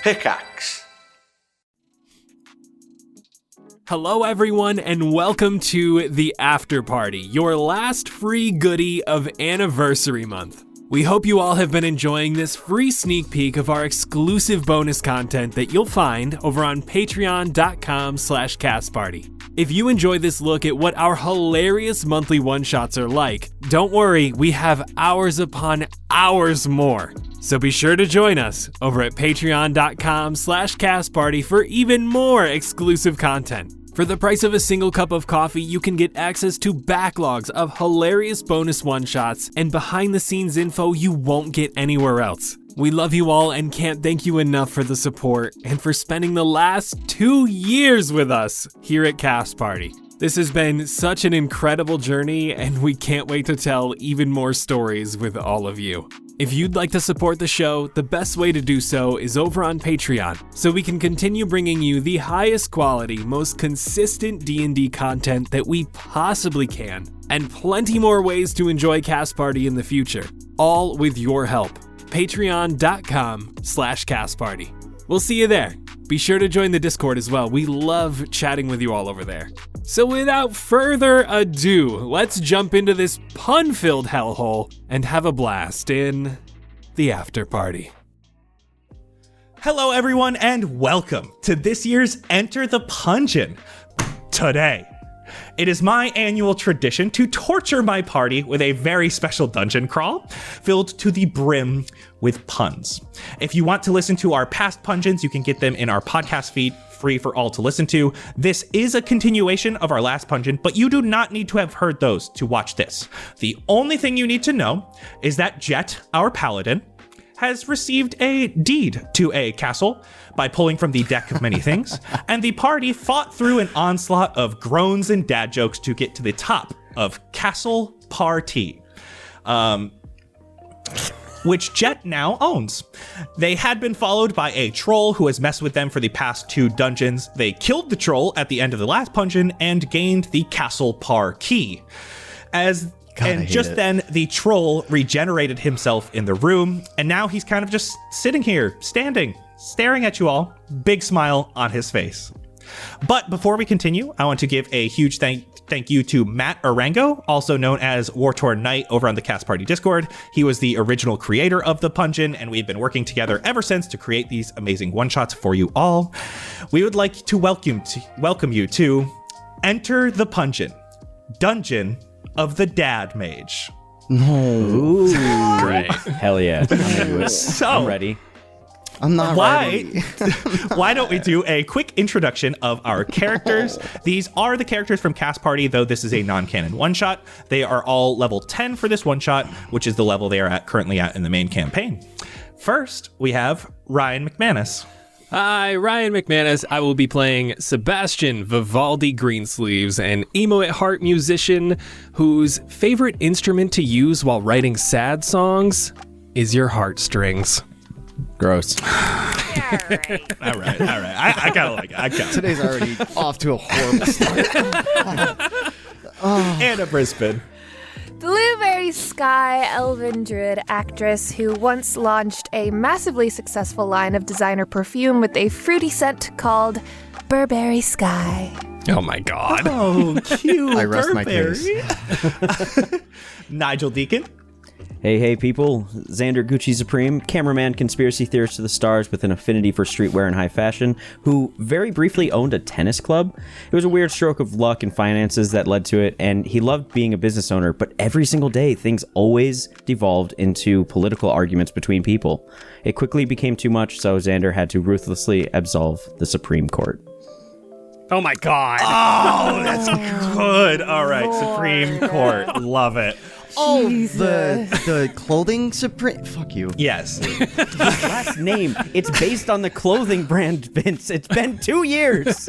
Pickaxe. Hello everyone and welcome to the After Party, your last free goodie of Anniversary Month. We hope you all have been enjoying this free sneak peek of our exclusive bonus content that you'll find over on patreon.com/castparty. If you enjoy this look at what our hilarious monthly one-shots are like, don't worry, we have hours upon hours more. So be sure to join us over at patreon.com/castparty for even more exclusive content. For the price of a single cup of coffee, you can get access to backlogs of hilarious bonus one-shots and behind-the-scenes info you won't get anywhere else. We love you all and can't thank you enough for the support and for spending the last 2 years with us here at Cast Party. This has been such an incredible journey and we can't wait to tell even more stories with all of you. If you'd like to support the show, the best way to do so is over on Patreon, so we can continue bringing you the highest quality, most consistent D&D content that we possibly can, and plenty more ways to enjoy Cast Party in the future, all with your help. Patreon.com/castparty. We'll see you there. Be sure to join the Discord as well. We love chatting with you all over there. So without further ado, let's jump into this pun-filled hellhole and have a blast in the After Party. Hello everyone and welcome to this year's Enter the Pungeon. Today, it is my annual tradition to torture my party with a very special dungeon crawl filled to the brim with puns. If you want to listen to our past Pungeons, you can get them in our podcast feed, free for all to listen to. This is a continuation of our last Pungeon, but you do not need to have heard those to watch this. The only thing you need to know is that Jet, our paladin, has received a deed to a castle by pulling from the deck of many things, and the party fought through an onslaught of groans and dad jokes to get to the top of Castle Party, which Jet now owns. They had been followed by a troll who has messed with them for the past 2 dungeons. They killed the troll at the end of the last Pungeon and gained the Castle Par key. Then the troll regenerated himself in the room, and now he's kind of just sitting here, standing, staring at you all, big smile on his face. But before we continue, I want to give a huge thank you to Matt Arango, also known as War-Torn Knight over on the Cast Party Discord. He was the original creator of the Pungeon, and we've been working together ever since to create these amazing one-shots for you all. We would like to welcome you to Enter the Pungeon, Dungeon of the Dad Mage. No. Great. Hell yeah. I'm ready. I'm not ready. Why don't we do a quick introduction of our characters? These are the characters from Cast Party, though this is a non-canon one-shot. They are all level 10 for this one-shot, which is the level they are currently at in the main campaign. First, we have Ryan McManus. Hi, Ryan McManus. I will be playing Sebastian Vivaldi Greensleeves, an emo at heart musician whose favorite instrument to use while writing sad songs is your heartstrings. Gross. All right. I gotta like it. Today's already off to a horrible start. Anna Brisbane. Blueberry Sky elven druid actress who once launched a massively successful line of designer perfume with a fruity scent called Burberry Sky. Oh my god. Oh, cute. I rest my case. Nigel Deacon. Hey people, Xander Gucci Supreme, cameraman, conspiracy theorist to the stars with an affinity for streetwear and high fashion, who very briefly owned a tennis club. It was a weird stroke of luck and finances that led to it, and he loved being a business owner, but every single day things always devolved into political arguments between people. It quickly became too much, so Xander had to ruthlessly absolve the Supreme Court. Oh my god. Oh, that's good. All right, Supreme Court. Love it. Oh, the clothing Supreme. Fuck you. Yes. His last name, it's based on the clothing brand, Vince. It's been 2 years.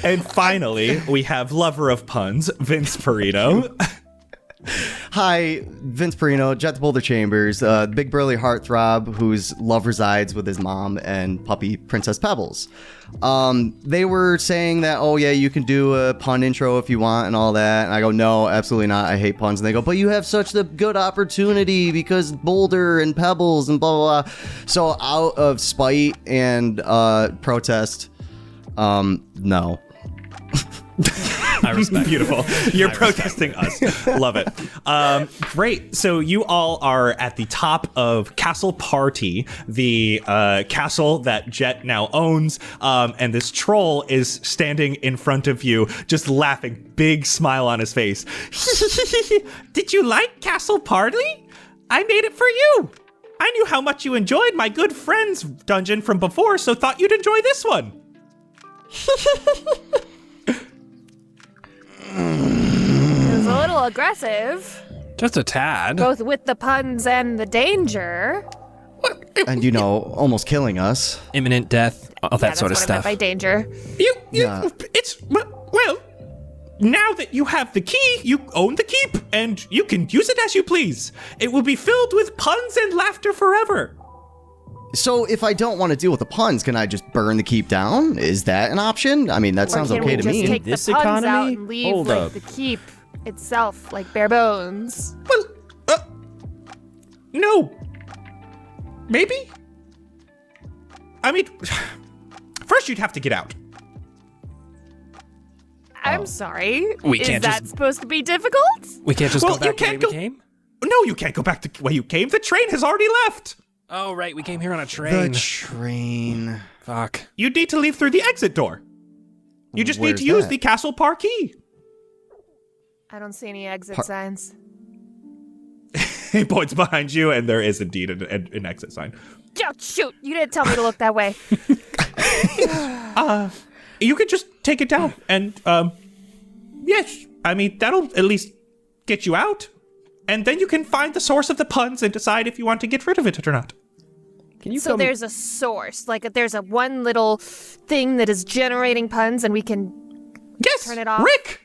And finally, we have lover of puns, Vince Perito. Hi, Vince Perino, Jet the Boulder Chambers, big burly heartthrob whose love resides with his mom and puppy Princess Pebbles. They were saying that, oh yeah, you can do a pun intro if you want and all that. And I go, no, absolutely not. I hate puns. And they go, but you have such the good opportunity because Boulder and Pebbles and blah, blah, blah. So out of spite and protest, no. I respect. Beautiful. You're protesting us. Love it. Great. So you all are at the top of Castle Party, the castle that Jet now owns. And this troll is standing in front of you, just laughing, big smile on his face. Did you like Castle Party? I made it for you. I knew how much you enjoyed my good friend's dungeon from before, so thought you'd enjoy this one. It was a little aggressive, Just a tad. both with the puns and the danger. And, almost killing us. Imminent death, all that That's sort of what I meant stuff. by danger. It's, well, now that you have the key, you own the keep, and you can use it as you please. It will be filled with puns and laughter forever. So if I don't want to deal with the puns, can I just burn the keep down? Is that an option? I mean, that sounds Or can okay we to just me. take This the puns out economy? and leave Hold like up. the keep itself, like bare bones? Well, no. Maybe? I mean, first you'd have to get out. I'm sorry. We Is can't that just- supposed to be difficult? We can't just Well, go back you the way can't we go- came? No, you can't go back the way you came. The train has already left. Oh, right, we came here on a train. The train. Fuck. You need to leave through the exit door. You just need Where's to use that? the castle park key. I don't see any exit signs. He points behind you, and there is indeed an exit sign. Oh, shoot! You didn't tell me to look that way. You could just take it down, and yes, I mean that'll at least get you out, and then you can find the source of the puns and decide if you want to get rid of it or not. Can you So come? there's a source, like there's a one little thing that is generating puns, and we can Yes, Turn it off. Rick.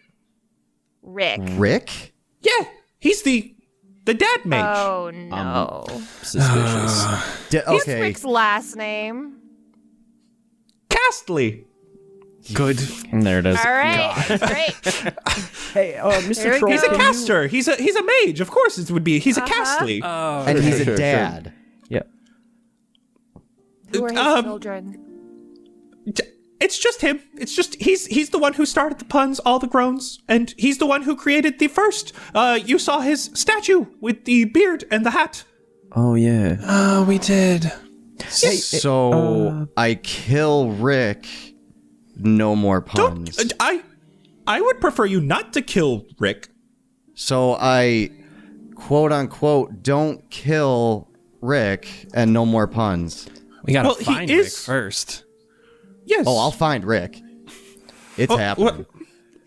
Rick? Yeah, he's the dad mage. Oh no! Suspicious. What's Okay. Rick's last name? Castly. Good. And there it is. All right, great. Hey, There Mr. we Troll. go. He's a Can caster. He's a mage. Of course, it would be. He's a Castly. Oh, And he's a sure. dad. Yeah. Who are his Um, children? It's just him. It's just he's the one who started the puns, all the groans, and he's the one who created the first. You saw his statue with the beard and the hat. Oh yeah. Oh, we did. So I kill Rick. No more puns. Don't I would prefer you not to kill Rick. So I, quote unquote, don't kill Rick and no more puns. We gotta Well, he find is- Rick first. Yes. Oh, I'll find Rick. It's happening.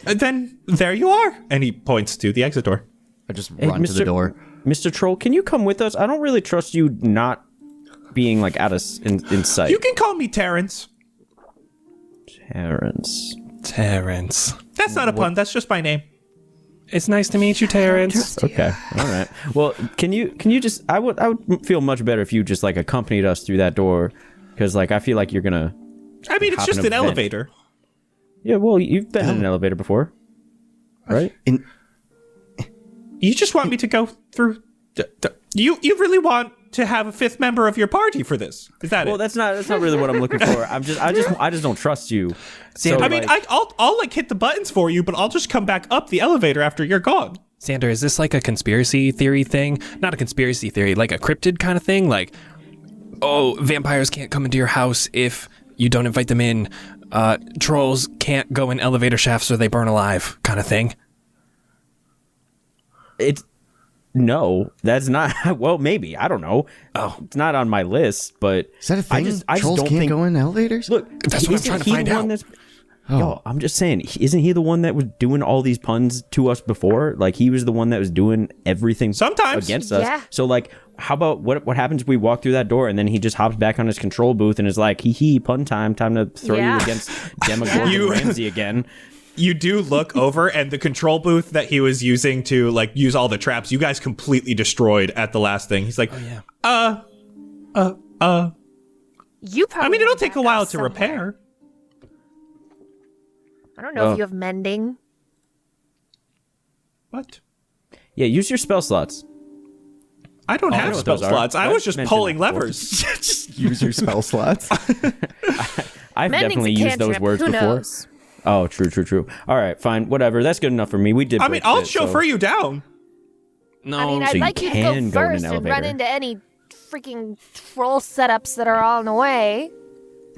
Then there you are. And he points to the exit door. I just Hey, run to the door. Mr. Troll, can you come with us? I don't really trust you not being like out of in sight. You can call me Terrence. Terrence. Terrence. That's not a pun. That's just my name. It's nice to meet you, Terrence. Okay. All right. Well, can you just? I would feel much better if you just like accompanied us through that door, because like I feel like you're gonna. I mean, it's Hop just in an a vent. elevator. Yeah. Well, you've been in an elevator before, right? You just want me to go through. You really want to have a fifth member of your party for this? Is that Well, it? that's not really what I'm looking for. I just don't trust you. So, I mean, like, I'll like hit the buttons for you, but I'll just come back up the elevator after you're gone. Xander, is this like a conspiracy theory thing? Not a conspiracy theory, like a cryptid kind of thing? Like, oh, vampires can't come into your house if you don't invite them in. Trolls can't go in elevator shafts or they burn alive kind of thing. No, that's not. Well, maybe I don't know. Oh, it's not on my list, but Is that a thing? I just Trolls don't can't think. go in elevators? Look, That's what I'm isn't trying to he find the one out. that's- Yo, I'm just saying, isn't he the one that was doing all these puns to us before? Like he was the one that was doing everything Sometimes. against us. Yeah. So like, how about what happens if we walk through that door and then he just hops back on his control booth and is like, hee hee, pun time to throw Yeah. you against Demogorgon You- Ramsay again. You do look over, and the control booth that he was using to like use all the traps, you guys completely destroyed at the last thing. He's like, You probably. I mean, it'll have take a backup while to somewhere. repair. I don't know if you have mending. What? Yeah, use your spell slots. I don't I have know what spell those are. slots. I I've was just mentioned pulling that before. levers. Just use your spell slots. I've Mending's definitely a used those cantrip. words Who before. knows? Oh, true. All right, fine, whatever. That's good enough for me. We did. I mean, break I'll it, chauffeur you down. No. I mean, So I'd you like you to can go go in first an and run elevator. into any freaking troll setups that are all in the way.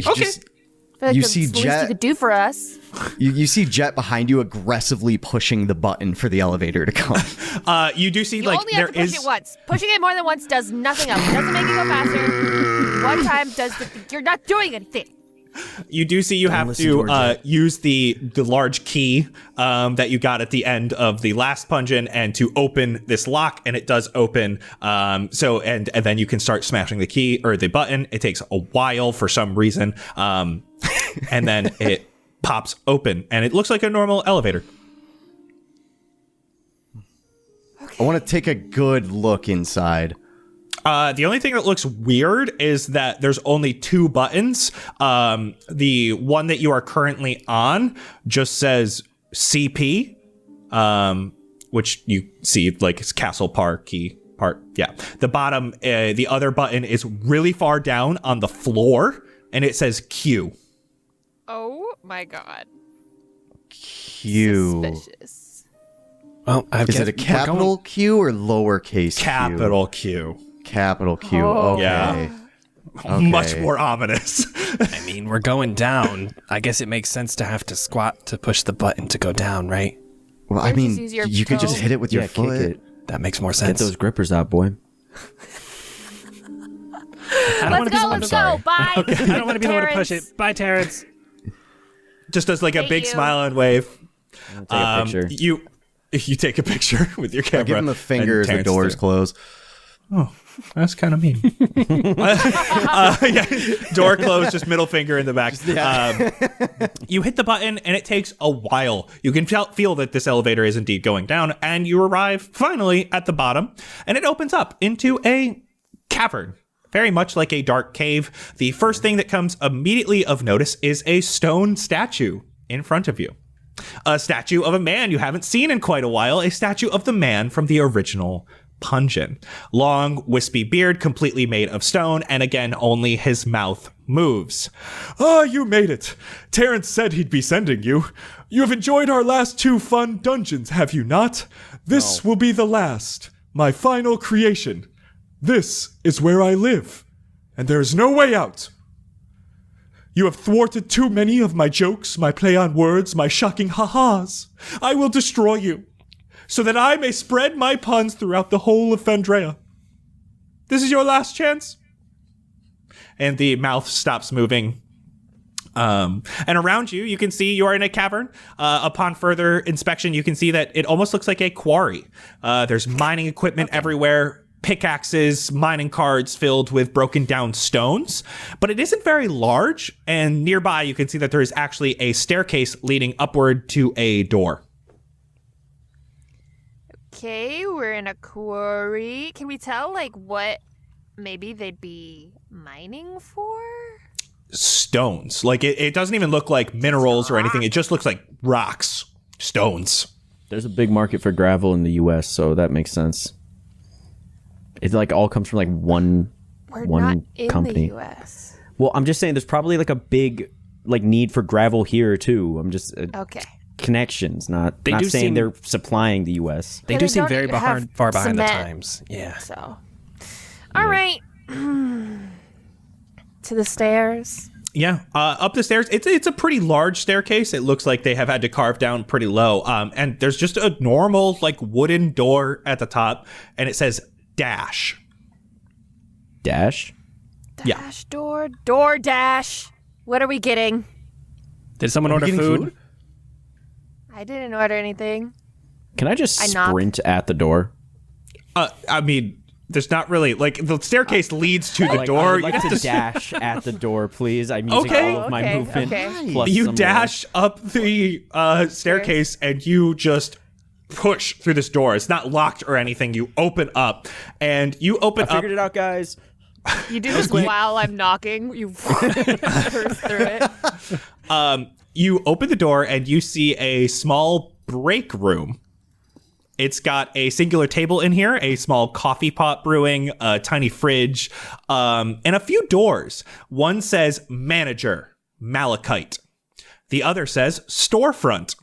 Okay. Just- I feel like You that's see the least Jet- you could do for us. you see Jet behind you aggressively pushing the button for the elevator to come. You do see You like only there have to push is. it once. Pushing it more than once does nothing else. It doesn't make it go faster. One time does you're not doing anything. You do see you have listen to to her, Jet. use the large key that you got at the end of the last Pungeon and to open this lock, and it does open. So and then you can start smashing the key or the button. It takes a while for some reason, and then it pops open, and it looks like a normal elevator. I want to take a good look inside. The only thing that looks weird is that there's only 2 buttons. The one that you are currently on just says CP, which you see like it's Castle Park key part. Yeah. The bottom, the other button is really far down on the floor, and it says Q. Oh my god. Q. Suspicious. Well, I Is guess it a we're capital going- Q or lowercase Q? Capital Q. Capital Q. Oh. Okay. Yeah. Okay. Much more ominous. I mean, we're going down. I guess it makes sense to have to squat to push the button to go down, right? Well, I Or just mean, use your you could just toe. hit it with your Yeah, kick foot. it. That makes more Get sense. those grippers out, boy. Let's go, let's go. Bye. I don't want to be the one to push Terrence. it. Bye, Terrence. Just does like a Thank big you. smile and wave. Take a picture. You take a picture with your camera. Give him the finger as the and Terrence doors through. close. That's kind of mean. Yeah, door closed, just middle finger in the back. You hit the button, and it takes a while. You can feel that this elevator is indeed going down, and you arrive finally at the bottom, and it opens up into a cavern. Very much like a dark cave. The first thing that comes immediately of notice is a stone statue in front of you. A statue of a man you haven't seen in quite a while, a statue of the man from the original Pungeon. Long, wispy beard, completely made of stone, and again, only his mouth moves. Ah, you made it. Terrence said he'd be sending you. You have enjoyed our last 2 fun dungeons, have you not? This will be the last, my final creation. This is where I live, and there is no way out. You have thwarted too many of my jokes, my play on words, my shocking ha-has. I will destroy you, so that I may spread my puns throughout the whole of Fandrea. This is your last chance. And the mouth stops moving. And around you, you can see you are in a cavern. Upon further inspection, you can see that it almost looks like a quarry. There's mining equipment everywhere. Pickaxes, mining carts filled with broken down stones, but it isn't very large. And nearby, you can see that there is actually a staircase leading upward to a door. Okay, we're in a quarry. Can we tell, like, what maybe they'd be mining for? Stones. Like it doesn't even look like minerals or anything. It just looks like rocks, stones. There's a big market for gravel in the U.S., so that makes sense. It like all comes from like one We're One not in company. the U.S. Well, I'm just saying there's probably like a big like need for gravel here too. I'm just Okay. connections, not They not do saying seem- they're supplying the U.S. They Yeah, do they seem don't very have far behind the cement. times. Yeah. So, all right. To the stairs. Yeah, up the stairs. It's a pretty large staircase. It looks like they have had to carve down pretty low. And there's just a normal like wooden door at the top, and it says dash. Dash. Yeah. Dash door dash. What are we getting? Did someone order getting food? food? I didn't order anything. Can I just I knock. sprint at the door? I mean, there's not really like the staircase leads to the door. I'd like to dash at the door, please. I'm using Okay. all of my movement. Okay. Plus You some dash up the staircase and you just push through this door. It's not locked or anything. You open up and you open more. I figured it out, guys. You do this while I'm knocking. You burst through it. You open the door and you see a small break room. It's got a singular table in here, a small coffee pot brewing, a tiny fridge, and a few doors. One says manager, malachite. The other says storefront.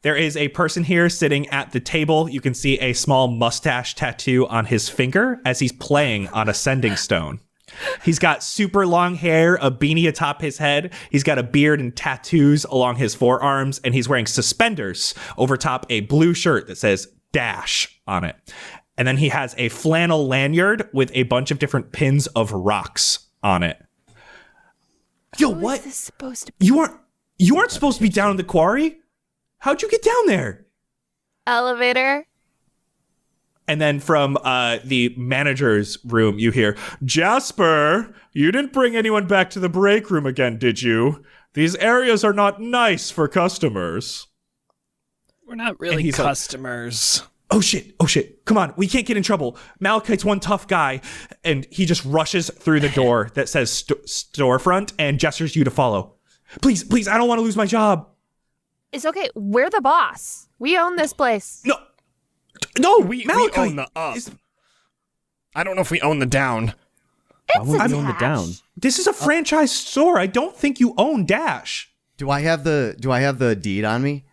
There is a person here sitting at the table. You can see a small mustache tattoo on his finger as he's playing on a sending stone. He's got super long hair, a beanie atop his head. He's got a beard and tattoos along his forearms, and he's wearing suspenders over top a blue shirt that says Dash on it. And then he has a flannel lanyard with a bunch of different pins of rocks on it. Yo, How what? is this supposed to be? You aren't supposed to be down in the quarry. How'd you get down there? Elevator? And then from the manager's room, you hear, Jasper, you didn't bring anyone back to the break room again, did you? These areas are not nice for customers. We're not And really he's like, customers. Oh shit. Come on, we can't get in trouble. Malachite's one tough guy. And he just rushes through the door that says storefront and gestures you to follow. Please, I don't want to lose my job. It's okay. We're the boss. We own this place. No, We Malachite own the up. I don't know if we own the down. It's would a we own the dash. down? This is a franchise store. I don't think you own Dash. Do I have the deed on me?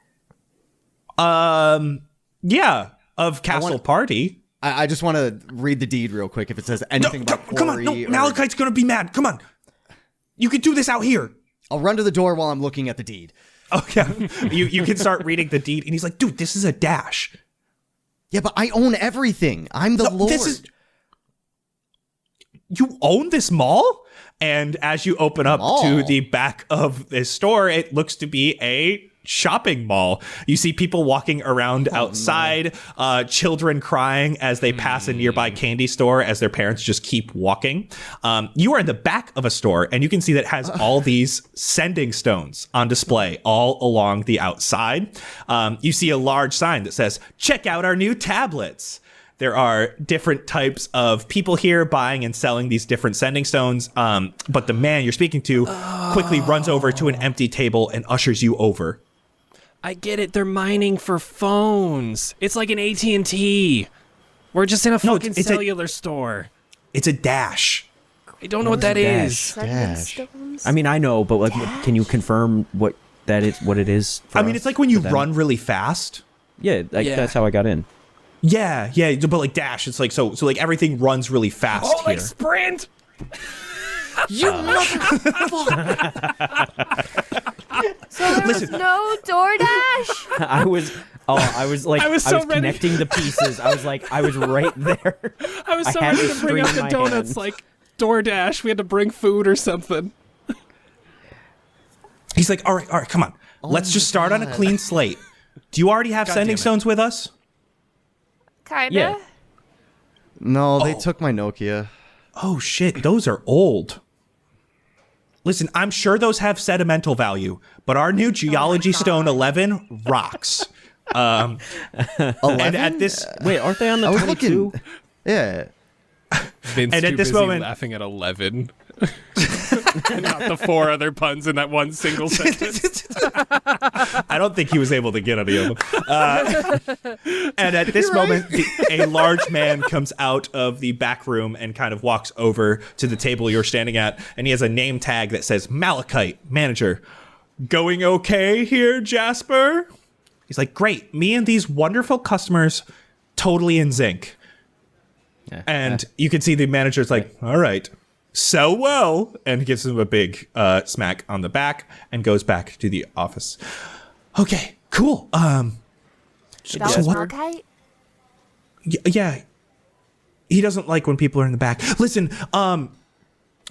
Yeah, of Castle Party. I just want to read the deed real quick if it says anything about Come on, no, quarry or- Malachite's gonna be mad. Come on. You can do this out here. I'll run to the door while I'm looking at the deed. Okay. you can start reading the deed, and he's like, dude, this is a Dash. Yeah, but I own everything. I'm the Lord. You own this mall? And as you open up Mall? to the back of this store, it looks to be a shopping mall. You see people walking around outside, children crying as they pass a nearby candy store as their parents just keep walking. You are in the back of a store, and you can see that it has all these sending stones on display all along the outside. You see a large sign that says, check out our new tablets. There are different types of people here buying and selling these different sending stones. But the man you're speaking to quickly runs over to an empty table and ushers you over. I get it. They're mining for phones. It's like an AT&T. We're just in a No, fucking it's a- cellular store. It's a Dash. I don't know what that is. Sending Dash. stones? I mean, I know, but like, can you confirm what that is? What it is? For I mean, us, it's like when you for them? run really fast. Yeah, Yeah. that's how I got in. Yeah, but like Dash, it's like so like everything runs really fast Oh, here. like Sprint! So there was no DoorDash? I was like, I was so ready. connecting the pieces. I was right there. I was so had ready the to bring string out in the my donuts hand. like DoorDash. We had to bring food or something. He's like, all right, come on. Let's just start on a clean slate. Do you already have sending damn it. stones with us? Kinda. Yeah. No, they took my Nokia. Oh shit, those are old. Listen, I'm sure those have sedimental value, but our new Geology Stone 11 rocks. And at this Wait, aren't they on the I was 22? looking. Yeah. Vince And at too this busy moment- laughing at 11. Not the 4 other puns in that one single sentence. I don't think he was able to get any of them. And at this moment, a large man comes out of the back room and kind of walks over to the table you're standing at, and he has a name tag that says Malachite, manager. Going okay here, Jasper? He's like, great. Me and these wonderful customers, totally in zinc. And you can see the manager's like, all right, sell well, and gives him a big smack on the back and goes back to the office. Okay, cool. That So was what- Malachite? Yeah, he doesn't like when people are in the back. Listen,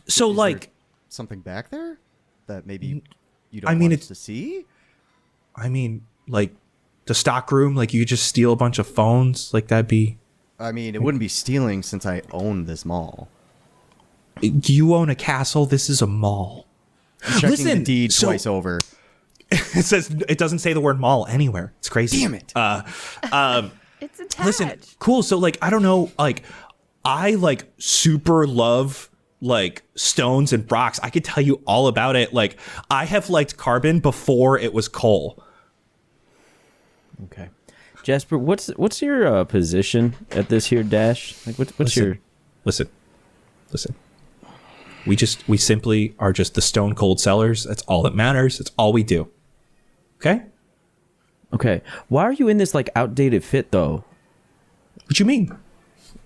so like, Something back there that maybe you don't I mean, want us it's- to see? I mean, like the stock room, like you just steal a bunch of phones, like that'd be. I mean, it wouldn't be stealing since I own this mall. You own a castle. This is a mall. I'm checking the Listen, deed so- twice over. It doesn't say the word mall anywhere. It's crazy. Damn it. It's attached. Listen, cool. So like, I don't know, like, I like super love like stones and rocks. I could tell you all about it. Like, I have liked carbon before it was coal. Okay. Jasper, what's your position at this here dash? Like, what's your... Listen. We simply are just the stone cold sellers. That's all that matters. That's all we do. Okay? Okay. Why are you in this, like, outdated fit, though? What you mean?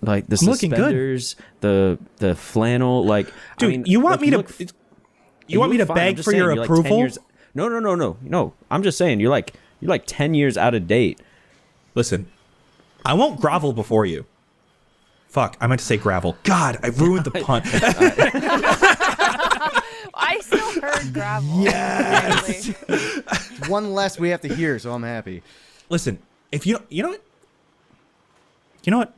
Like, the I'm looking good. suspenders, the flannel, like... Dude, I mean, you want like, me look- to... You want me to look fine. I'm beg just for saying, your you're like 10 approval? years- No. I'm just saying, you're like 10 years out of date. Listen, I won't grovel before you. Fuck, I meant to say gravel. God, I ruined the pun. I still heard gravel. Yes. Apparently. One less we have to hear, so I'm happy. Listen, if you know what,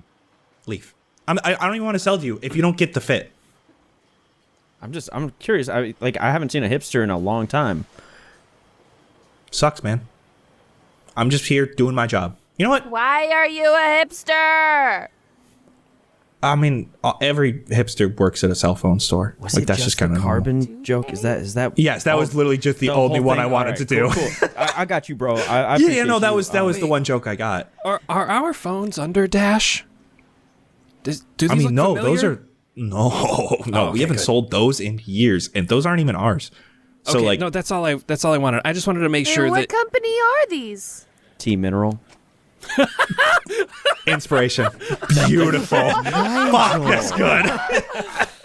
leave. I don't even want to sell to you if you don't get the fit. I'm curious. I haven't seen a hipster in a long time. Sucks, man. I'm just here doing my job. You know what? Why are you a hipster? I mean, every hipster works at a cell phone store. Was like it that's just kind a of carbon joke? Is that? Yes, that was literally just the only whole one thing? I wanted All to right, do. Cool. I got you, bro. I Yeah, appreciate no, that you. was the one joke I got. Are our phones under Dash? Do these I mean, look no, familiar? those are no. okay, We haven't good. sold those in years, and those aren't even ours. So Okay, like, no, that's all I wanted. I just wanted to make sure what that company are these? Tea mineral. inspiration, beautiful. Fuck, that's good.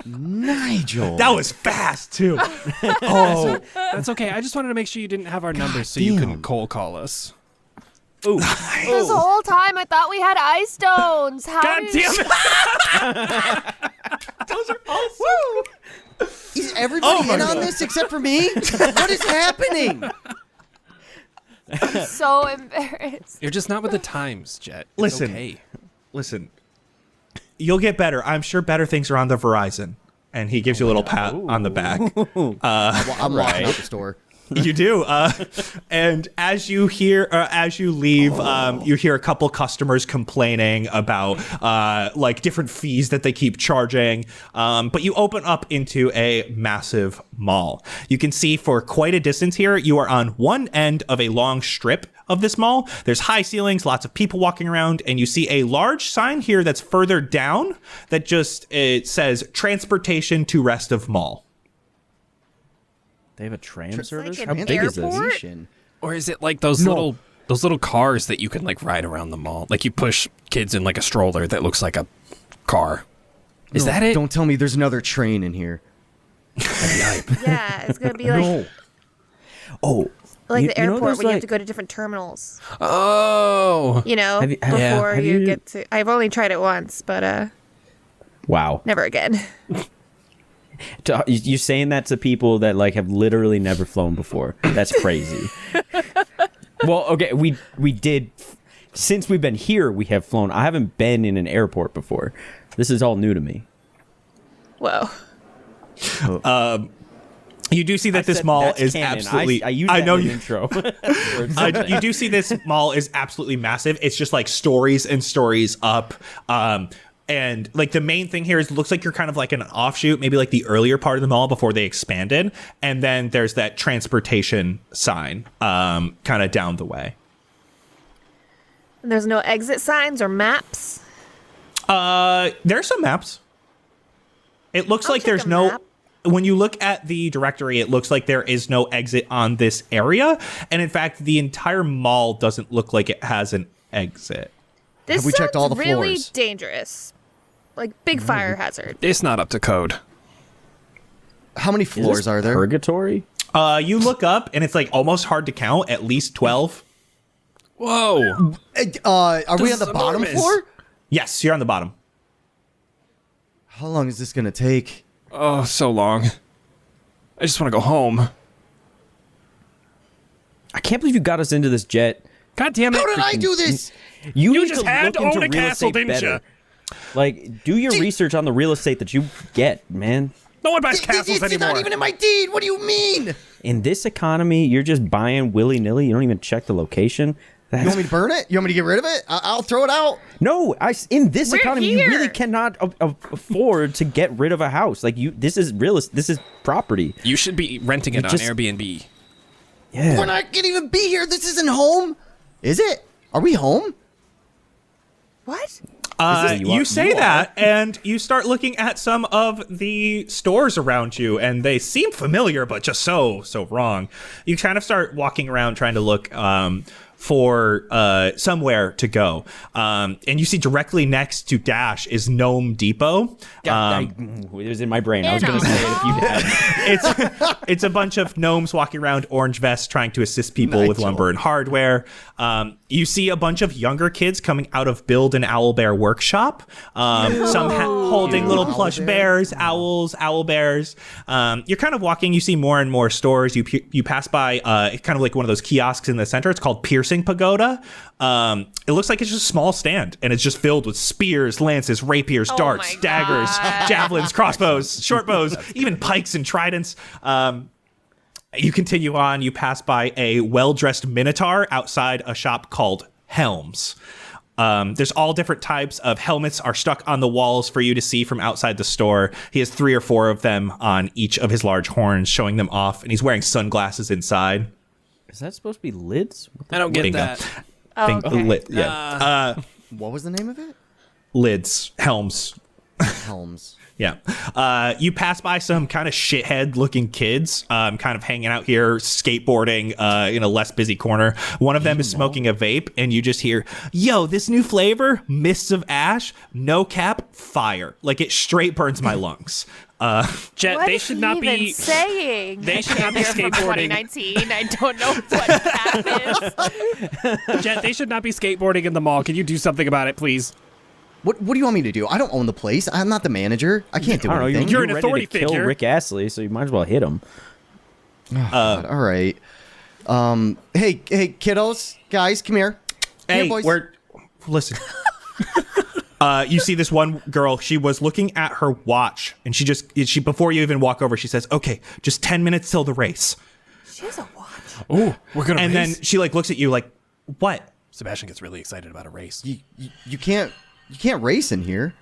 Nigel. That was fast too. Oh, that's okay. I just wanted to make sure you didn't have our numbers so you couldn't cold call us. This whole time I thought we had eye stones. How God did damn it! those are awesome. Is everybody my in on God. this except for me? What is happening? I'm so embarrassed. You're just not with the times, Jet. It's Listen. okay. Listen, you'll get better. I'm sure better things are on the horizon. And he gives you a little pat on the back. I'm walking out the store. You do. And as you leave, you hear a couple customers complaining about like different fees that they keep charging. But you open up into a massive mall. You can see for quite a distance here, you are on one end of a long strip of this mall. There's high ceilings, lots of people walking around, and you see a large sign here that's further down that it says transportation to rest of mall. They have a tram service. like How an big is this? airport? Or is it like those little cars that you can like ride around the mall? Like you push kids in like a stroller that looks like a car. Is that it? Don't tell me there's another train in here. Yeah, it's gonna be like Oh, like you- the you know airport there's, when you have like- to go to different terminals. Oh. You know, Have you- before have you you- get to. I've only tried it once, but wow. never again. You saying that to people that like have literally never flown before? That's crazy. Well, okay, we did. Since we've been here, we have flown. I haven't been in an airport before. This is all new to me. Whoa. You do see that this Said mall that's is canon. absolutely. I used that know in you. the intro. You do see this mall is absolutely massive. It's just like stories and stories up. And like the main thing here is it looks like you're kind of like in an offshoot, maybe like the earlier part of the mall before they expanded. And then there's that transportation sign kind of down the way. And there's no exit signs or maps. There's some maps. It looks I'll like check there's a no. map. When you look at the directory, it looks like there is no exit on this area. And in fact, the entire mall doesn't look like it has an exit. This Have we checked all the sounds really floors? dangerous. Like big fire hazard. It's not up to code. How many floors are there? Purgatory? You look up and it's like almost hard to count, at least 12. Whoa. Are we This on the is bottom enormous. floor? Yes, you're on the bottom. How long is this gonna take? Oh, so long. I just want to go home. I can't believe you got us into this jet. God damn it. How did I do this? You You need just to had look to into own a real castle, estate didn't better. you? Like, do your research on the real estate that you get, man. No one buys castles It's anymore. not even in my deed. What do you mean? In this economy, you're just buying willy-nilly. You don't even check the location. You want me to burn it? You want me to get rid of it? I'll throw it out. No, in this We're economy, here. you really cannot afford to get rid of a house. Like, this is this is property. You should be renting it on just- Airbnb. Yeah. We're not gonna even be here. This isn't home. Is it? Are we home? What? You say that, and you start looking at some of the stores around you, and they seem familiar, but just so wrong. You kind of start walking around trying to look for somewhere to go, and you see directly next to Dash is Gnome Depot. It was in my brain. I was going to say it if you had. It's a bunch of gnomes walking around orange vests trying to assist people with lumber and hardware. You see a bunch of younger kids coming out of Build an Owlbear workshop. Some holding little plush bears, owls, owl bears. You're kind of walking. You see more and more stores. You pass by kind of like one of those kiosks in the center. It's called Piercing Pagoda. It looks like it's just a small stand, and it's just filled with spears, lances, rapiers, darts, my daggers, God. javelins, crossbows, short bows, even pikes and tridents. You continue on. You pass by a well-dressed minotaur outside a shop called Helms. There's all different types of helmets are stuck on the walls for you to see from outside the store. He has 3 or 4 of them on each of his large horns, showing them off, and he's wearing sunglasses inside. Is that supposed to be lids? I don't get Bingo. that. Yeah. What was the name of it? Lids, Helms. Helms. Yeah. You pass by some kind of shithead looking kids, kind of hanging out here, skateboarding in a less busy corner. One of them is smoking a vape, and you just hear, yo, this new flavor, Mists of Ash, no cap, fire. Like, it straight burns my lungs. Jet, What they is should he not even be. saying? They should not be From skateboarding. 2019. I don't know what cap is. Jet, they should not be skateboarding in the mall. Can you do something about it, please? What do you want me to do? I don't own the place. I'm not the manager. I can't do I don't know. anything. You're an ready authority to kill figure. Rick Astley, so you might as well hit him. God, all right. Hey, kiddos, guys, come here. Hey, boys. listen. You see this one girl, she was looking at her watch, and she before you even walk over, she says, okay, just 10 minutes till the race. She has a watch. Oh, we're gonna And race. then she like looks at you like, what? Sebastian gets really excited about a race. You can't race in here.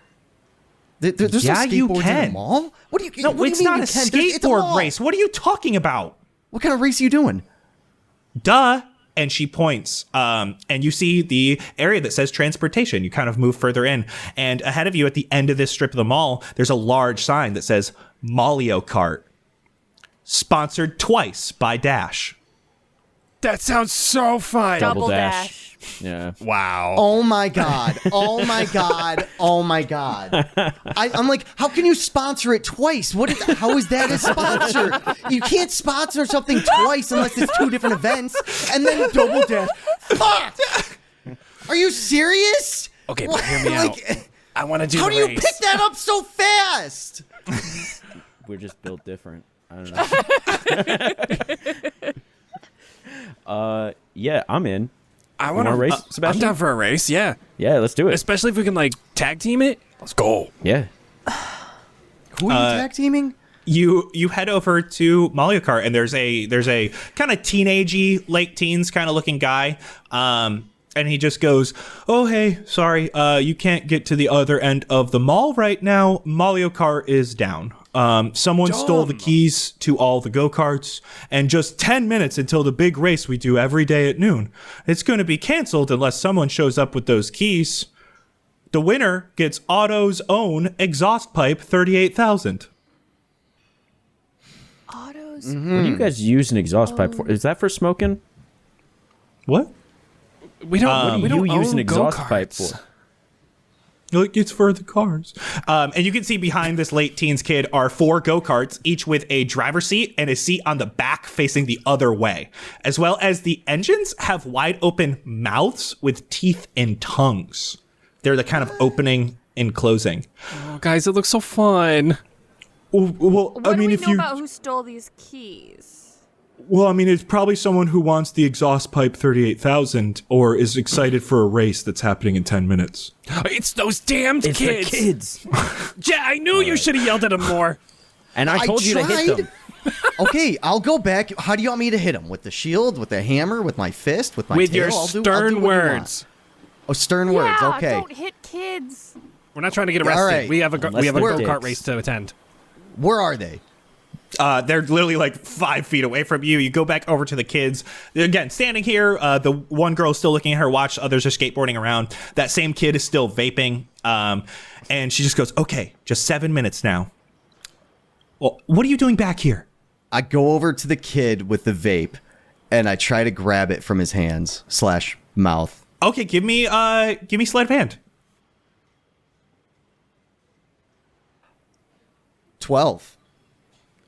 There's Yeah, no you skateboards in can. the mall. What do you? No, what do you it's mean not you a can? It's a skateboard mall. race. What are you talking about? What kind of race are you doing? Duh. And she points, and you see the area that says transportation. You kind of move further in, and ahead of you at the end of this strip of the mall, there's a large sign that says Mario Kart. Sponsored twice by Dash. That sounds so fun. Double dash. dash. Yeah. Wow. Oh my god! Oh my god! Oh my god! I'm like, how can you sponsor it twice? How is that a sponsor? You can't sponsor something twice unless it's 2 different events, and then double dash. Fuck! Are you serious? Okay, but hear me Like, out. I want to do How the do you race. pick that up so fast? We're just built different. I don't know. Yeah, I'm in. I wanna race, Sebastian? I'm down for a race. Yeah, Yeah, let's do it. especially if we can like tag team it. Let's go. Yeah. Who are you tag teaming? You head over to Mario Kart, and there's a kind of teenagey, late teens kind of looking guy. And he just goes, oh, hey, sorry, you can't get to the other end of the mall right now. Mario Kart is down. Someone stole the keys to all the go-karts, and just 10 minutes until the big race we do every day at noon. It's going to be canceled unless someone shows up with those keys. The winner gets Otto's own exhaust pipe 38,000. Autos. What do you guys use an exhaust pipe for? Is that for smoking? What? We don't. What we do don't you use own an exhaust go-karts. pipe for? Like, it's for the cars. And you can see behind this late teens kid are 4 go-karts, each with a driver's seat and a seat on the back facing the other way. As well as the engines have wide open mouths with teeth and tongues. They're the kind of opening and closing. Oh, guys, it looks so fun. Well, What do we know about who stole these keys? Well, I mean, it's probably someone who wants the exhaust pipe 38,000 or is excited for a race that's happening in 10 minutes. It's those damned It's kids. the kids. Jet, I knew you should have yelled at them more. And I told you to hit them. Okay, I'll go back. How do you want me to hit him? With the shield? With the hammer? With my fist? With my With tail? your I'll do stern what you want. words. Oh, stern words. Yeah, Okay. don't hit kids. We're not trying to get Yeah, arrested. all right. We have a Unless we have a they're go-kart dicks. race to attend. Where are they? They're literally like 5 feet away from you. You go back over to the kids. They're, again, standing here. The one girl's still looking at her watch. Others are skateboarding around. That same kid is still vaping. And she just goes, okay, just 7 minutes now. Well, what are you doing back here? I go over to the kid with the vape, and I try to grab it from his hands / mouth. Okay, give me sleight of hand. 12.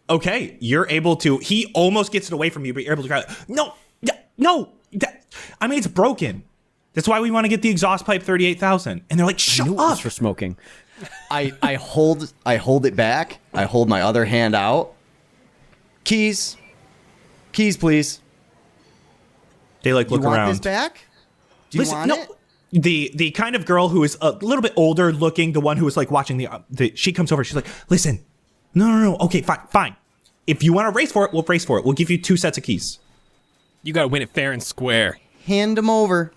Okay, you're able to. He almost gets it away from you, but you're able to grab it. No. I mean, it's broken. That's why we want to get the exhaust pipe 38,000. And they're like, I shut knew it was up. for smoking. I hold it back. I hold my other hand out. Keys, please. They like look you want around. this back? Do you want it? The kind of girl who is a little bit older looking, the one who was like watching the she comes over. She's like, listen, no. Okay, fine. If you want to race for it, we'll race for it. We'll give you 2 sets of keys. You gotta win it fair and square. Hand them over.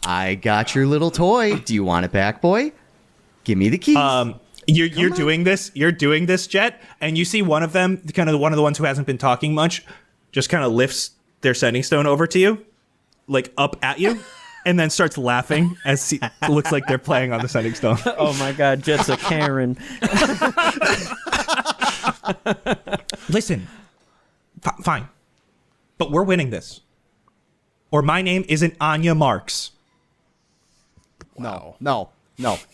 I got your little toy. Do you want it back, boy? Give me the keys. You're doing this. You're doing this, Jet, and you see one of them, kind of one of the ones who hasn't been talking much, just kind of lifts their sending stone over to you, like up at you, and then starts laughing as it looks like they're playing on the sending stone. Oh my God, Jet's a Karen. Listen, fine, but we're winning this, or my name isn't Anya Marks. No.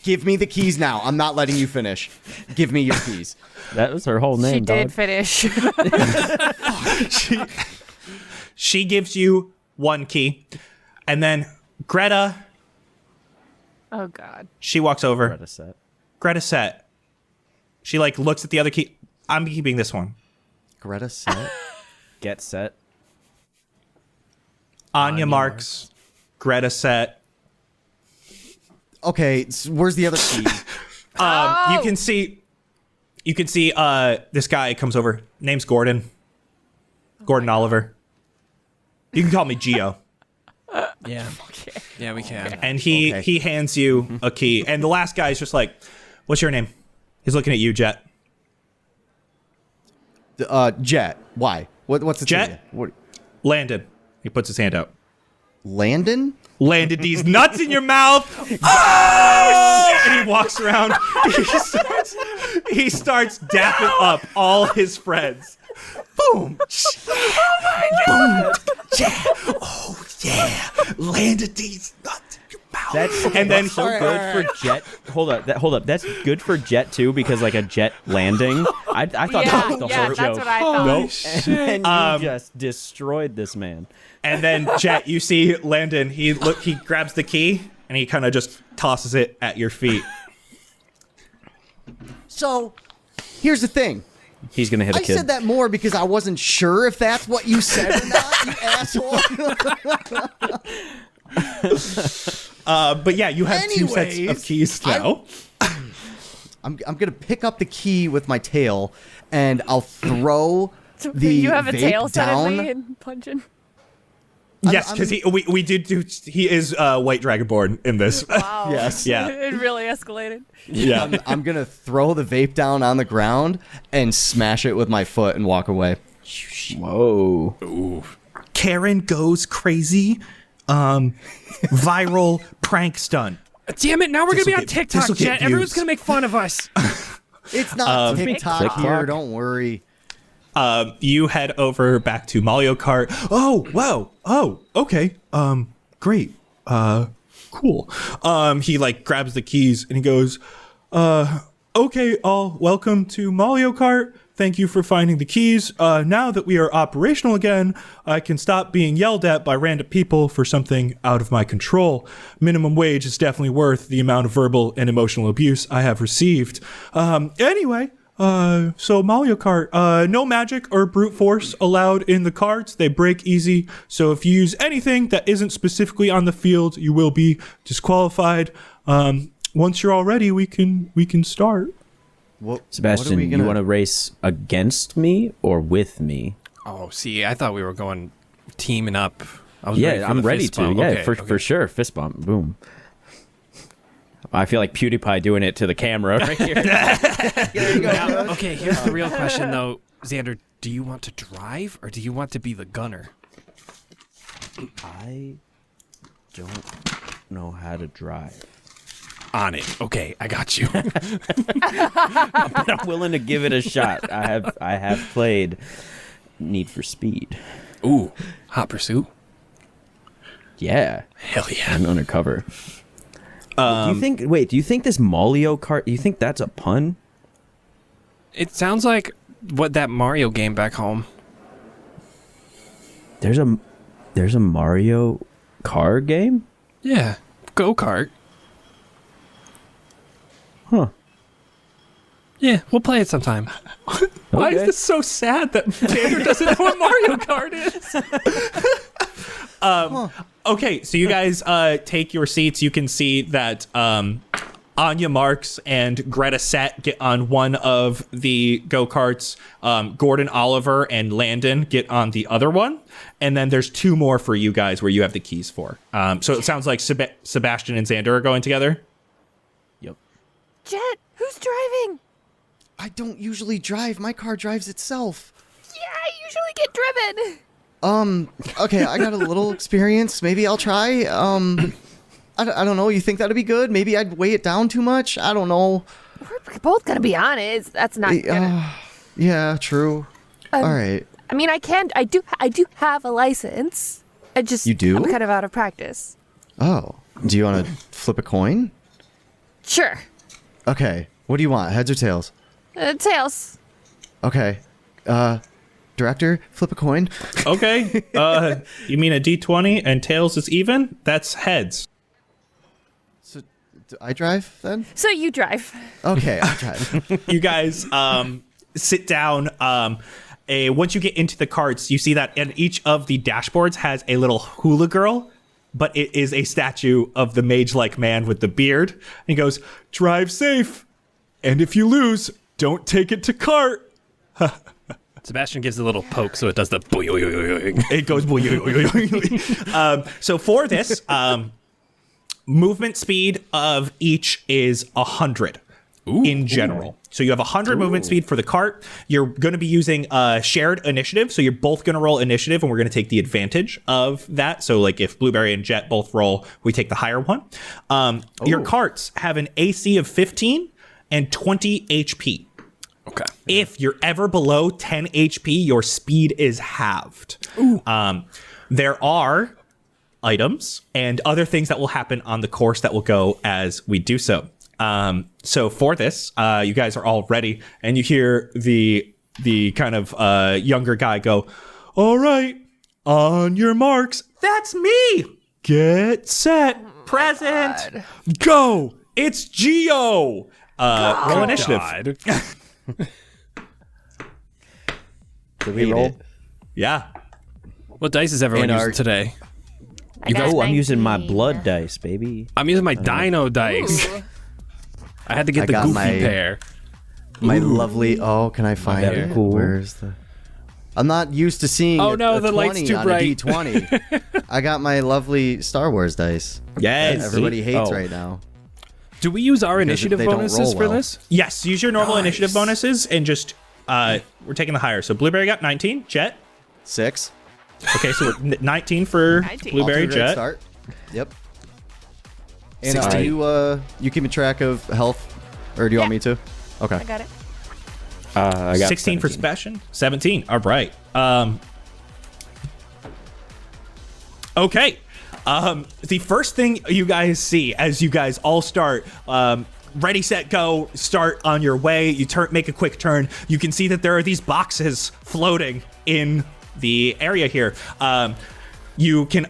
Give me the keys now. I'm not letting you finish. Give me your keys. That was her whole name, She dog. did finish. She gives you 1 key, and then Greta, Oh, God. she walks over. Greta set. Greta set. She like looks at the other key. I'm keeping this one. Greta set. Get set. Anya Marks. Greta set. Okay, so where's the other key? You can see this guy comes over. Name's Gordon. Gordon Oliver. You can call me Gio. Yeah. Yeah, we can. And he hands you a key. And the last guy is just like, what's your name? He's looking at you, Jet. Jet. Why? What's the Jet? thing? What? Landon. He puts his hand out. Landon? Landed these nuts in your mouth. Oh, shit! And he walks around. He starts dapping up all his friends. Boom. Oh my God. Boom. Yeah. Oh yeah. Landed these nuts in your mouth. That's so good for Jet. Hold up. That's good for Jet too, because like a jet landing. I thought that was the whole that's joke. what I thought. Nope. And you just destroyed this man. And then Jet, you see Landon. He grabs the key and he kind of just tosses it at your feet. So, here's the thing. He's gonna hit a I kid. said that more because I wasn't sure if that's what you said or not, you asshole. But yeah, you have 2 sets of Anyways, keys now. I'm gonna pick up the key with my tail, and I'll throw the you have a vape tail down. suddenly in Pungeon? Yes, because we did do. He is White Dragonborn in this. Wow. Yes. Yeah. It really escalated. Yeah. I'm gonna throw the vape down on the ground and smash it with my foot and walk away. Whoa. Karen goes crazy. Viral prank stunt. Damn it, now we're gonna be on This'll TikTok, get Jet. Everyone's views. gonna make fun of us. It's not TikTok click here. clock. Don't worry. You head over back to Mario Kart. Oh, wow. Oh, okay. Great. Cool. He like grabs the keys and he goes, okay, all welcome to Mario Kart. Thank you for finding the keys. Now that we are operational again, I can stop being yelled at by random people for something out of my control. Minimum wage is definitely worth the amount of verbal and emotional abuse I have received. Anyway, So Mario Kart, no magic or brute force allowed in the carts. They break easy. So if you use anything that isn't specifically on the field, you will be disqualified. Once you're all ready, we can start. Sebastian, you want to race against me or with me? Oh, see, I thought we were going teaming up. I was ready for I'm the ready fist to. bump. Yeah, Okay, for sure. Fist bump. Boom. I feel like PewDiePie doing it to the camera right here. Now, okay, here's the real question, though. Xander, do you want to drive or do you want to be the gunner? I don't know how to drive. On it. Okay, I got you. But I'm willing to give it a shot. I have played Need for Speed. Ooh, Hot Pursuit. Yeah. Hell yeah. I'm undercover. Do you think this Mario Kart, do you think that's a pun? It sounds like what that Mario game back home. There's a Mario Kart game? Yeah, go-kart. Huh. Yeah, we'll play it sometime. Why is Okay. this so sad that Xander doesn't know what Mario Kart is? Okay, so you guys take your seats. You can see that Anya Marks and Greta Set get on one of the go-karts. Gordon Oliver and Landon get on the other one. And then there's two more for you guys where you have the keys for. So it sounds like Sebastian and Xander are going together. Yep. Jet, who's driving? I don't usually drive. My car drives itself. Yeah, I usually get driven. Okay, I got a little experience. Maybe I'll try. I don't know. You think that'd be good? Maybe I'd weigh it down too much. I don't know. We're both gonna be honest. That's not gonna. Yeah, true. All right. I mean, I do have a license. You do? I'm kind of out of practice. Oh, do you want to flip a coin? Sure. Okay. What do you want? Heads or tails? Tails. Okay. Director, flip a coin. Okay. You mean a D20 and tails is even? That's heads. So, do I drive then? So you drive. Okay, I'll drive. You guys sit down. Once you get into the carts, you see that in each of the dashboards has a little hula girl, but it is a statue of the mage-like man with the beard. And he goes, "Drive safe, and if you lose, don't take it to cart." Sebastian gives a little poke so it does the It goes. So for this, movement speed of each is 100 in general. So you have 100 movement speed for the cart. You're going to be using shared initiative. So you're both going to roll initiative, and we're going to take the advantage of that. So like if Blueberry and Jet both roll, we take the higher one. Your carts have an AC of 15 and 20 HP. Okay. If you're ever below 10 HP, your speed is halved. There are items and other things that will happen on the course that will go as we do so. So for this, you guys are all ready, and you hear the kind of younger guy go, "All right, on your marks, that's me. Get set, present, go. It's Geo." Roll initiative. Did we roll? Yeah. What dice is everyone And using our- today? I got I'm using my 19. blood dice, baby. I'm using my dino dice. Ooh. I had to get I the got goofy my- pair. My lovely. Oh, can I find Very it? cool. Where's the? I'm not used to seeing. Oh, no, a the 20 light's too on bright. A D20. I got my lovely Star Wars dice. Yes. That everybody hates Oh. right now. Do we use our initiative they don't bonuses roll for well. this? Yes, use your normal Nice. initiative bonuses and just we're taking the higher. So Blueberry got 19, Jet. 6. Okay, so we're 19 for 19. Blueberry, Off to a great Jet. start. Yep. And 16. you keeping track of health, or do you want me to? Okay. I got it. I got 16 for 17. Sebastian. 17. All right. Okay. The first thing you guys see as you guys all start, ready, set, go, start on your way. You make a quick turn. You can see that there are these boxes floating in the area here. You can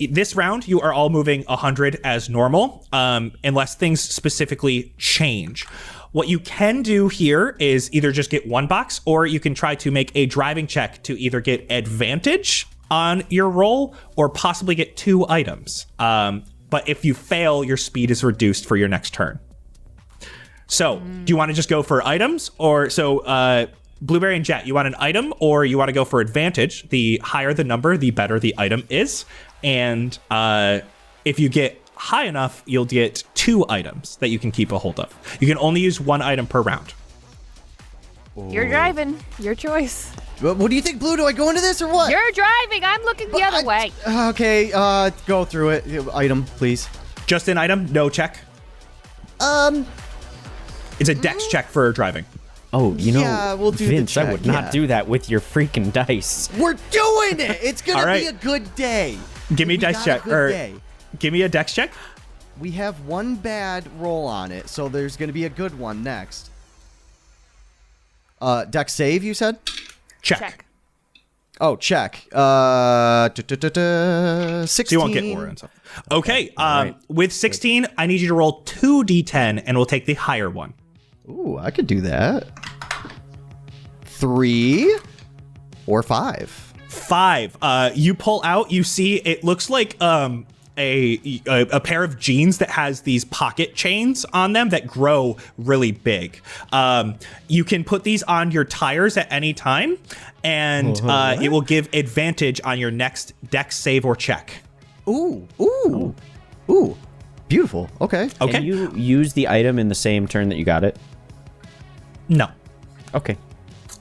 this round you are all moving 100 as normal, unless things specifically change. What you can do here is either just get 1 box, or you can try to make a driving check to either get advantage on your roll or possibly get 2 items. But if you fail, your speed is reduced for your next turn. So do you want to just go for items? Or Blueberry and Jet, you want an item or you want to go for advantage? The higher the number, the better the item is. And if you get high enough, you'll get 2 items that you can keep a hold of. You can only use 1 item per round. You're driving. Your choice. What do you think, Blue? Do I go into this or what? You're driving. I'm looking the other way. Okay, go through it. Item, please. Just an item, no check. It's a dex check for driving. Oh, Yeah, we'll do the Vince, I check, would not yeah. do that with your freaking dice. We're doing it. It's gonna All right. be a good day. Give me a We dice got check. a good day. Give me a dex check. We have 1 bad roll on it, so there's gonna be a good one next. Dex save, you said? Check. Oh, check. 16. So you won't get aura and stuff. Okay. With 16, I need you to roll 2d10, and we'll take the higher one. Ooh, I could do that. 3 or 5. 5. You pull out. You see, it looks like a pair of jeans that has these pocket chains on them that grow really big. You can put these on your tires at any time, and it will give advantage on your next dex save or check. Ooh. Beautiful. Okay. Okay. Can you use the item in the same turn that you got it? No. Okay.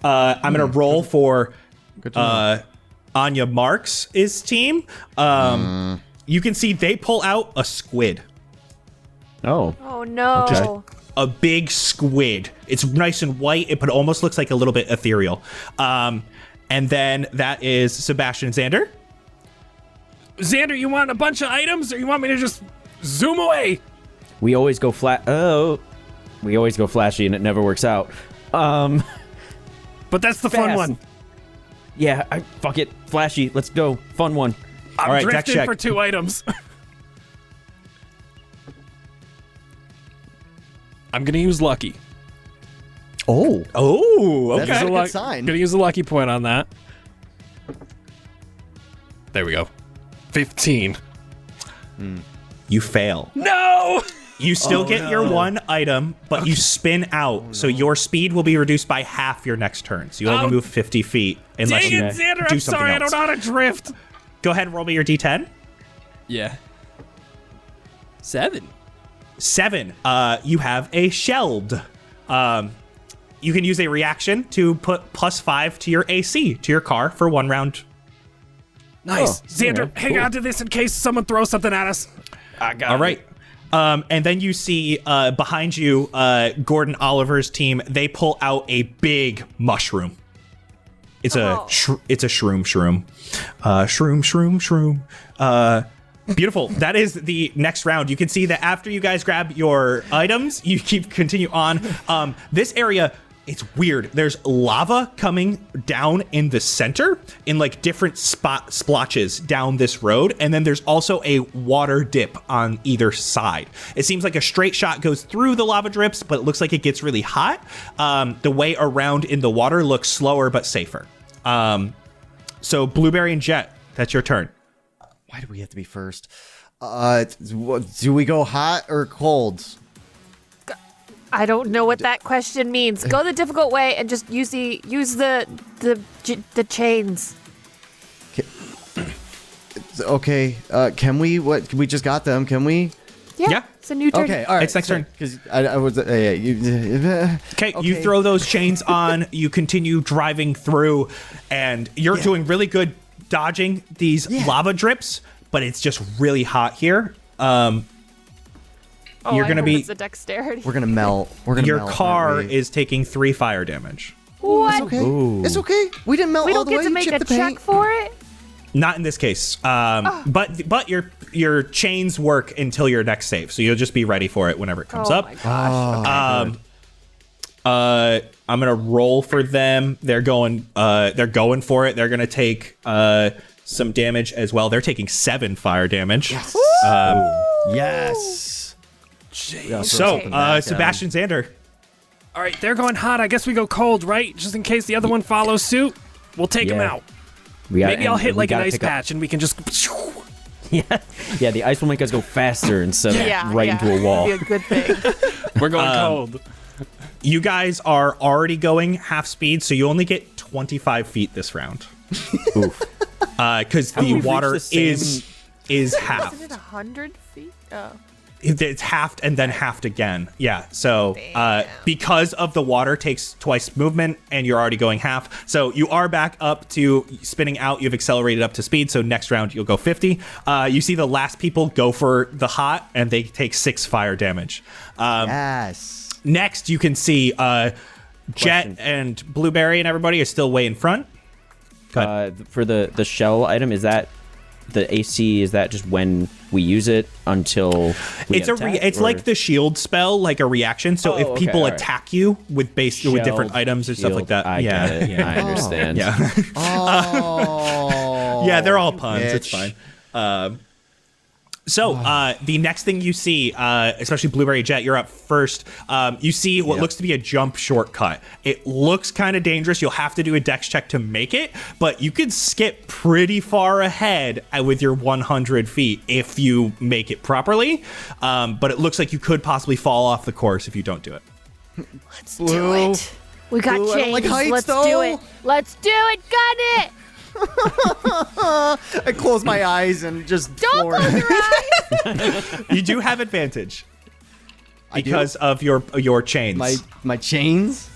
I'm gonna roll for Good to know. Anya Marks' team. You can see they pull out a squid. Oh. Oh no. Just a big squid. It's nice and white. It almost looks like a little bit ethereal. And then that is Sebastian and Xander. Xander, you want a bunch of items or you want me to just zoom away? We always go we always go flashy and it never works out. But that's the fun Fast. one. Yeah, fuck it. Flashy. Let's go. Fun one. I'm All right, dex drifting check. for 2 items. I'm gonna use lucky. Oh. Oh, That's okay. a good sign. Gonna use a lucky point on that. There we go. 15. You fail. No! You still get your 1 item, but you spin out, so your speed will be reduced by half your next turn. So you'll only move 50 feet unless Dang you it, Xander, do I'm something sorry, I else. don't know how to drift. Go ahead and roll me your d10. Yeah. 7. 7. You have a shelled. You can use a reaction to put +5 to your AC to your car for 1 round. Nice. Oh, Xander, okay, hang cool. on to this in case someone throws something at us. I got All right. And then you see behind you, Gordon Oliver's team. They pull out a big mushroom. It's it's a shroom. Beautiful. That is the next round. You can see that after you guys grab your items, you continue on. This area, it's weird. There's lava coming down in the center in like different splotches down this road. And then there's also a water dip on either side. It seems like a straight shot goes through the lava drips, but it looks like it gets really hot. The way around in the water looks slower, but safer. So Blueberry and Jet, that's your turn. Why do we have to be first? Do we go hot or cold? I don't know what that question means. Go the difficult way and just use the chains. Okay. Can we? What? We just got them. Can we? Yeah. It's a new turn. Okay. All right. It's next turn. Because I was. Yeah. Okay, you throw those chains on, you continue driving through, and you're doing really good dodging these lava drips, but it's just really hot here. You're gonna be It's a dexterity. We're gonna melt. We're gonna your melt, car aren't we? is taking 3 fire damage. What? It's okay. It's okay. We didn't melt We all don't the get way. to You make chipped a the check paint. for it. Not in this case. But your chains work until your next save, so you'll just be ready for it whenever it comes Oh up. my gosh. I'm gonna roll for them. They're going for it. They're gonna take some damage as well. They're taking 7 fire damage. Yes. Um, Yes. So, Sebastian Xander. All right, they're going hot. I guess we go cold, right? Just in case the other one follows suit. We'll take him Yeah. out. Maybe I'll hit like an ice patch and we can just... Yeah, the ice will make us go faster instead of right into a wall. Be a good thing. We're going cold. You guys are already going half speed, so you only get 25 feet this round. Oof. Because How do the we reach water the same- is half. Isn't it 100 feet? Oh. It's halved and then halved again. Yeah. So because of the water takes twice movement and you're already going half. So you are back up to spinning out. You've accelerated up to speed. So next round you'll go 50. You see the last people go for the hot and they take 6 fire damage. Yes. Next you can see Jet and Blueberry and everybody are still way in front. For the shell item, is that the AC? Is that just when we use it until we It's get attacked, it's or- like the shield spell, like a reaction. So if okay, people all right. attack you with with different Shelled items or stuff like shield. that, I yeah, get it. yeah, I understand. yeah. Oh. Yeah, they're all puns. It's bitch. fine. So the next thing you see, especially Blueberry Jet, you're up first. You see what looks to be a jump shortcut. It looks kind of dangerous. You'll have to do a dex check to make it, but you could skip pretty far ahead with your 100 feet if you make it properly. But it looks like you could possibly fall off the course if you don't do it. Let's do it. We got Blue, I don't chains. like heights, Let's do though. it. Let's do it. Got it. I close my eyes and just Don't floor. close your eyes. You do have advantage I do? because of your chains. my chains.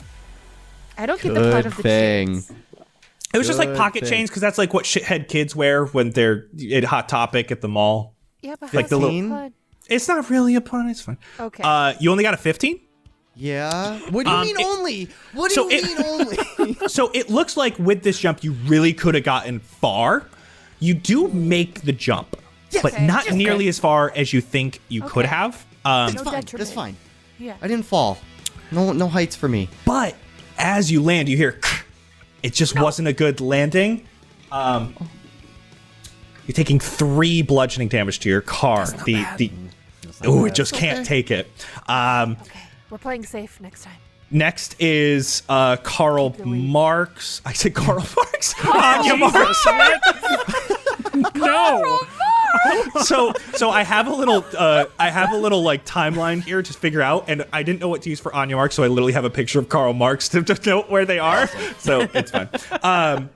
I don't get the fun of the chains. It was just like Good pocket thing. chains because that's like what shithead kids wear when they're at Hot Topic at the mall. Yeah, but Like how's the that little- fun? It's not really a pun. It's fine. Okay. You only got a 15. Yeah. What do you mean only? What do so you it- mean only? So it looks like with this jump, you really could have gotten far. You do make the jump, but Okay, not just nearly good. as far as you think you could Okay. have. No Fine. That's detriment. fine. Yeah. I didn't fall. No heights for me. But as you land, you hear it just wasn't a good landing. You're taking 3 bludgeoning damage to your car. It just can't take it. Okay. We're playing safe next time. Next is Karl Marx. I said Karl Marx. Anya Marx. No. So I have a little like timeline here to figure out, and I didn't know what to use for Anya Marx, so I literally have a picture of Karl Marx to note where they are. So it's fine.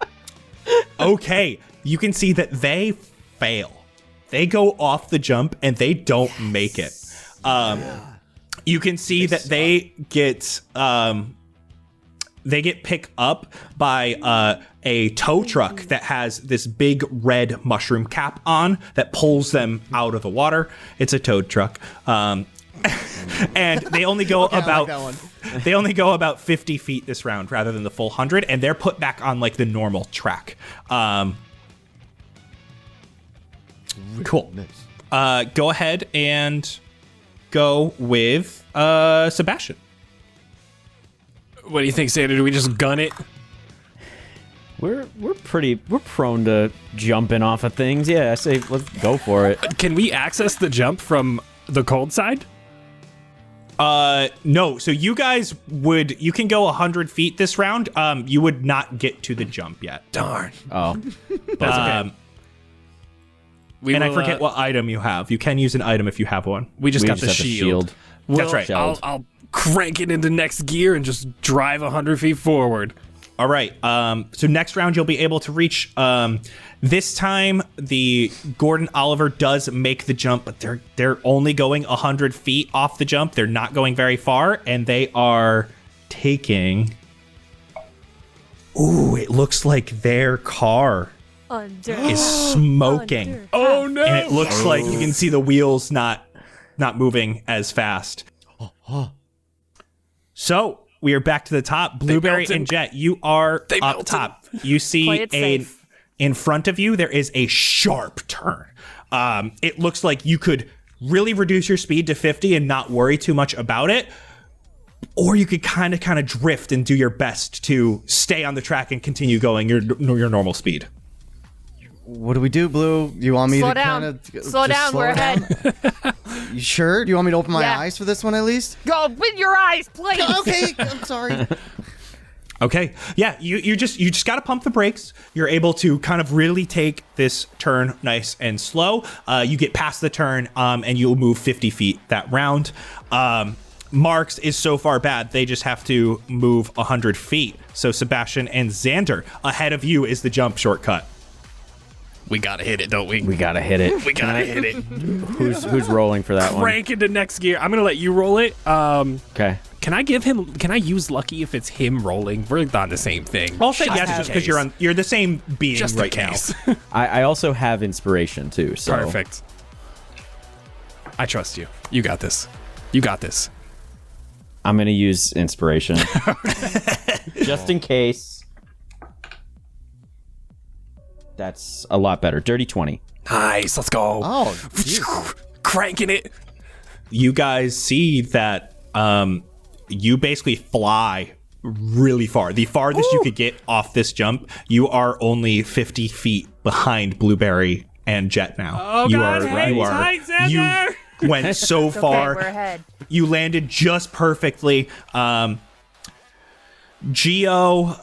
Okay, you can see that they fail. They go off the jump and they don't make it. You can see that they get picked up by a tow truck that has this big red mushroom cap on that pulls them out of the water. It's a tow truck. And they only go like that one. they only go about 50 feet this round rather than the full 100, and they're put back on like the normal track. Cool. Go ahead and go with Sebastian. What do you think, Santa? Do we just gun it? We're prone to jumping off of things. Yeah, I say let's go for it. Can we access the jump from the cold side? No. So you guys you can go 100 feet this round. You would not get to the jump yet. Darn. Oh, That's okay. And I forget what item you have. You can use an item if you have one. We just we got just the have shield. That's right. I'll crank it into next gear and just drive 100 feet forward. All right. So next round you'll be able to reach. This time the Gordon Oliver does make the jump, but they're only going 100 feet off the jump. They're not going very far, and they are taking. Ooh, it looks like their car is smoking. Oh no! And it looks like you can see the wheels not moving as fast. So we are back to the top. Blueberry melted. and Jet, you are They up melted. top. You see Play it safe. in front of you, there is a sharp turn. It looks like you could really reduce your speed to 50 and not worry too much about it. Or you could kind of drift and do your best to stay on the track and continue going your normal speed. What do we do, Blue? You want me Slow to down. kind of Slow down. We're ahead. You sure? Do you want me to open my Yeah. eyes for this one at least? Go with your eyes, please. Okay, I'm sorry. Okay. Yeah, you just got to pump the brakes. You're able to kind of really take this turn nice and slow. You get past the turn and you'll move 50 feet that round. Mark's is so far bad, they just have to move 100 feet. So Sebastian and Xander, ahead of you is the jump shortcut. We gotta hit it, don't we? We gotta hit it. We gotta hit it. Who's rolling for that one? Crank into next gear. I'm gonna let you roll it. Okay. Can I use lucky if it's him rolling? We're on the same thing. I'll say Just yes in just because case. you're the same being Just right in now. case. I also have inspiration too. So Perfect. I trust you. You got this. You got this. I'm gonna use inspiration just in case. That's a lot better. Dirty 20. Nice. Let's go. Oh, geez. Cranking it. You guys see that you basically fly really far. The farthest you could get off this jump, you are only 50 feet behind Blueberry and Jet now. Oh, you God, are, hang you are, tight, Xander. you went so Okay, far. we're ahead. You landed just perfectly. Geo,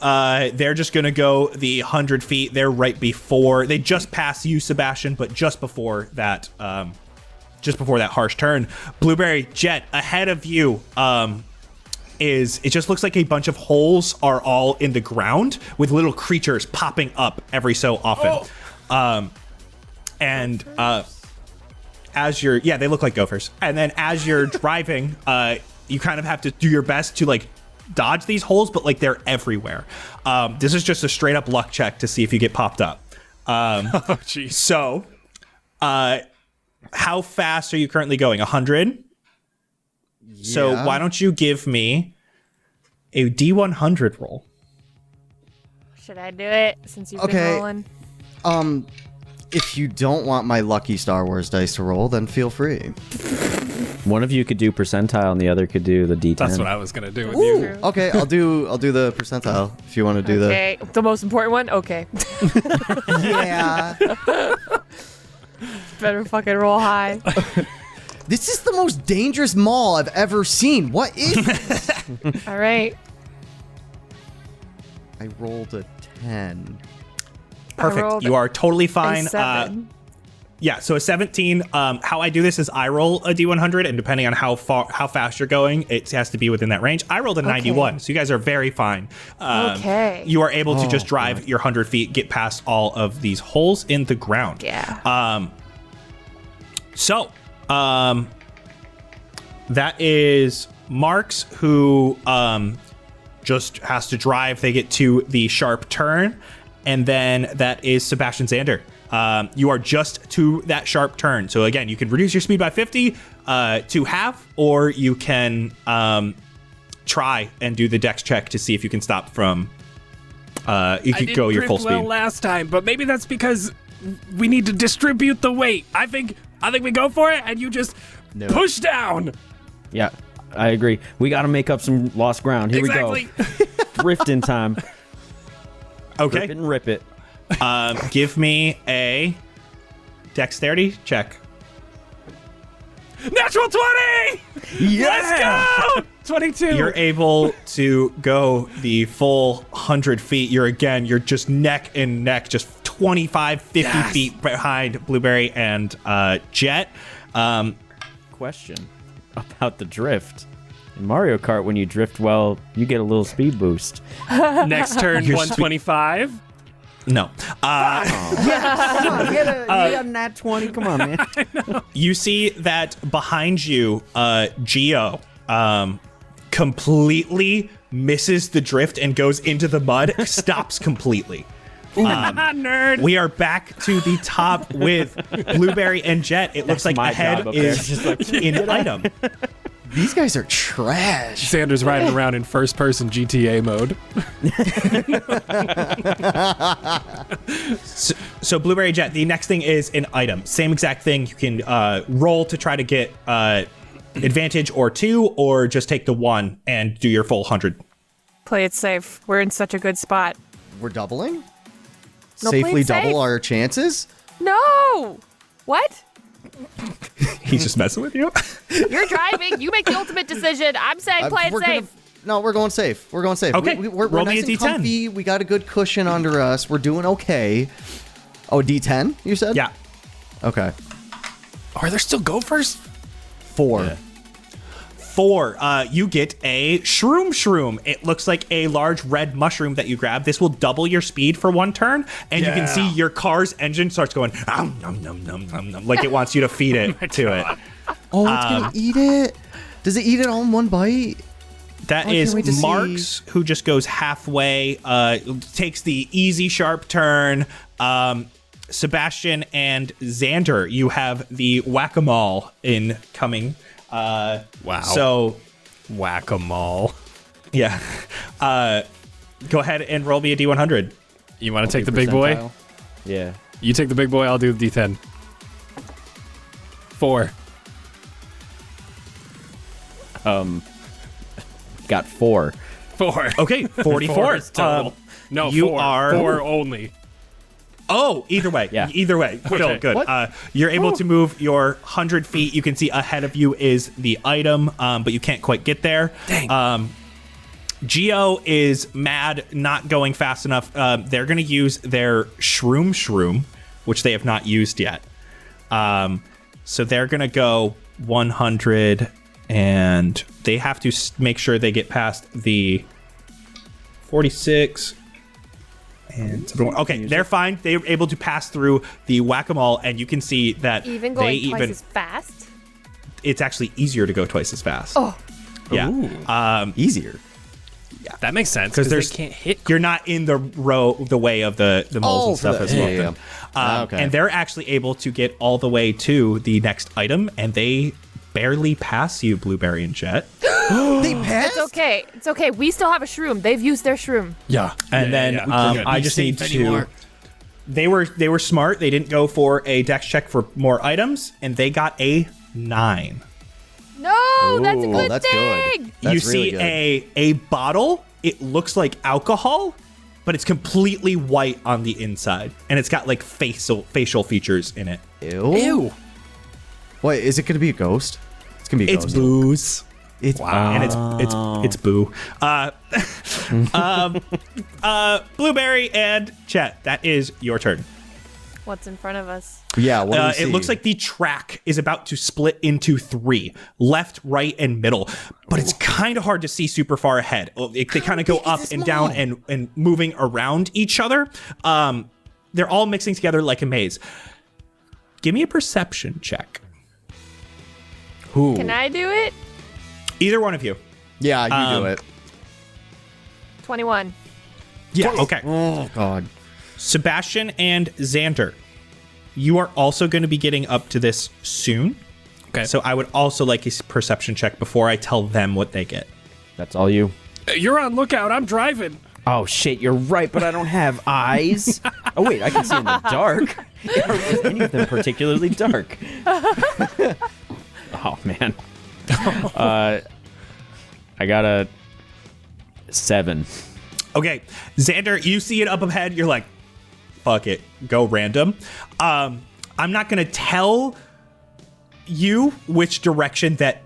they're just gonna go the 100 feet. They're right before. They just passed you, Sebastian, but just before that harsh turn. Blueberry, Jet, ahead of you. It just looks like a bunch of holes are all in the ground with little creatures popping up every so often. As you're, they look like gophers. And then as you're driving, you kind of have to do your best to like dodge these holes, but like they're everywhere. This is just a straight up luck check to see if you get popped up. Oh, jeez. So, how fast are you currently going? 100? So Yeah. why don't you give me a D100 roll? Should I do it since you've Okay. been rolling? If you don't want my lucky Star Wars dice to roll, then feel free. One of you could do percentile, and the other could do the D10. That's what I was gonna do with you. Okay, I'll do the percentile if you want to do Okay, the most important one? Okay. the. Yeah. Better fucking roll high. This is the most dangerous mall I've ever seen. What is this? All right. I rolled a 10. Perfect. rolled You are totally A fine. 7. Yeah, so a 17. How I do this is I roll a D100, and depending on how fast you're going, it has to be within that range. I rolled a 91, so you guys are very fine. Okay. You are able to just drive your 100 feet, get past all of these holes in the ground. Yeah. So, that is Marks, who just has to drive. They get to the sharp turn, and then that is Sebastian Xander. You are just to that sharp turn. So again, you can reduce your speed by 50 to half, or you can try and do the dex check to see if you can stop from. You could go your full speed. Well last time, but maybe that's because we need to distribute the weight. I think we go for it, and you just push down. Yeah, I agree. We got to make up some lost ground. Here Exactly. we go. Drift in time. Okay. Rip it and rip it. Give me a dexterity check. Natural 20. Let's go. 22. You're able to go the full 100 feet. You're just neck and neck, just 25, 50 feet behind Blueberry and Jet. Question about the drift. In Mario Kart, when you drift well, you get a little speed boost. Next turn, 125. No. You got a nat 20. Come on, man. You see that behind you, Geo completely misses the drift and goes into the mud, stops completely. Nerd. We are back to the top with Blueberry and Jet. It looks like my ahead job up there. is Just like, in item. These guys are trash. Xander's riding around in first-person GTA mode. So Blueberry Jet, the next thing is an item. Same exact thing. You can roll to try to get advantage or 2, or just take the 1 and do your full 100. Play it safe. We're in such a good spot. We're doubling? No, safely play it safe. double our chances? No! What? He's just messing with you. You're driving. You make the ultimate decision. I'm saying play it We're safe. No, we're going safe. We're going safe. Okay, We're roll me nice a and D10. comfy. We got a good cushion under us. We're doing okay. Oh, D10, you said? Yeah. Okay. Are there still gophers? 4. 4, you get a shroom. It looks like a large red mushroom that you grab. This will double your speed for 1 turn, and you can see your car's engine starts going nom, nom, nom, nom, nom, like it wants you to feed it to it. Oh, it's going to eat it? Does it eat it all in one bite? That I can't is wait to see. Marks, who just goes halfway, takes the easy, sharp turn. Sebastian and Xander, you have the whack-a-mole incoming. Wow. So, Whack-a-mole. yeah. Go ahead and roll me a D100. You want to take the big boy? Percentile. Yeah. You take the big boy, I'll do the D10. 4. Got 4. 4. Okay, 44. 4 is total. No, you 4. are- 4 only. Oh, either way. Yeah. Either way. Still Okay. good. You're able to move your 100 feet. You can see ahead of you is the item, but you can't quite get there. Dang. Geo is mad, not going fast enough. They're going to use their shroom, which they have not used yet. So they're going to go 100, and they have to make sure they get past the 46. And okay, they're fine. They're able to pass through the whack-a-mole, and you can see that Even they going twice as fast? it's actually easier to go twice as fast. Oh. Yeah. Easier. That makes sense 'Cause because there's- they can't hit. You're not in the way of the moles and stuff as well. Yeah. Okay. And they're actually able to get all the way to the next item, and they barely pass you, Blueberry and Jet. They passed? It's okay. It's okay. We still have a shroom. They've used their shroom. Yeah. And then I just need to. They were smart. They didn't go for a dex check for more items, and they got a 9. No, that's a good that's good. thing. That's You see really good. a bottle. It looks like alcohol, but it's completely white on the inside, and it's got like facial features in it. Ew. Wait, is it going to be a ghost? It's going to be a It's ghost. booze. It's And it's boo. Blueberry and Chet, that is your turn. What's in front of us? Yeah, what do we It see? looks like the track is about to split into 3, left, right, and middle, but it's kind of hard to see super far ahead. They kind of go up and down and moving around each other. They're all mixing together like a maze. Give me a perception check. Can I do it? Either one of you. Yeah, you do it. 21. Yeah, okay. Oh, God. Sebastian and Xander, you are also going to be getting up to this soon. Okay. So I would also like a perception check before I tell them what they get. That's all you. You're on lookout. I'm driving. Oh shit, you're right, but I don't have eyes. Oh wait, I can see in the dark. Is any of them particularly dark? Oh man. I got a 7. Okay, Xander, you see it up ahead. You're like, fuck it, go random. I'm not going to tell you which direction that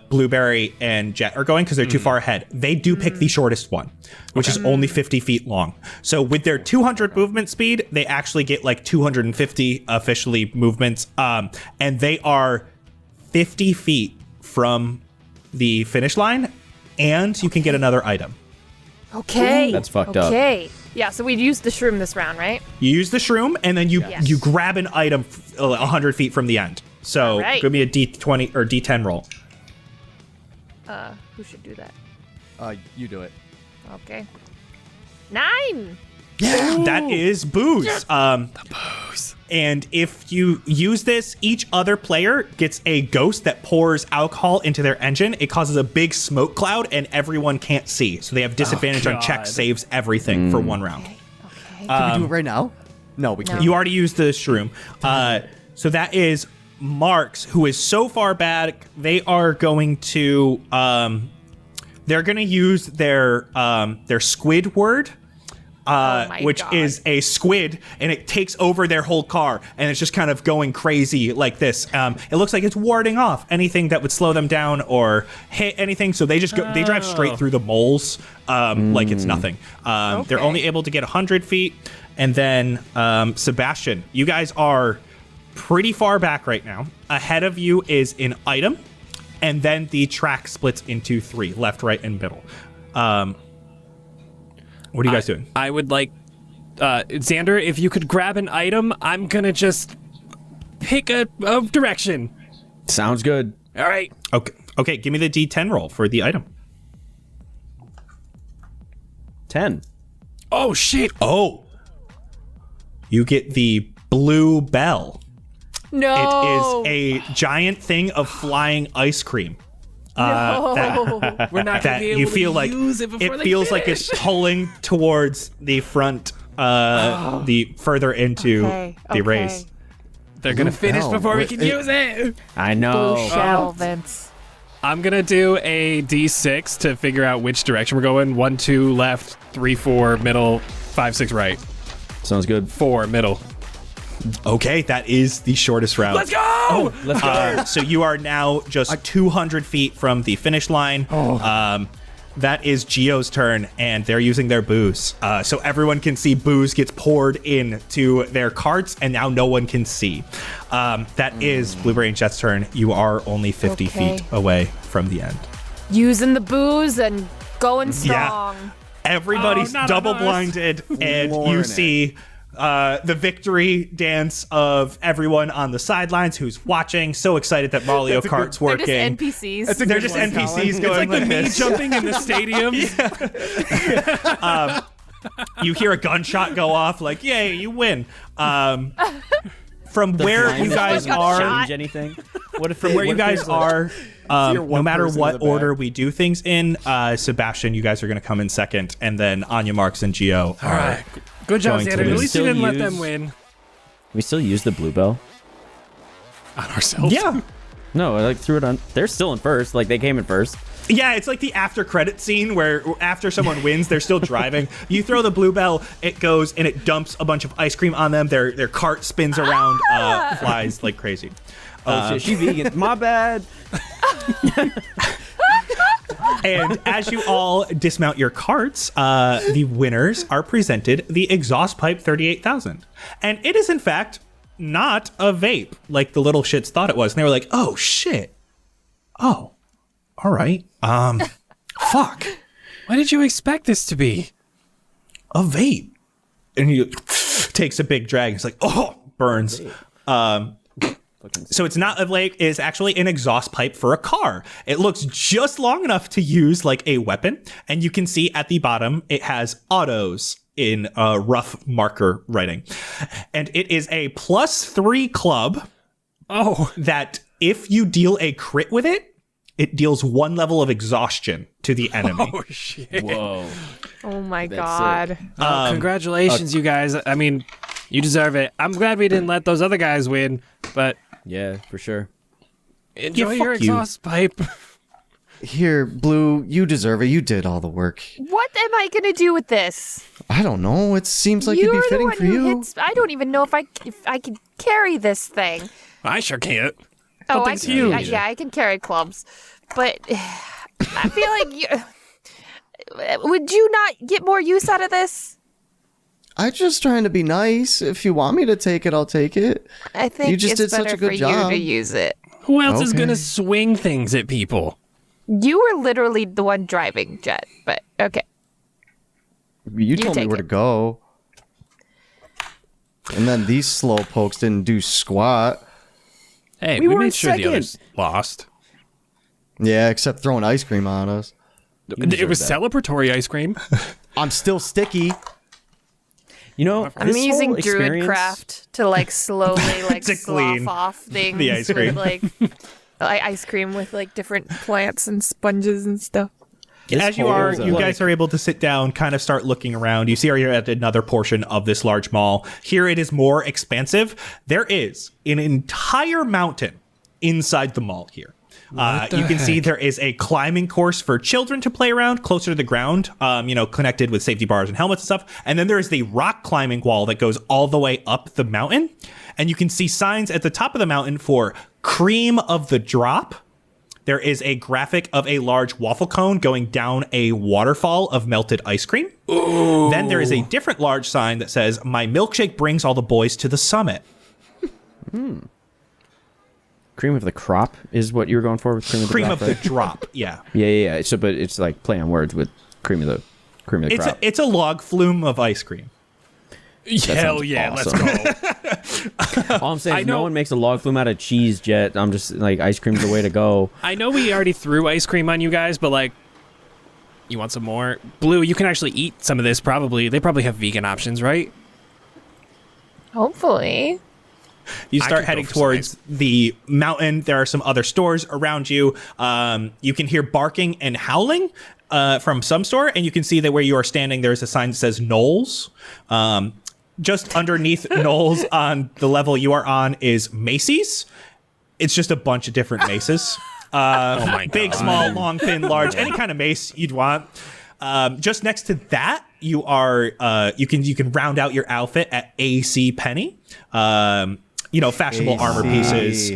Blueberry and Jet are going because they're too far ahead. They do pick the shortest one, which is only 50 feet long. So with their 200 movement speed, they actually get like 250 officially movements. And they are 50 feet from the finish line, and you can get another item. Okay. That's fucked up. Okay. Yeah, so we'd use the shroom this round, right? You use the shroom, and then you Yes. you grab an item 100 feet from the end. So All right. give me a D20 or D10 roll. Who should do that? You do it. Okay. 9. That is booze. Booze. And if you use this, each other player gets a ghost that pours alcohol into their engine. It causes a big smoke cloud, and everyone can't see. So they have disadvantage on God. checks, saves, everything for one round. Okay. Can we do it right now? No, we can't. You already used the shroom. So that is Marks, who is so far back. They are going to they're going to use their Squidward my which God. is a squid, and it takes over their whole car, and it's just kind of going crazy like this. It looks like it's warding off anything that would slow them down or hit anything, so they just they drive straight through the moles like it's nothing. They're only able to get 100 feet, and then Sebastian, you guys are pretty far back right now. Ahead of you is an item, and then the track splits into 3, left, right, and middle. What are you guys doing? I would like, Xander, if you could grab an item, I'm gonna just pick a direction. Sounds good. All right. Okay, give me the D10 roll for the item. 10. Oh, shit. Oh, you get the blue bell. No. It is a giant thing of flying ice cream. No. We're not gonna That be able you to feel like use it before it they feels like finish. it's pulling towards the front, the further into the race. They're gonna finish bell. before we Wait, can use it. I know. Shell, Vince. I'm gonna do a D6 to figure out which direction we're going. 1, 2, left. 3, 4, middle. 5, 6, right. Sounds good. 4, middle. Okay, that is the shortest route. Let's go! Let's go. So you are now just 200 feet from the finish line. That is Geo's turn, and they're using their booze. So everyone can see booze gets poured into their carts, and now no one can see. That is Blueberry and Jet's turn. You are only 50 Okay. feet away from the end. Using the booze and going strong. Everybody's not double on us. blinded, and you Flooring it. see the victory dance of everyone on the sidelines who's watching, so excited that Mario Kart's They're working. just NPCs. They're just NPCs going like Me this. jumping in the stadium. You hear a gunshot go off, like, yay, you win. From where you guys got are, shot. Change anything? What if from where you guys are, no one matter person in what the back. order we do things in, Sebastian, you guys are going to come in second, and then Anya, Marks, and Geo. All right. Good job, Going to Xander. At lose. least you Still didn't let use- them win We still use the blue bell? on ourselves. Yeah. No, I like threw it on. They're still in first. Like they came in first. Yeah, it's like the after credit scene where after someone wins, they're still driving. You throw the blue bell, it goes and it dumps a bunch of ice cream on them. Their cart spins around, flies like crazy. Oh shit, she vegan. My bad. And as you all dismount your carts, the winners are presented the exhaust pipe 38,000. And it is, in fact, not a vape like the little shits thought it was. And they were like, oh, shit. Oh, all right. Fuck. What did you expect this to be? A vape. And he takes a big drag. It's like, oh, burns. So it's not a vape, it's actually an exhaust pipe for a car. It looks just long enough to use like a weapon. And you can see at the bottom, it has autos in rough marker writing. And it is a +3 club Oh, that if you deal a crit with it, it deals 1 level of exhaustion to the enemy. oh shit. Whoa. Oh my That's god. Congratulations, you guys. I mean, you deserve it. I'm glad we didn't let those other guys win, but Yeah, for sure. enjoy fuck your you. exhaust pipe. Here, Blue, you deserve it. You did all the work. What am I gonna do with this? I don't know. It seems like You're it'd be the fitting one for who you. hits. I don't even know if I can carry this thing. I sure can't. Oh, I thing's can. huge. Yeah, I can carry clubs, but I feel like would you not get more use out of this? I'm just trying to be nice. If you want me to take it, I'll take it. I think You just it's did such better a good for job. you to use it. Who else is Okay. gonna swing things at people? You were literally the one driving, Jet. But okay. You told me take where it. to go. And then these slow pokes didn't do squat. Hey, We we were made in sure the second. others lost. Yeah, except throwing ice cream on us. It was celebratory ice cream. I'm still sticky. You know, I'm this using whole experience- Druidcraft to like slowly like To slough clean off things the ice cream. with like ice cream with like different plants and sponges and stuff. As you whole are, is, you guys are able to sit down, kind of start looking around. You see you're at another portion of this large mall. Here it is more expansive. There is an entire mountain inside the mall here. You can see there is a climbing course for children to play around closer to the ground, connected with safety bars and helmets and stuff. And then there is the rock climbing wall that goes all the way up the mountain. And you can see signs at the top of the mountain for cream of the drop. There is a graphic of a large waffle cone going down a waterfall of melted ice cream. Ooh. Then there is a different large sign that says, "My milkshake brings all the boys to the summit." Cream of the crop is what you were going for with cream of the Cream drop, of right? the drop, yeah. Yeah. So, but it's like play on words with cream of the crop. It's a log flume of ice cream. Hell yeah, awesome. let's go. All I'm saying is no one makes a log flume out of cheese, Jet. I'm just like, ice cream's the way to go. I know we already threw ice cream on you guys, but like, you want some more? Blue, you can actually eat some of this probably. They probably have vegan options, right? Hopefully. You I start could heading go for some towards the mountain. There are some other stores around you. You can hear barking and howling from some store, and you can see that where you are standing, there's a sign that says Knowles. Just underneath Knowles on the level you are on is Macy's. It's just a bunch of different maces. Oh my Big, God. small, long, thin, large, any kind of mace you'd want. Just next to that, you are you can round out your outfit at AC Penny. Fashionable AC, armor pieces.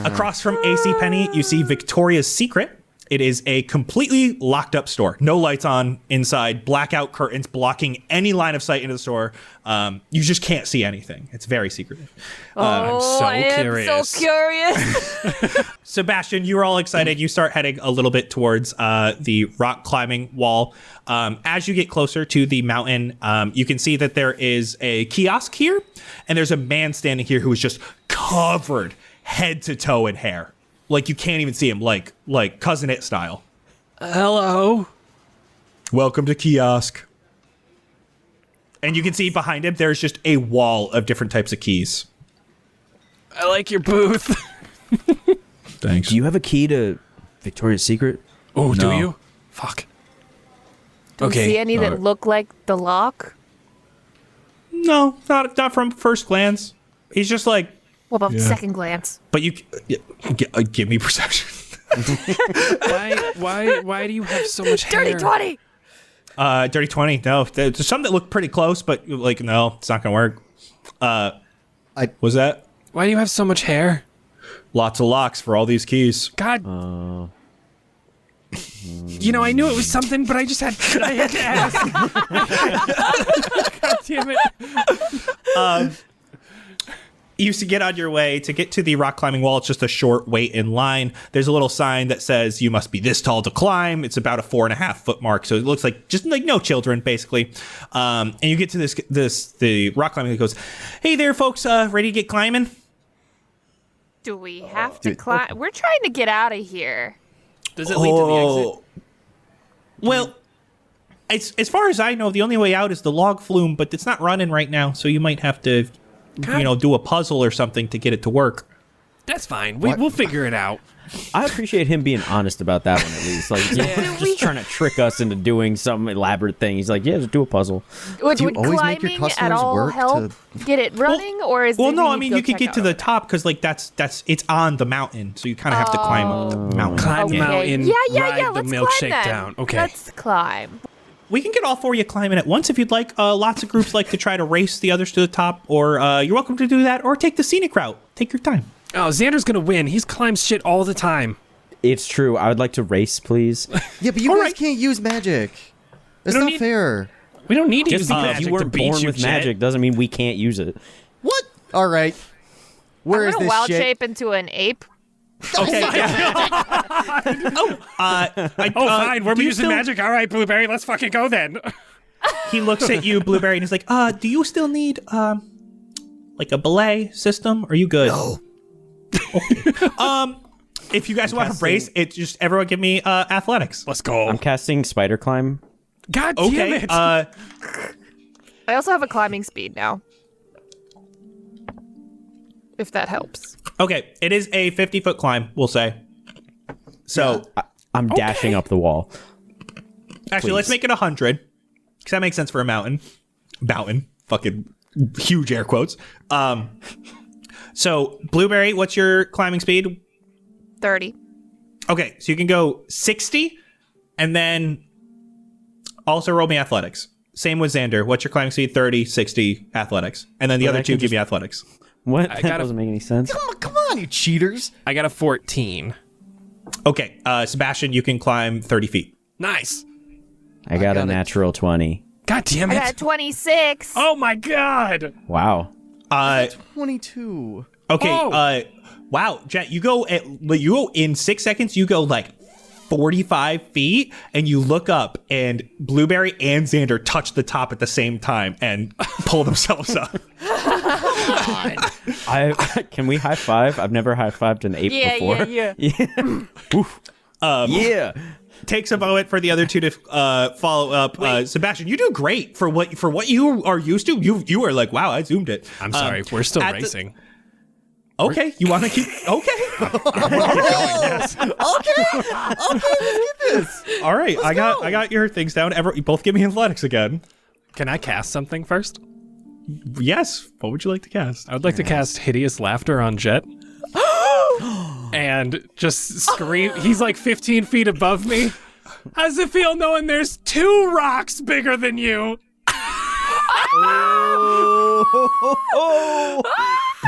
Across from AC Penny, you see Victoria's Secret. It is a completely locked up store. No lights on inside, blackout curtains blocking any line of sight into the store. You just can't see anything. It's very secretive. I'm so I am curious. so curious. Sebastian, you are all excited. You start heading a little bit towards the rock climbing wall. As you get closer to the mountain, you can see that there is a kiosk here, and there's a man standing here who is just covered head to toe in hair. Like, you can't even see him, like Cousin It style. Hello. Welcome to kiosk. And you can see behind him, there's just a wall of different types of keys. I like your booth. Thanks. Do you have a key to Victoria's Secret? Oh, do No. you? Fuck. Do you see any that look like the lock? No, not from first glance. He's just like, What about second glance? but you give me perception. Why do you have so much hair? Dirty 20! Dirty 20. No, there's some that look pretty close, but like, no, it's not gonna work. Was that Why do you have so much hair? lots of locks for all these keys? God. You know, I knew it was something, but I had to ask. God damn it. You used to get on your way to get to the rock climbing wall. It's just a short wait in line. There's a little sign that says you must be this tall to climb. It's about a 4.5 foot mark. So it looks like just like no children, basically. And you get to the rock climbing. It goes, "Hey there, folks, ready to get climbing?" Do we have to climb? We're trying to get out of here. Does it lead to the exit? Well, as far as I know, the only way out is the log flume, but it's not running right now. So you might have to, do a puzzle or something to get it to work. That's fine. We'll figure it out. I appreciate him being honest about that one at least. Like, he's not just trying to trick us into doing some elaborate thing. He's like, yeah, just do a puzzle. Would Do you always make your climbing customers at all work help get it running, or is Well, it no, we I need mean to go you could check get to out? the top because like that's it's on the mountain, so you kind of have to climb up the mountain. Climb the Okay. mountain. Yeah. Ride the Let's milkshake climb then. down. Okay. Let's climb. We can get all four of you climbing at once if you'd like. Lots of groups like to try to race the others to the top, or you're welcome to do that, or take the scenic route. Take your time. Oh, Xander's gonna win. He's climbs shit all the time. It's true. I would like to race, please. Yeah, but you All guys right. can't use magic. That's don't not need- fair. We don't need to Just use the because magic you to weren't beat born you, with Jet. magic doesn't mean we can't use it. What? All right. Where I'm is gonna this wild shit? shape into an ape. Okay. Fine. We're do you using still- magic. All right, Blueberry. Let's fucking go then. He looks at you, Blueberry, and he's like, do you still need like a belay system? Are you good? No. If you guys want to race, it's just everyone give me athletics. Let's go. I'm casting spider climb. God damn Okay. it. I also have a climbing speed now. If that helps. Okay. It is a 50-foot climb, we'll say. So I'm dashing up the wall. actually, let's make it 100 because that makes sense for a mountain. Mountain. Fucking huge air quotes. So Blueberry, what's your climbing speed? 30. Okay, so you can go 60, and then also roll me athletics. Same with Xander. What's your climbing speed? 30, 60, athletics. And then the other two give me athletics. What? I That got a- doesn't make any sense. Come on, you cheaters. I got a 14. Okay, Sebastian, you can climb 30 feet. Nice. I got a got it. natural 20. God damn I got a it. 26. Oh my god. Wow. 22. Okay, Oh. wow, Jet, you go in 6 seconds, you go like 45 feet, and you look up, and Blueberry and Xander touch the top at the same time and pull themselves up. Can we high five? I've never high fived an ape before. Yeah. Oof. Yeah. Takes a moment for the other two to follow up. Sebastian, you do great for what you are used to. You are like, wow, I zoomed it. I'm sorry. We're still at the- racing. Okay, you want to keep? Okay, Okay, let's get this. all right. I got your things down. You both give me athletics again. Can I cast something first? Yes. What would you like to cast? I would like to cast Hideous Laughter on Jet. And just scream. He's like 15 feet above me. How does it feel knowing there's 2 rocks bigger than you?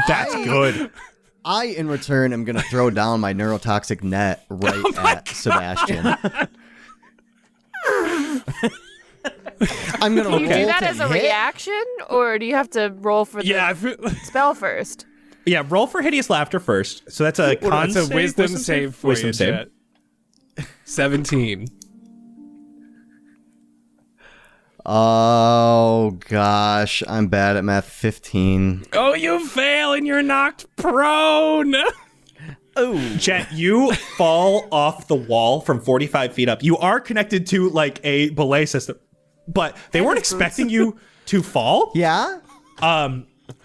That's good. I, in return, am going to throw down my neurotoxic net right at Sebastian. I'm going to Do you do that as a reaction, or do you have to roll for the Yeah. spell first? Yeah, roll for hideous laughter first. So that's a con It's a save? wisdom save for Wisdom you, save. Jet. 17. Oh, gosh. I'm bad at math. 15. Oh, you fail and you're knocked prone. Jet, you fall off the wall from 45 feet up. You are connected to like a belay system, but they weren't expecting you to fall. Yeah?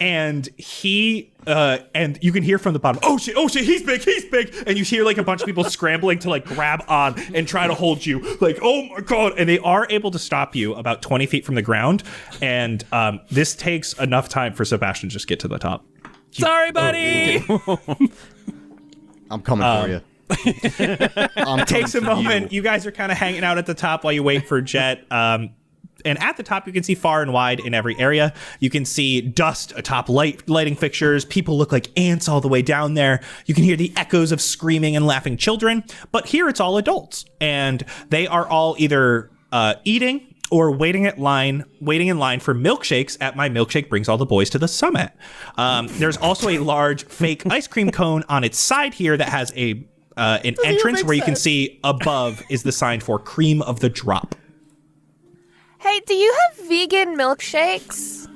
And he and you can hear from the bottom, oh shit, he's big, and you hear like a bunch of people scrambling to like grab on and try to hold you, like, oh my god. And they are able to stop you about 20 feet from the ground, and this takes enough time for Sebastian to just get to the top. Sorry, buddy. I'm coming for you. Takes a moment. You guys are kind of hanging out at the top while you wait for Jet. And at the top, you can see far and wide in every area. You can see dust atop lighting fixtures. People look like ants all the way down there. You can hear the echoes of screaming and laughing children. But here it's all adults. And they are all either eating or waiting in line for milkshakes at My Milkshake Brings All the Boys to the Summit. There's also a large fake ice cream cone on its side here that has an entrance where you can see above is the sign for Cream of the Drop. Hey, do you have vegan milkshakes?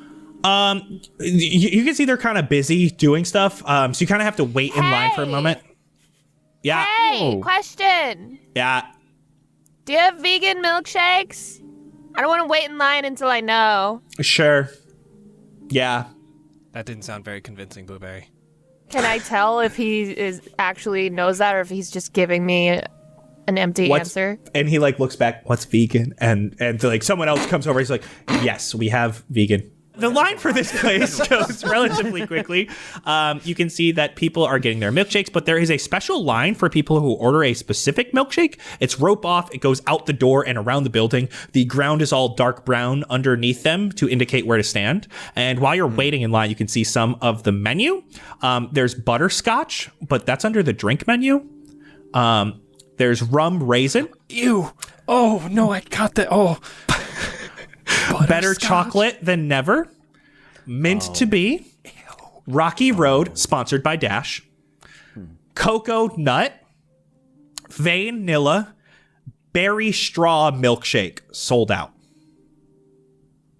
You can see they're kind of busy doing stuff, so you kind of have to wait in line for a Hey! moment. Yeah, Hey, question. yeah. Do you have vegan milkshakes? I don't want to wait in line until I know. Sure. Yeah. That didn't sound very convincing, Blueberry. Can I tell if he is actually knows that or if he's just giving me an empty answer? And he like looks back, what's vegan? And like someone else comes over, he's like, yes, we have vegan. The line for this place goes relatively quickly. You can see that people are getting their milkshakes, but there is a special line for people who order a specific milkshake. It's rope off. It goes out the door and around the building. The ground is all dark brown underneath them to indicate where to stand. And while you're waiting in line, you can see some of the menu. There's butterscotch, but that's under the drink menu. There's rum raisin. Ew. Oh, no, I got that. Oh. Better chocolate than never. Mint to be. Rocky Road, sponsored by Dash. Cocoa Nut. Vanilla. Berry Straw Milkshake. Sold out.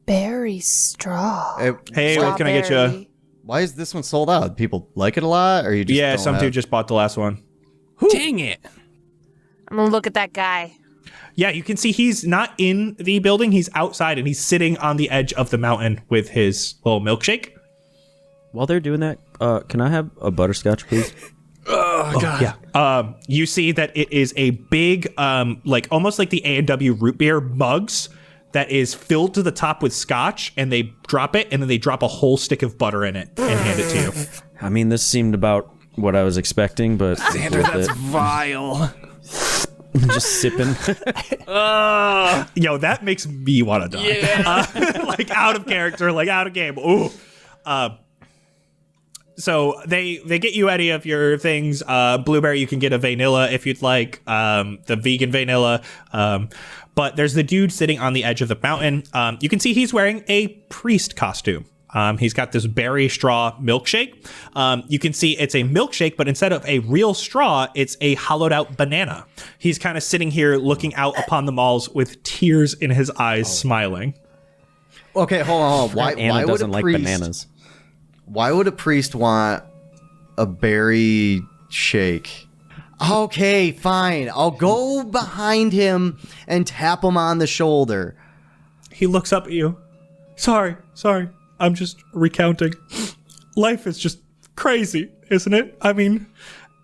Berry straw. Hey, what can I get you? Strawberry. Why is this one sold out? People like it a lot, or you just Yeah, don't some have- dude just bought the last one. Dang it. I'm gonna look at that guy. Yeah, you can see he's not in the building. He's outside and he's sitting on the edge of the mountain with his little milkshake. While they're doing that, can I have a butterscotch, please? Oh, God. Yeah. You see that it is a big, like almost like the A&W root beer mugs that is filled to the top with scotch, and they drop it, and then they drop a whole stick of butter in it and hand it to you. I mean, this seemed about what I was expecting, but Xander, that's vile. just sipping. Yo, that makes me want to die. Yeah. Like out of character, like out of game. Ooh. So they get you any of your things. Blueberry, you can get a vanilla if you'd like. The vegan vanilla. But there's the dude sitting on the edge of the mountain. You can see he's wearing a priest costume. He's got this berry straw milkshake. You can see it's a milkshake, but instead of a real straw, it's a hollowed out banana. He's kind of sitting here looking out upon the malls with tears in his eyes, smiling. Okay, hold on. Why Anna would doesn't a like priest, bananas. Why would a priest want a berry shake? Okay, fine. I'll go behind him and tap him on the shoulder. He looks up at you. Sorry. I'm just recounting. Life is just crazy, isn't it? I mean,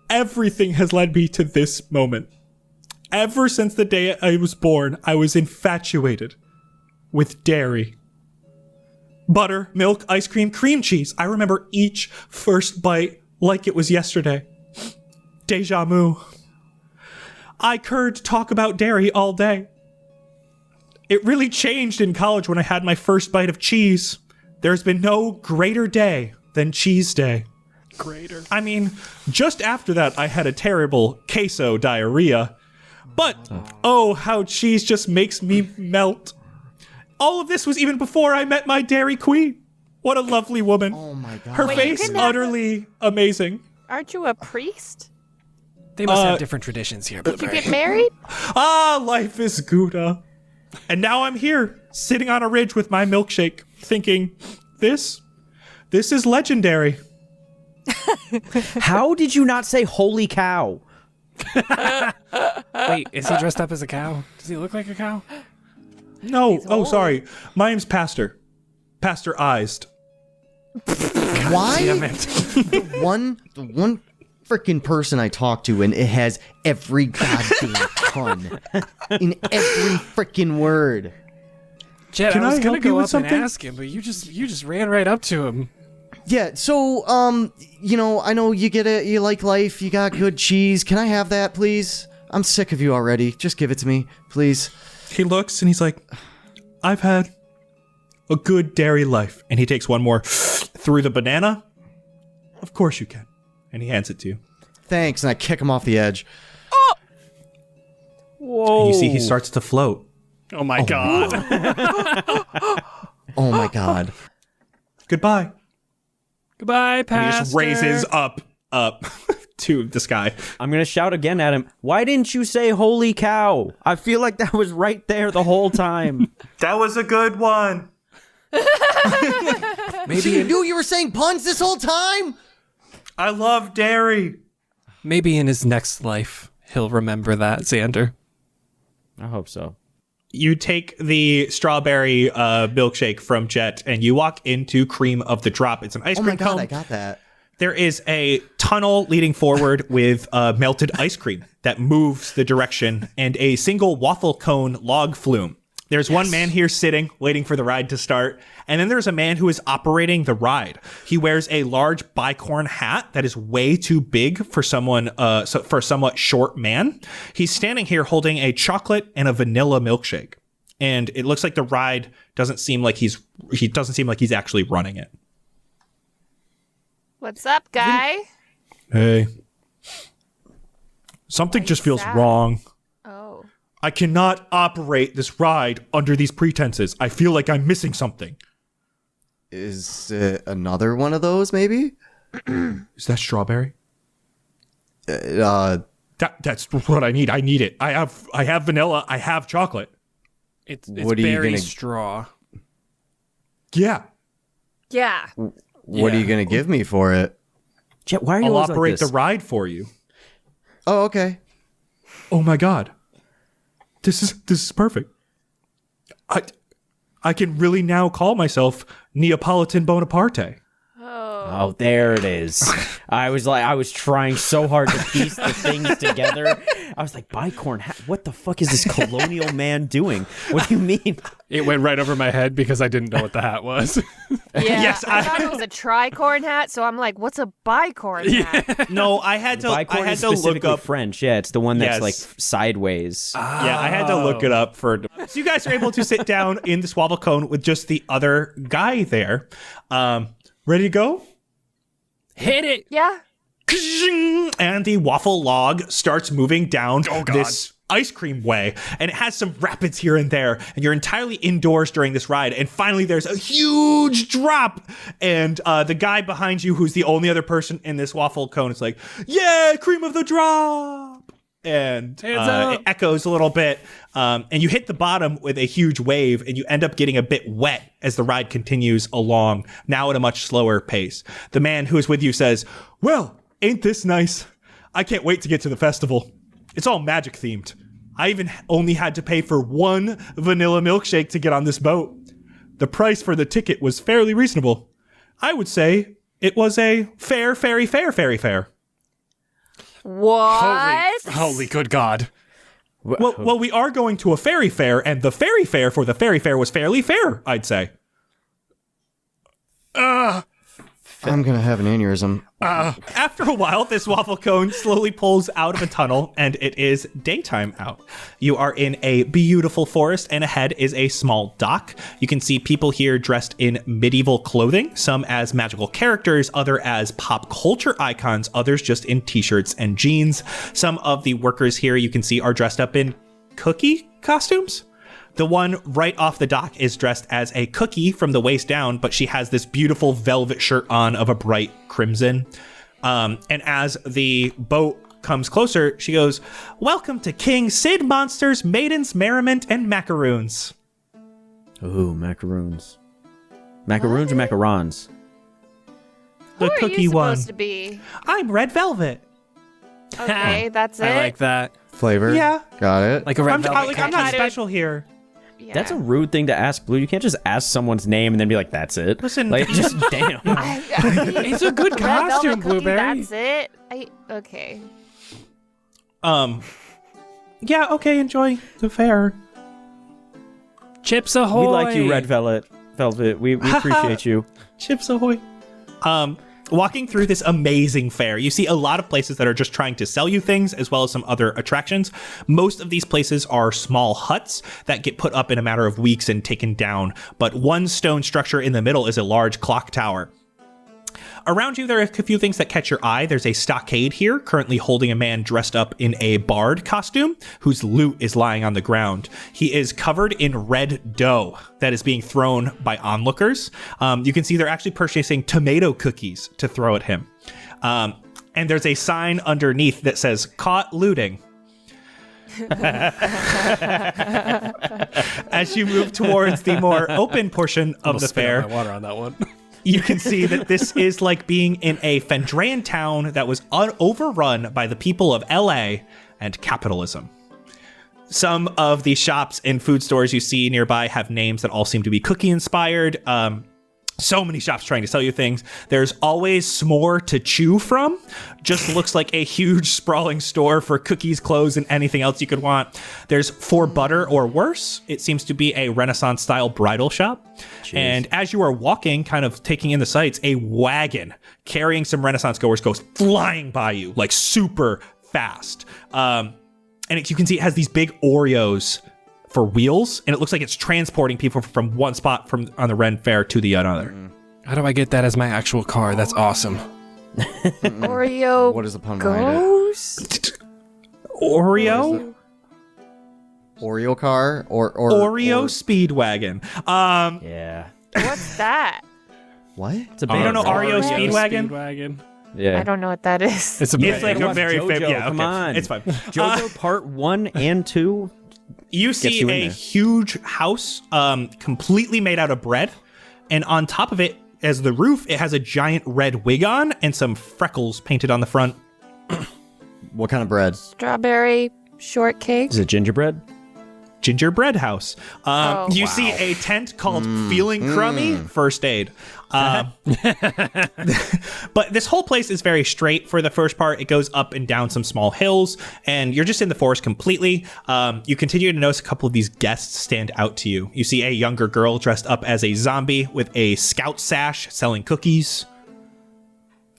everything has led me to this moment. Ever since the day I was born, I was infatuated with dairy. Butter, milk, ice cream, cream cheese. I remember each first bite like it was yesterday. Deja vu. I could talk about dairy all day. It really changed in college when I had my first bite of cheese. There's been no greater day than cheese day. Greater. I mean, just after that, I had a terrible queso diarrhea. But, oh, how cheese just makes me melt. All of this was even before I met my Dairy Queen. What a lovely woman. Oh my god. Her Wait, you face, couldn't have utterly amazing. Aren't you a priest? They must have different traditions here, Did you Blueberry. get married? Ah, life is Gouda. And now I'm here, sitting on a ridge with my milkshake, thinking, this is legendary. How did you not say holy cow? Wait, is he dressed up as a cow? Does he look like a cow? No, sorry. My name's Pastor. Pastor-ized. Why? Damn it. The one freaking person I talk to, and it has every goddamn pun in every freaking word. Jed, Can I was I gonna help you go with up something? and ask him, but you just ran right up to him. Yeah, so, I know you get it, you like life, you got good cheese. Can I have that, please? I'm sick of you already. Just give it to me, please. He looks and he's like, I've had a good dairy life. And he takes one more through the banana. Of course you can. And he hands it to you. Thanks, and I kick him off the edge. Whoa. And you see he starts to float. Oh my god. Oh my god. Goodbye. Goodbye, And he Pastor. just raises up to the sky. I'm going to shout again at him. Why didn't you say holy cow? I feel like that was right there the whole time. That was a good one. So you knew you were saying puns this whole time? I love dairy. Maybe in his next life, he'll remember that, Xander. I hope so. You take the strawberry milkshake from Jet and you walk into Cream of the Drop. It's an ice Oh cream my god, cone. I got that. There is a tunnel leading forward with melted ice cream that moves the direction and a single waffle cone log flume. There's one man here sitting, waiting for the ride to start. And then there's a man who is operating the ride. He wears a large bicorn hat that is way too big for someone, for a somewhat short man. He's standing here holding a chocolate and a vanilla milkshake. And it looks like the ride doesn't seem like he's actually running it. What's up, guy? Hey. Something just feels sad? wrong. Oh. I cannot operate this ride under these pretenses. I feel like I'm missing something. Is it another one of those, maybe? Is that strawberry? That's That's what I need. I need it. I have vanilla. I have chocolate. It's What are you berry gonna- straw. Yeah. Yeah. What are you going to give me for it? Jet, why are you I'll always operate like the this? ride for you. Oh, okay. Oh my god. This is perfect. I can really now call myself Neapolitan Bonaparte. Oh, there it is. I was trying so hard to piece the things together, I was like, bicorn hat? What the fuck is this colonial man doing? What do you mean? It went right over my head because I didn't know what the hat was. Yeah, Yes, I thought it was a tricorn hat, so I'm like, what's a bicorn hat? No, I had to Bicorn is look specifically up. French. Yeah, it's the one that's Yes. like sideways. Yeah, I had to look it up for. So you guys are able to sit down in the swaffle cone with just the other guy there. Ready to go? Hit it. Yeah. And the waffle log starts moving down Oh, God. this ice cream way, and it has some rapids here and there, and you're entirely indoors during this ride, and finally there's a huge drop, and the guy behind you, who's the only other person in this waffle cone, is like, yeah, cream of the drop, and Hands up. it echoes a little bit, and you hit the bottom with a huge wave, and you end up getting a bit wet as the ride continues along, now at a much slower pace. The man who is with you says, well, ain't this nice? I can't wait to get to the festival. It's all magic themed. I even only had to pay for one vanilla milkshake to get on this boat. The price for the ticket was fairly reasonable. I would say it was a fair fairy fair. What? Holy good God. Well, we are going to a fairy fair, and the fairy fair for the fairy fair was fairly fair, I'd say. I'm gonna have an aneurysm. After a while, this waffle cone slowly pulls out of a tunnel, and it is daytime out. You are in a beautiful forest, and ahead is a small dock. You can see people here dressed in medieval clothing, some as magical characters, other as pop culture icons, others just in t-shirts and jeans. Some of the workers here you can see are dressed up in cookie costumes. The one right off the dock is dressed as a cookie from the waist down, but she has this beautiful velvet shirt on of a bright crimson. And as the boat comes closer, she goes, welcome to King Sid Monsters, Maidens, Merriment, and Macaroons. Ooh, macaroons. Macaroons or macarons? The Who are cookie you one. supposed to be? I'm Red Velvet. Okay, that's it. I like that. Flavor? Yeah. Got it. Like a red velvet. I'm not cookie. special here. Yeah. That's a rude thing to ask, Blue. You can't just ask someone's name and then be like, that's it. Listen- Like, just damn. It's a good Red velvet costume, cookie, Blueberry. That's it. Okay. Yeah, okay, enjoy the fair. Chips Ahoy. We like you, Red Velvet. We appreciate you. Chips ahoy. Walking through this amazing fair, you see a lot of places that are just trying to sell you things, as well as some other attractions. Most of these places are small huts that get put up in a matter of weeks and taken down, but one stone structure in the middle is a large clock tower. Around you, there are a few things that catch your eye. There's a stockade here, currently holding a man dressed up in a bard costume, whose loot is lying on the ground. He is covered in red dough that is being thrown by onlookers. You can see they're actually purchasing tomato cookies to throw at him. And there's a sign underneath that says, caught looting. As you move towards the more open portion of the fair, My water on that one. you can see that this is like being in a Fendrayan town that was overrun by the people of LA and capitalism. Some of the shops and food stores you see nearby have names that all seem to be cookie inspired. So many shops trying to sell you things. There's always s'more to chew from. Just looks like a huge sprawling store for cookies, clothes, and anything else you could want. There's For Butter or Worse. It seems to be a Renaissance style bridal shop. And as you are walking, kind of taking in the sights, a wagon carrying some Renaissance goers goes flying by you, like super fast. And you can see it has these big Oreos for wheels, and it looks like it's transporting people from one spot on the Ren Fair to the other. How do I get that as my actual car? That's awesome. Oreo What is the pun behind it? ghost? Oreo? Oreo car or Oreo or- Speedwagon. Yeah. What's that? What? It's a You don't know band. Oreo Speedwagon? Speedwagon. Yeah. I don't know what that is. It's a It's like a on, very JoJo, famous. Yeah, come okay. on. It's fine. JoJo Part 1 and 2. You Gets see you in a there. huge house, completely made out of bread, and on top of it, as the roof, it has a giant red wig on and some freckles painted on the front. What kind of bread? Strawberry shortcake. Is it gingerbread? gingerbread house. You see a tent called Feeling Crummy First Aid. But this whole place is very straight for the first part. It goes up and down some small hills, and you're just in the forest completely. You continue to notice a couple of these guests stand out to you. You see a younger girl dressed up as a zombie with a scout sash selling cookies.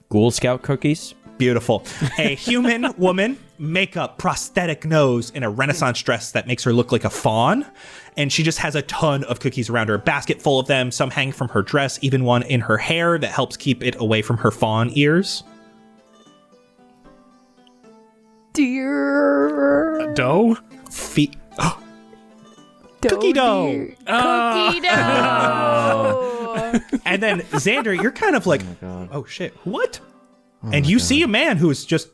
Ghoul Scout cookies. Beautiful. A human woman, makeup, prosthetic nose, in a Renaissance dress that makes her look like a faun. And she just has a ton of cookies around her, a basket full of them. Some hang from her dress, even one in her hair that helps keep it away from her fawn ears. Dear Dough? Cookie dough. Cookie dough. And then Xander, you're kind of like, oh shit, what? And you see a man who's just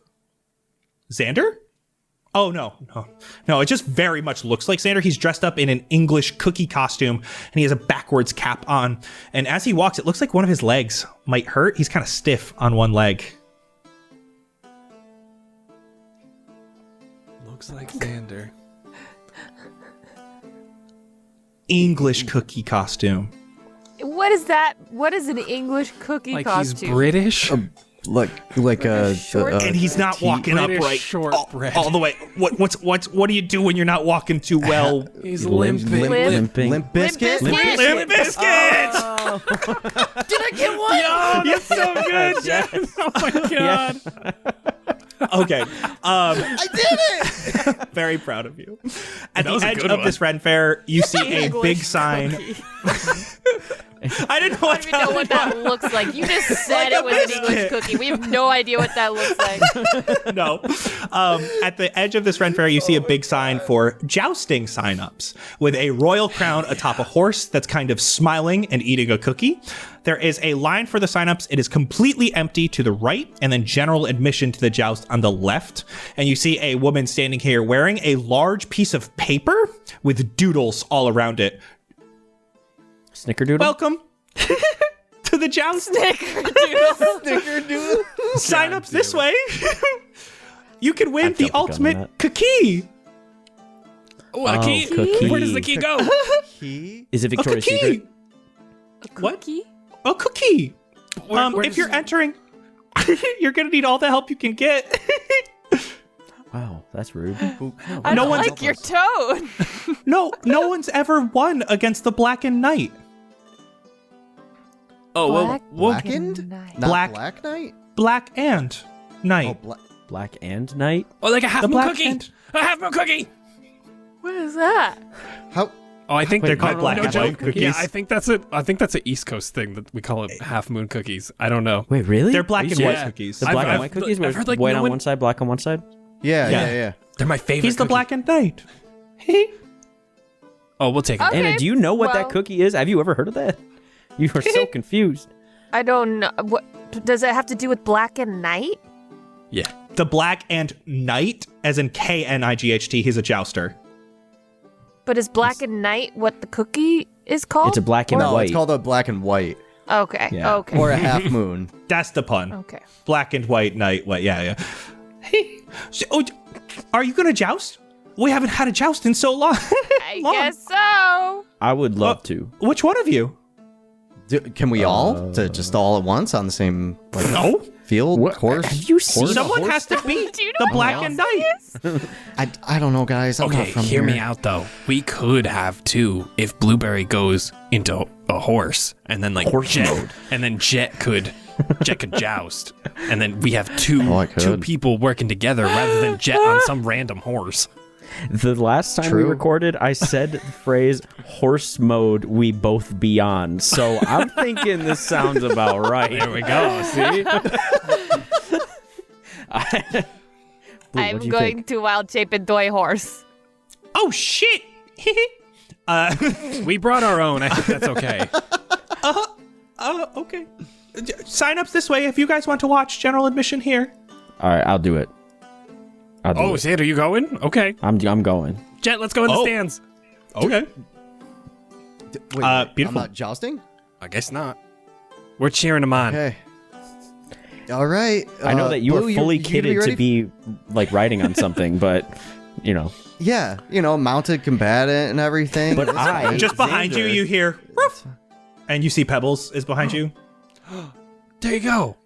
Xander? Oh, no. It just very much looks like Xander. He's dressed up in an English cookie costume, and he has a backwards cap on. And as he walks, it looks like one of his legs might hurt. He's kind of stiff on one leg. Looks like Xander. English cookie costume. What is that? What is an English cookie Like costume? he's British? Like a And he's not walking British upright shortbread. all the way. What do you do when you're not walking too well? He's limping. Limping. Limp Biscuit. Limp Biscuits! Did I get one? You're so good, Jen. Oh my god. Okay. I did it! Very proud of you. At That the was a edge good of one. this Ren Fair, you see a English big sign. cookie. I didn't know I what don't even know what that looks like. You just said it was an English cookie. We have no idea what that looks like. No. At the edge of this Ren Fair, you see a big sign for jousting signups with a royal crown atop a horse that's kind of smiling and eating a cookie. There is a line for the signups. It is completely empty to the right, and then general admission to the joust on the left. And you see a woman standing here wearing a large piece of paper with doodles all around it. Snickerdoodle. Welcome to the joust. Snickerdoodle. Sign ups this way. You can win I'd the jump the gun on ultimate that. cookie. Oh, a key? cookie. Where does the key go? Is it A Victoria's cookie. Secret? What? Cookie? A cookie. Where If does you're it- entering, you're gonna need all the help you can get. Wow, that's rude. I No don't one's- like your tone. No one's ever won against the Blackened Knight. Oh, well, Blackened? Night. Not Black- Black Knight? Black and Knight. Black and Night. oh, like a half The moon black cookie. and- A half moon cookie. What is that? How? Oh, I think They're called black no and joke. white cookies. Yeah, I think that's a East Coast thing that we call it half moon cookies. I don't know. Wait, really? They're black Are you and serious? white cookies. The black I've- and white cookies I've with heard, like, white no on one- one side, black on one side? Yeah. They're my favorite. He's the cookie. Blackened Knight. Oh, we'll take it. Okay, Anna, do you know what well- that cookie is? Have you ever heard of that? You are so confused. I don't know. What does it have to do with Black and Night? Yeah. The Black and Knight, as in Knight. He's a jouster. But is Black and Night what the cookie is called? It's a black and No, white. it's called a black and white Okay. Yeah. Okay. or a half moon. That's the pun. Okay. Black and white knight. What? Yeah. So, are you gonna joust? We haven't had a joust in so long. I guess so. I would love to. Which one of you? Can we all just all at once on the same No. field course? Have you seen Someone has to beat Do you know the what Black else and it Knight. is? I don't know, guys. I'm not Okay, from hear here. me out though. We could have two if Blueberry goes into a horse, and then like Horse Jet, mode. and then Jet could joust, and then we have two I could. two people working together rather than Jet on some random horse. The last time we True. recorded, I said the phrase horse mode we both be on. So I'm thinking this sounds about right. There we go. See? Blue, I'm what'd you going think? to wild shape and toy horse. Oh shit. We brought our own. I think that's okay. Okay. Sign ups this way if you guys want to watch. General admission here. All right, I'll do it. I'll do Oh, it. Xander, you going? Okay. I'm going. Jet, let's go in the Oh. stands. Okay. Wait, beautiful. I'm not jousting? I guess not. We're cheering him on. Okay. All right. I know that you Blue, were fully you gonna kitted ready? to be like riding on something, but Yeah, mounted combatant and everything. But I Just behind you, you hear, "Roof," and you see Pebbles is behind you. There you go.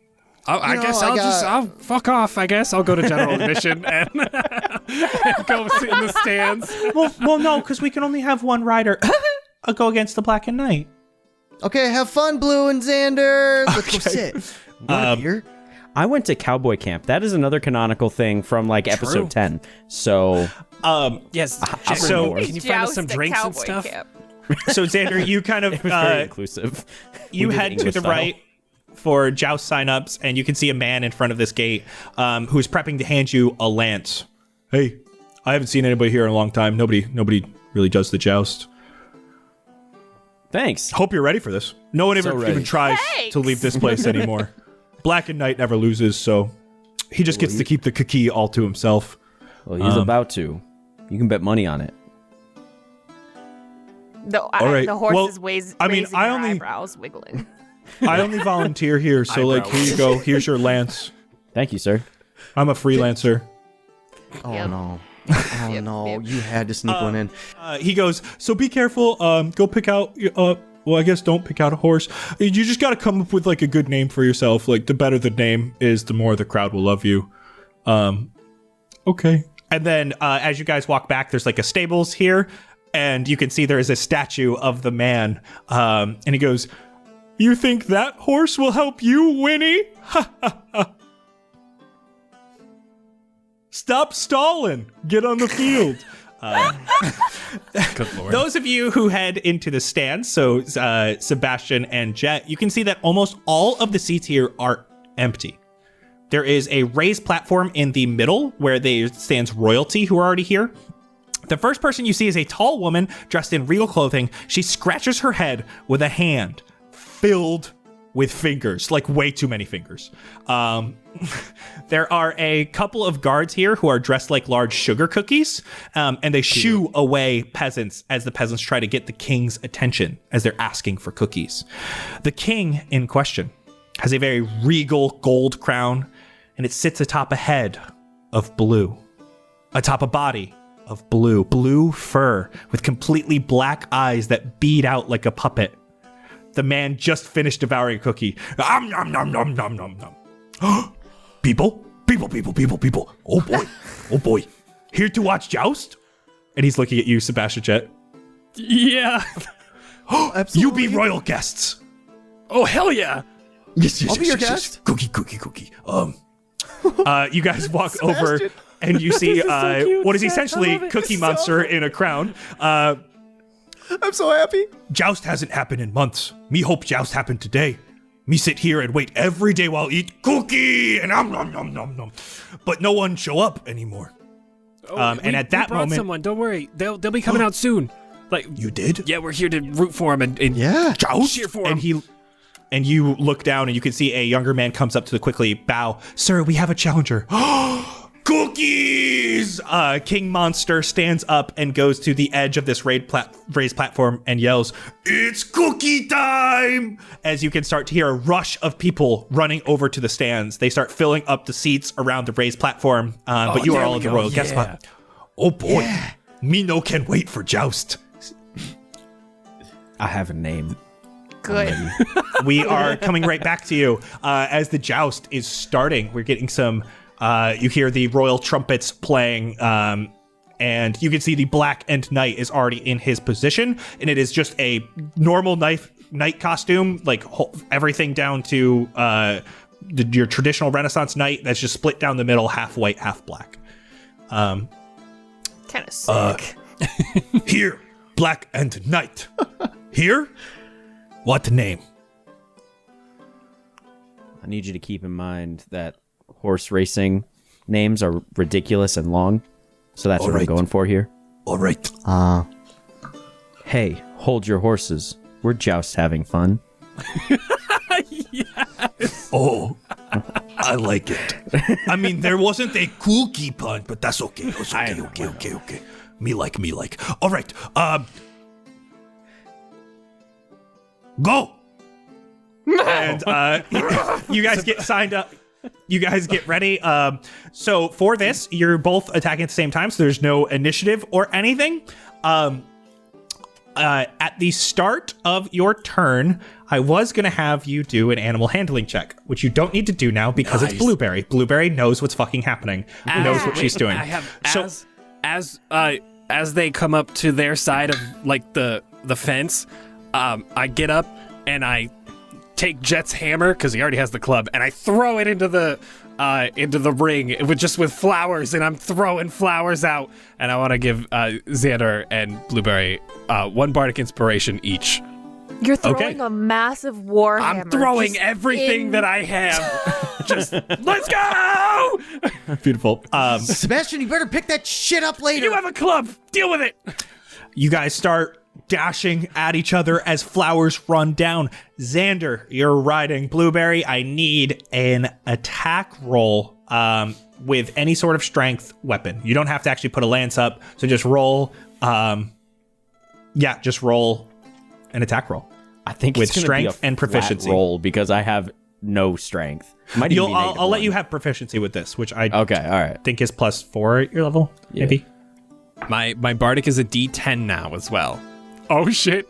I know, guess I I'll fuck off. I guess I'll go to general admission and, and go sit in the stands. Well, no, because we can only have one rider. I'll go against the Black and Knight. Okay, have fun, Blue and Xander. Let's go sit. Want a beer? I went to cowboy camp. That is another canonical thing from like episode 10. So Yes. So- can you find us some Joust at drinks and cowboy stuff? camp. So Xander, you kind of it was very inclusive. you We did head to English the style. right for joust signups, and you can see a man in front of this gate who's prepping to hand you a lance. Hey, I haven't seen anybody here in a long time. Nobody really does the joust. Thanks. Hope you're ready for this. No one ever ready. even tries to leave this place anymore. Black and Knight never loses, so he just gets to keep the kiki all to himself. Well, he's about to. You can bet money on it. All right. The horse Well, is raising I mean, their I only- eyebrows wiggling. I only volunteer here, so like here you go. Here's your lance. Thank you, sir. I'm a freelancer. Oh Yep. no. Oh Yep, no. yep. You had to sneak one in. He goes, so be careful. Go pick out. Well, I guess don't pick out a horse. You just got to come up with like a good name for yourself. Like the better the name is, the more the crowd will love you. Okay. And then as you guys walk back, there's like a stables here, and you can see there is a statue of the man. And he goes, "You think that horse will help you, Winnie? Ha ha ha! Stop stalling. Get on the field." Good lord. Those of you who head into the stands, so Sebastian and Jet, you can see that almost all of the seats here are empty. There is a raised platform in the middle where there stands royalty who are already here. The first person you see is a tall woman dressed in regal clothing. She scratches her head with a hand filled with fingers, like way too many fingers. There are a couple of guards here who are dressed like large sugar cookies, and they shoo away peasants as the peasants try to get the king's attention as they're asking for cookies. The king in question has a very regal gold crown, and it sits atop a head of blue, atop a body of blue fur with completely black eyes that bead out like a puppet. The man just finished devouring a cookie. Nom, nom, nom, nom, nom, nom, nom. People. Oh boy. Here to watch joust? And he's looking at you, Sebastian Jet. Yeah. You Absolutely. be royal guests. Oh, hell yeah. Yes. I'll be your guest. Cookie. You guys walk over and you see what is essentially Cookie Monster in a crown. I'm so happy. Joust hasn't happened in months. Me hope joust happened today. Me sit here and wait every day while eat cookie and nom nom nom nom nom. But no one show up anymore. And at that we brought moment, someone. Don't worry. They'll be coming out soon. Like, you did? yeah, we're here to root for him and Yeah. Joust? cheer for him. And you look down and you can see a younger man comes up to the quickly bow. Sir, we have a challenger. Cookies! King Monster stands up and goes to the edge of this raised platform and yells, "It's cookie time!" As you can start to hear a rush of people running over to the stands. They start filling up the seats around the raised platform, but you are there all we in the go. royal guest Yeah. spot. Oh boy, me no can wait for joust. I have a name. Good. We are coming right back to you as the joust is starting. We're getting some. You hear the royal trumpets playing, and you can see the Black and Knight is already in his position, and it is just a normal knight costume, like everything down to your traditional Renaissance knight that's just split down the middle, half white, half black. Kind of sick. Here, Black and Knight. Here, what name? I need you to keep in mind that horse racing names are ridiculous and long. So that's what I'm Alright. going for here. All right. Hey, hold your horses. We're joust having fun. Oh, I like it. I mean, there wasn't a cookie pun, but that's okay. It's okay. Me like. All right. Go. And you guys get signed up. You guys get ready. So for this, you're both attacking at the same time, so there's no initiative or anything. At the start of your turn, I was going to have you do an animal handling check, which you don't need to do now because it's Blueberry. Blueberry knows what's fucking happening. Knows what she's doing. I have as they come up to their side of like the fence, I get up and I take Jet's hammer because he already has the club, and I throw it into the ring with flowers, and I'm throwing flowers out, and I want to give Xander and Blueberry 1 bardic inspiration each. You're throwing a massive warhammer. I'm throwing everything that I have. Just let's go! Beautiful. Sebastian, you better pick that shit up later. You have a club. Deal with it. You guys start dashing at each other as flowers run down. Xander, you're riding Blueberry. I need an attack roll with any sort of strength weapon. You don't have to actually put a lance up, so just roll. Just roll an attack roll. I think with it's strength be a and proficiency. flat roll because I have no strength. I'll let you have proficiency with this, which I all right. think is +4 at your level, maybe. My bardic is a D10 now as well. Oh shit!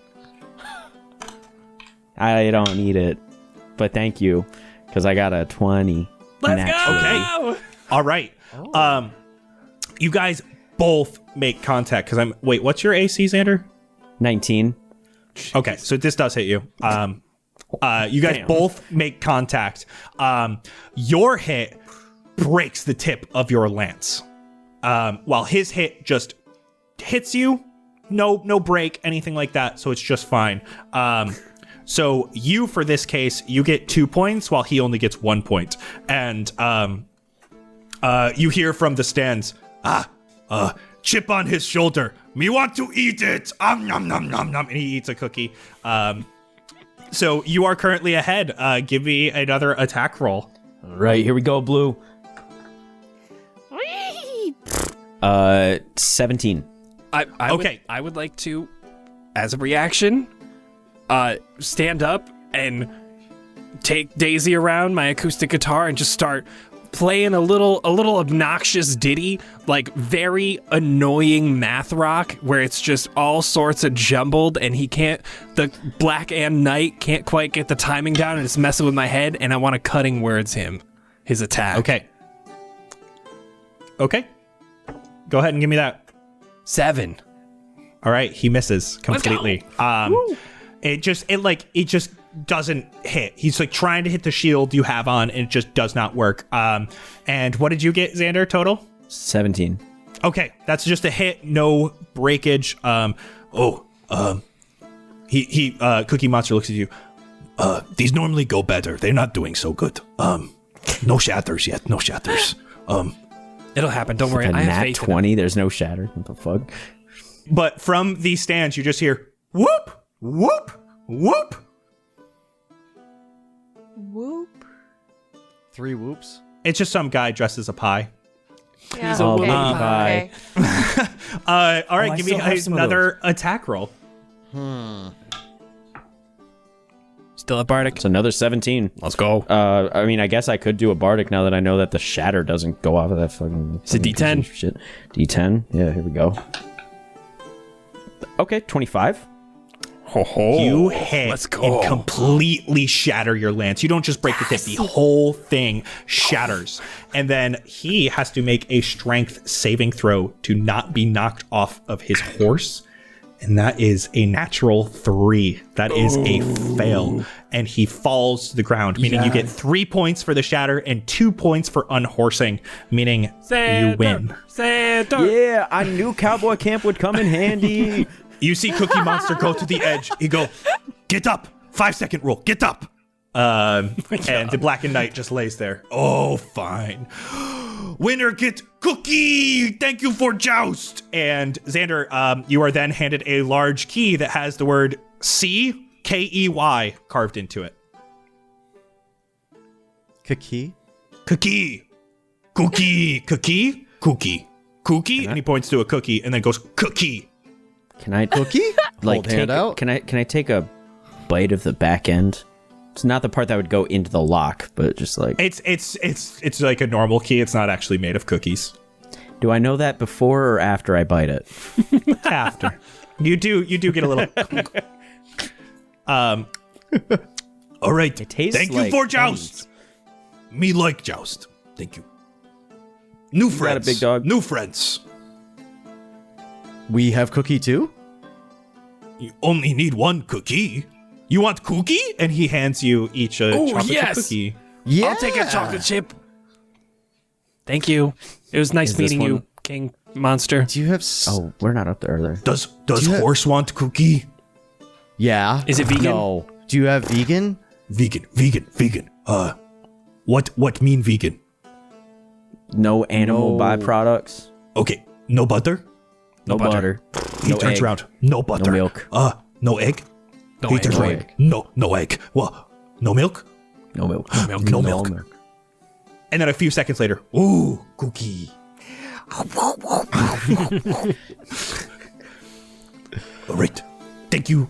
I don't need it, but thank you, because I got a 20. Let's naturally. go! Okay. All right. You guys both make contact because Wait, what's your AC, Xander? 19. Okay, so this does hit you. You guys both make contact. Your hit breaks the tip of your lance, while his hit just hits you. No break, anything like that. So it's just fine. So you, for this case, you get 2 points, while he only gets 1 point. And you hear from the stands, chip on his shoulder. Me want to eat it. Nom nom nom nom. And he eats a cookie. So you are currently ahead. Give me another attack roll. All right, here we go, Blue. 17. I would like to, as a reaction, stand up and take Daisy around my acoustic guitar and just start playing a little obnoxious ditty, like very annoying math rock, where it's just all sorts of jumbled, and the Black and Knight can't quite get the timing down, and it's messing with my head, and I want to cutting words his attack. Okay. Go ahead and give me that. 7. All right, he misses completely. It just doesn't hit. He's like trying to hit the shield you have on, and it just does not work. And what did you get, Xander, total? 17. Okay, that's just a hit, no breakage. Cookie Monster looks at you. These normally go better. They're not doing so good. No shatters yet. No shatters. It'll happen. Don't worry. A I have nat faith 20. There's no shatter. What the fuck? But from these stands, you just hear whoop, whoop, whoop. Whoop. 3 whoops. It's just some guy dressed as a pie. Yeah, He's a okay, woman okay. All right, I give me still have some of another attack roll. Still a bardic. It's another 17. Let's go. I mean, I guess I could do a bardic now that I know that the shatter doesn't go off of that fucking... It's a D10. Shit. D10? Yeah, here we go. Okay, 25. You hit Let's go. and completely shatter your lance. You don't just break the tip, the whole thing shatters. And then he has to make a strength saving throw to not be knocked off of his horse. And that is a natural 3. That is a fail. And he falls to the ground, meaning you get 3 points for the shatter and 2 points for unhorsing, meaning you win. Yeah, I knew cowboy camp would come in handy. You see Cookie Monster go to the edge. He go, get up. 5-second rule. Get up. And the Black and Knight just lays there. Oh, fine. Winner get Cookie. Thank you for joust. And Xander, you are then handed a large key that has the word C-K-E-Y carved into it. Kaki? Cookie. Cookie. Cookie. Cookie. Cookie. And he points to a cookie and then goes, cookie. Can I Cookie? like Hold hand take out. Can I take a bite of the back end It's not the part that would go into the lock, but just like... It's like a normal key. It's not actually made of cookies. Do I know that before or after I bite it? After. You do get a little... All right. It tastes Thank like you for joust. Me like joust. Thank you. New friends. got a big dog? New friends. We have cookie too? You only need one cookie. You want cookie? And he hands you each a Ooh, chocolate chip yes. cookie. Yeah. I'll take a chocolate chip. Thank you. It was nice Is this meeting you, one- King Monster. Do you have Oh, we're not up there, are there? Does you have- horse want cookie? Yeah. Is it vegan? No. Do you have vegan? Vegan. What mean vegan? No animal No. byproducts. Okay, no butter. No butter. He No turns egg. around. No butter. No milk. No egg. No he egg. turns No around. egg. No egg. Well, no milk. No milk. No milk. And then a few seconds later, ooh, cookie. All right. Thank you.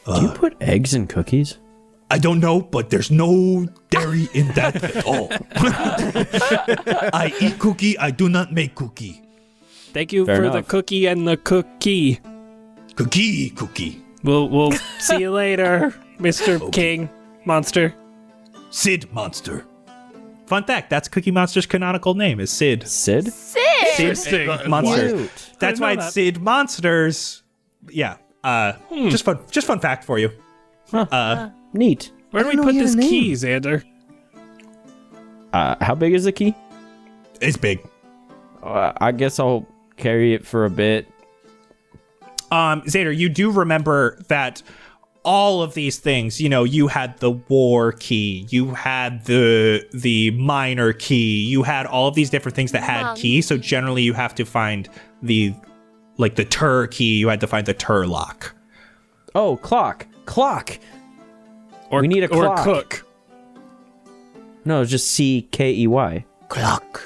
Do you put eggs in cookies? I don't know, but there's no dairy in that at all. I eat cookie. I do not make cookie. Thank you Fair for the enough. cookie and the cookie. Cookie. We'll see you later, Mr. King Monster. Sid Monster. Fun fact, that's Cookie Monster's canonical name is Sid. Sid? Interesting. Monster. Cute. That's know why it's that. Sid Monsters. Yeah. Just fun fact for you. Neat. Where do we know put he had this a name. key, Xander? How big is the key? It's big. I guess I'll carry it for a bit. Xander, you do remember that all of these things, you had the war key, you had the minor key, you had all of these different things that had keys. So generally you have to find the tur key, you had to find the tur lock. Oh, clock. Or, We need a or clock. cook. No, it's just CKEY. Clock.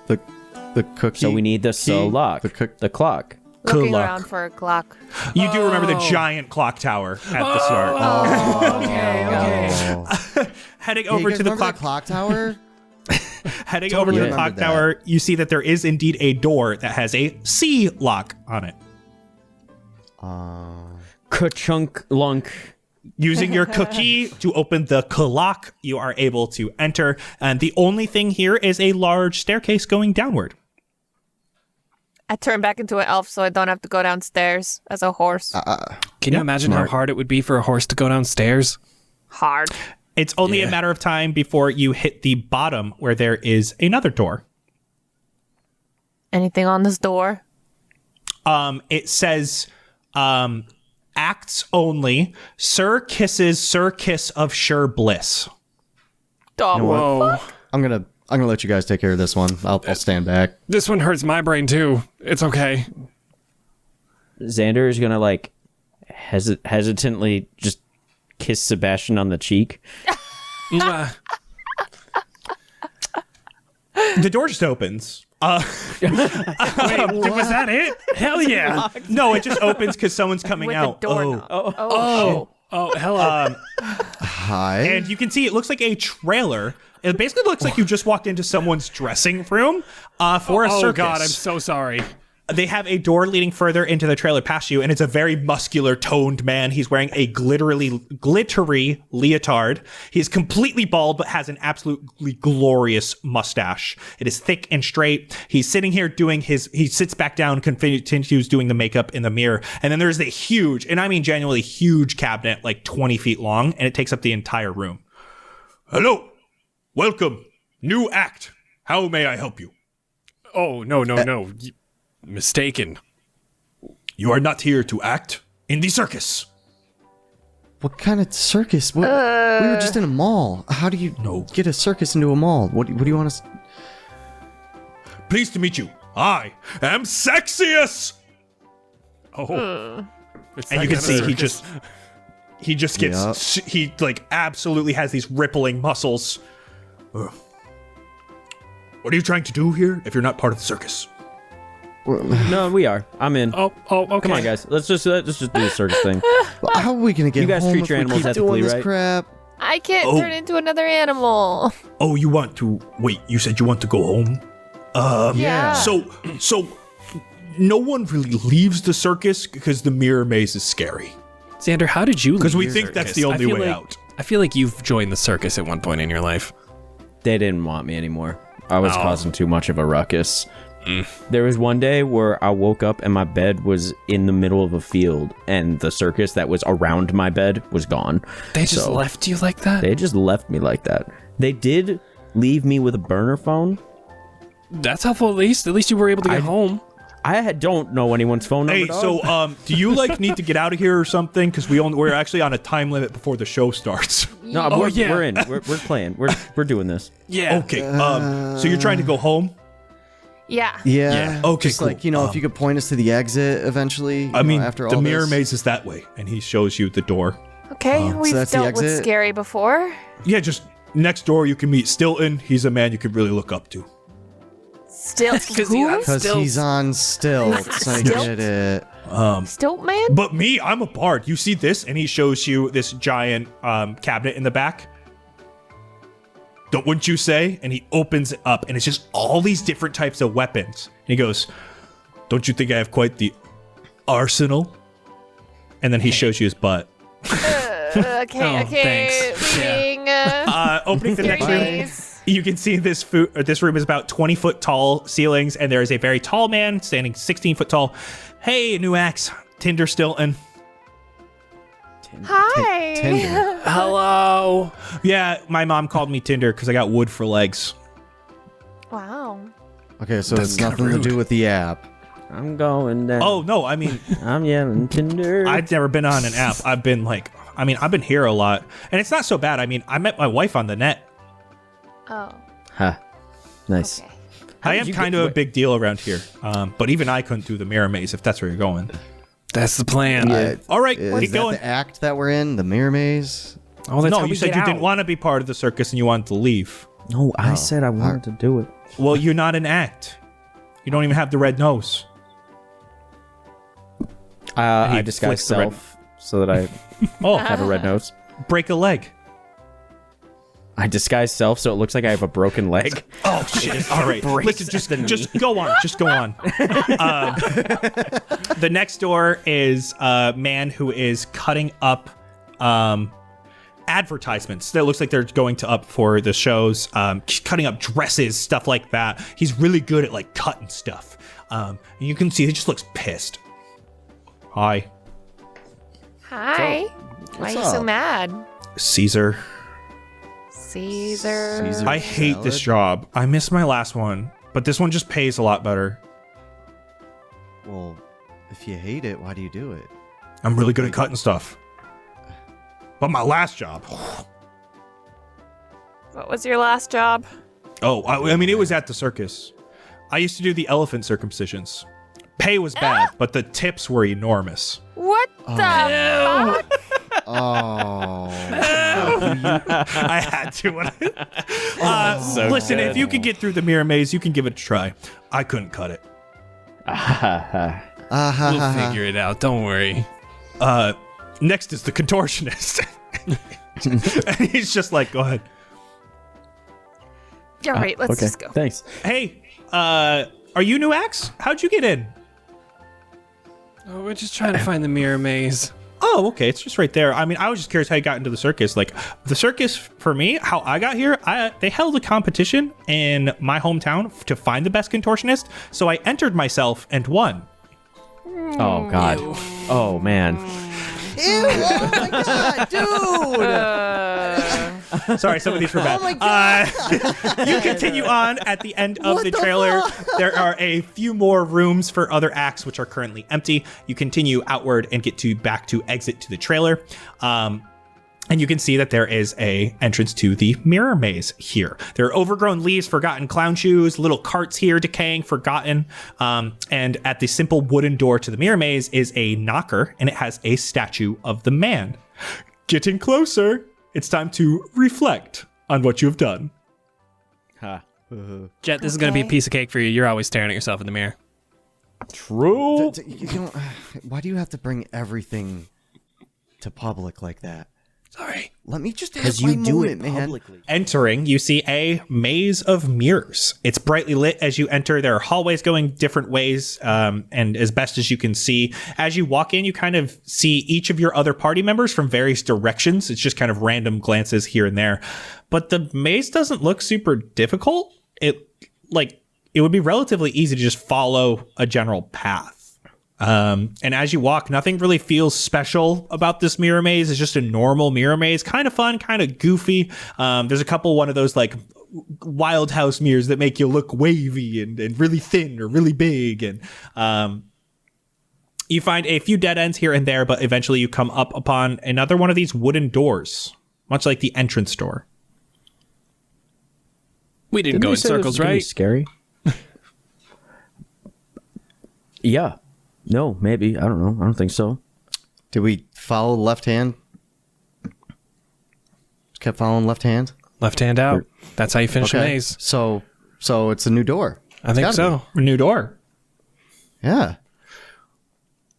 The cookie. So we need the so lock. The clock. Looking Clock. around for a clock. You do remember the giant clock tower at the start. Heading over to the clock tower. Heading over to the remember clock that. tower, you see that there is indeed a door that has a C lock on it. Ka-chunk lunk. Using your cookie to open the clock, you are able to enter. And the only thing here is a large staircase going downward. I turn back into an elf so I don't have to go downstairs as a horse. Can you imagine smart. how hard it would be for a horse to go downstairs? Hard. It's only a matter of time before you hit the bottom where there is another door. Anything on this door? It says, acts only, Sir Kiss of Sure Bliss. Oh, Whoa. I'm gonna let you guys take care of this one. I'll stand back. This one hurts my brain too. It's okay. Xander is gonna hesitantly just kiss Sebastian on the cheek. Mwah. The door just opens. Wait, was that it? Hell yeah. No, it just opens because someone's coming with out. the doorknob. Oh, hello. Hi. And you can see it looks like a trailer. It basically looks like you just walked into someone's dressing room for a circus. Oh God, I'm so sorry. They have a door leading further into the trailer past you, and it's a very muscular, toned man. He's wearing a glittery leotard. He's completely bald, but has an absolutely glorious mustache. It is thick and straight. He's sitting here he sits back down, continues doing the makeup in the mirror. And then there's a huge, and I mean genuinely huge cabinet, like 20 feet long, and it takes up the entire room. Hello. Welcome. New act. How may I help you? Oh, no. Mistaken. You are not here to act in the circus. What kind of circus? What? We were just in a mall. How do you get a circus into a mall? What do you want us? Pleased to meet you. I am Sexius. Oh. And you can see he just gets he absolutely has these rippling muscles. What are you trying to do here if you're not part of the circus? No, we are. I'm in. Oh, okay. Come on, guys. Let's just do the circus thing. How are we gonna get You guys home treat if your we animals keep ethically, doing this right? crap? I can't turn into another animal. Oh, you want to wait? You said you want to go home. Yeah. So, no one really leaves the circus because the mirror maze is scary. Xander, how did you leave? Because we your think that's circus? the only I feel way like- out. I feel like you've joined the circus at one point in your life. They didn't want me anymore. I was causing too much of a ruckus. There was one day where I woke up and my bed was in the middle of a field, and the circus that was around my bed was gone. They just left you like that? They just left me like that. They did leave me with a burner phone. That's helpful at least. At least you were able to get home. Don't know anyone's phone number. Hey, so do you need to get out of here or something? Because we're actually on a time limit before the show starts. No, we're in. We're playing. We're doing this. Yeah. Okay. So you're trying to go home? Yeah. Yeah. Okay, Just cool. like, if you could point us to the exit eventually. I mean, after the all mirror this. maze is that way, and he shows you the door. Okay, we've that's the dealt with exit? scary before. Yeah, just next door you can meet Stilton. He's a man you could really look up to. Still, who? Because he's on stilts. I get it. Stilt man? But me, I'm a bard. You see this, and he shows you this giant cabinet in the back. Wouldn't you say? And he opens it up, and it's just all these different types of weapons. And he goes, "Don't you think I have quite the arsenal?" And then he shows you his butt. Okay. thanks. Leaving. Opening the next room, maze. you can see this room is about 20-foot tall ceilings, and there is a very tall man standing 16-foot tall. Hey, new axe, Tinder Stilton. Hi. Tinder. Hello. Yeah, my mom called me Tinder because I got wood for legs. Wow. Okay, so That's it's kinda nothing to rude. do with the app. I'm going down. Oh no, I mean, I'm yelling Tinder. I've never been on an app. I've been here a lot, and it's not so bad. I mean, I met my wife on the net. Oh. Ha. Nice. Okay. I did am you kind get- of a big deal around here, but even I couldn't do the mirror maze if that's where you're going. That's the plan. Yeah. All right, Is keep that going. the act that we're in? The mirror maze? Oh, that's No, how you we said get you out. didn't want to be part of the circus and you wanted to leave. No, I said I wanted to do it. Well, you're not an act. You don't even have the red nose. I he disguise flicks the red- self so that I Oh, have a red nose. break a leg. I disguise self so it looks like I have a broken leg. Oh shit! All right, listen, just go on, just go on. The next door is a man who is cutting up advertisements. That looks like they're going to up for the shows, cutting up dresses, stuff like that. He's really good at like cutting stuff. And you can see he just looks pissed. Hi, Hi. Why are you so up? mad? Caesar. Caesar. I hate this job. I miss my last one, but this one just pays a lot better. Well, if you hate it, why do you do it? I'm really good at cutting stuff. But my last job. What was your last job? Oh, I mean, it was at the circus. I used to do the elephant circumcisions. Pay was bad, but the tips were enormous. What the fuck? Oh. I had to. Listen, if you could get through the mirror maze, you can give it a try. I couldn't cut it. We'll figure it out. Don't worry. Next is the contortionist. And he's just like, go ahead. All right, let's just go. Thanks. Hey, are you new Axe? How'd you get in? Oh, we're just trying to find the mirror maze. Oh, okay. It's just right there. I mean, I was just curious how you got into the circus. Like, the circus, for me, how I got here, they held a competition in my hometown to find the best contortionist. So I entered myself and won. Oh God. Oh man. Ew, oh my god, dude! Sorry, some of these were bad. Oh my God. You continue on at the end of What the the trailer. fuck? There are a few more rooms for other acts, which are currently empty. You continue outward and get back to exit to the trailer. And you can see that there is a entrance to the mirror maze here. There are overgrown leaves, forgotten clown shoes, little carts here decaying, forgotten. And at the simple wooden door to the mirror maze is a knocker, and it has a statue of the man. Getting closer, it's time to reflect on what you have done. Jet, this is going to be a piece of cake for you. You're always staring at yourself in the mirror. True. You don't, why do you have to bring everything to public like that? Sorry. Let me just have Because my you do moment, it man. publicly. Entering, you see a maze of mirrors. It's brightly lit as you enter. There are hallways going different ways, and as best as you can see. As you walk in, you kind of see each of your other party members from various directions. It's just kind of random glances here and there. But the maze doesn't look super difficult. It would be relatively easy to just follow a general path. And as you walk, nothing really feels special about this mirror maze. It's just a normal mirror maze, kind of fun, kind of goofy. There's a couple one of those like wild house mirrors that make you look wavy and really thin or really big. And you find a few dead ends here and there, but eventually you come up upon another one of these wooden doors, much like the entrance door. We didn't go in circles, right? Scary. Yeah. No, maybe. I don't know. I don't think so. Did we follow the left hand? Just kept following left hand? Left hand out. That's how you finish a Okay. maze. So it's a new door. I think It's so. gotta A new door. be. Yeah.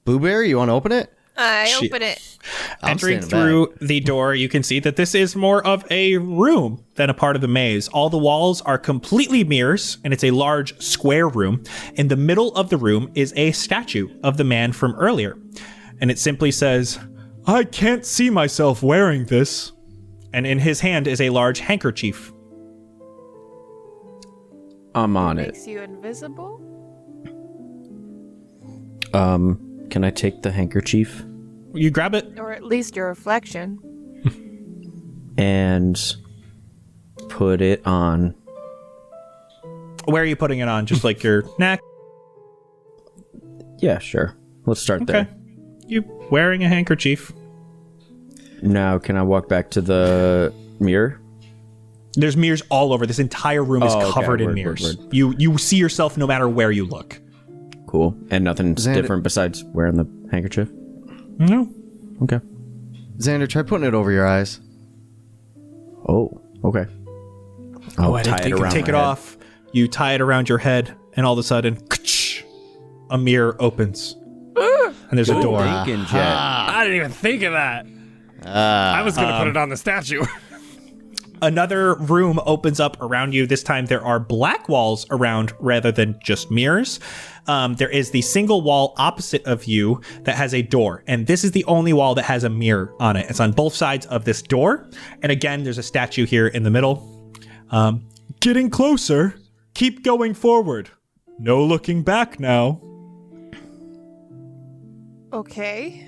Blueberry, you want to open it? I Shit. open it. I'm Entering standing through the door, you can see that this is more of a room than a part of the maze. All the walls are completely mirrors, and it's a large square room. In the middle of the room is a statue of the man from earlier, and it simply says, "I can't see myself wearing this." And in his hand is a large handkerchief. I'm on it. Makes you invisible? Can I take the handkerchief You grab it. Or at least your reflection. and put it on? Where are you putting it on? Just like your neck? Yeah, sure. Let's start Okay. there. You wearing a handkerchief. Now, can I walk back to the mirror? There's mirrors all over. This entire room is Oh, okay. covered in Word, mirrors. word. You see yourself no matter where you look. Cool. And nothing's Xander- different besides wearing the handkerchief? No. Okay. Xander, try putting it over your eyes. Oh, okay. I'll I didn't tie it think around Take my it head. off. You tie it around your head, and all of a sudden, a mirror opens. And there's a door. Thinking, Jet. I didn't even think of that. I was going to put it on the statue. Another room opens up around you. This time there are black walls around rather than just mirrors. There is the single wall opposite of you that has a door. And this is the only wall that has a mirror on it. It's on both sides of this door. And again, there's a statue here in the middle. Getting closer. Keep going forward. No looking back now. Okay.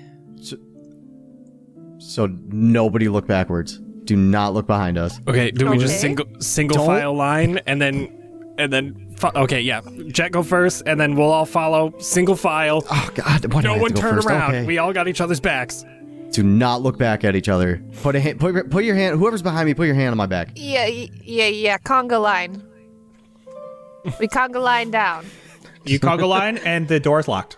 So nobody look backwards. Do not look behind us. Okay, do we just Okay. single Don't- file line and then okay, yeah. Jet go first and then we'll all follow single file. Oh God! Why do I No have one to go turn first? around. Okay. We all got each other's backs. Do not look back at each other. Put your hand. Whoever's behind me, put your hand on my back. Yeah. Conga line. We conga line down. You conga line and the door is locked.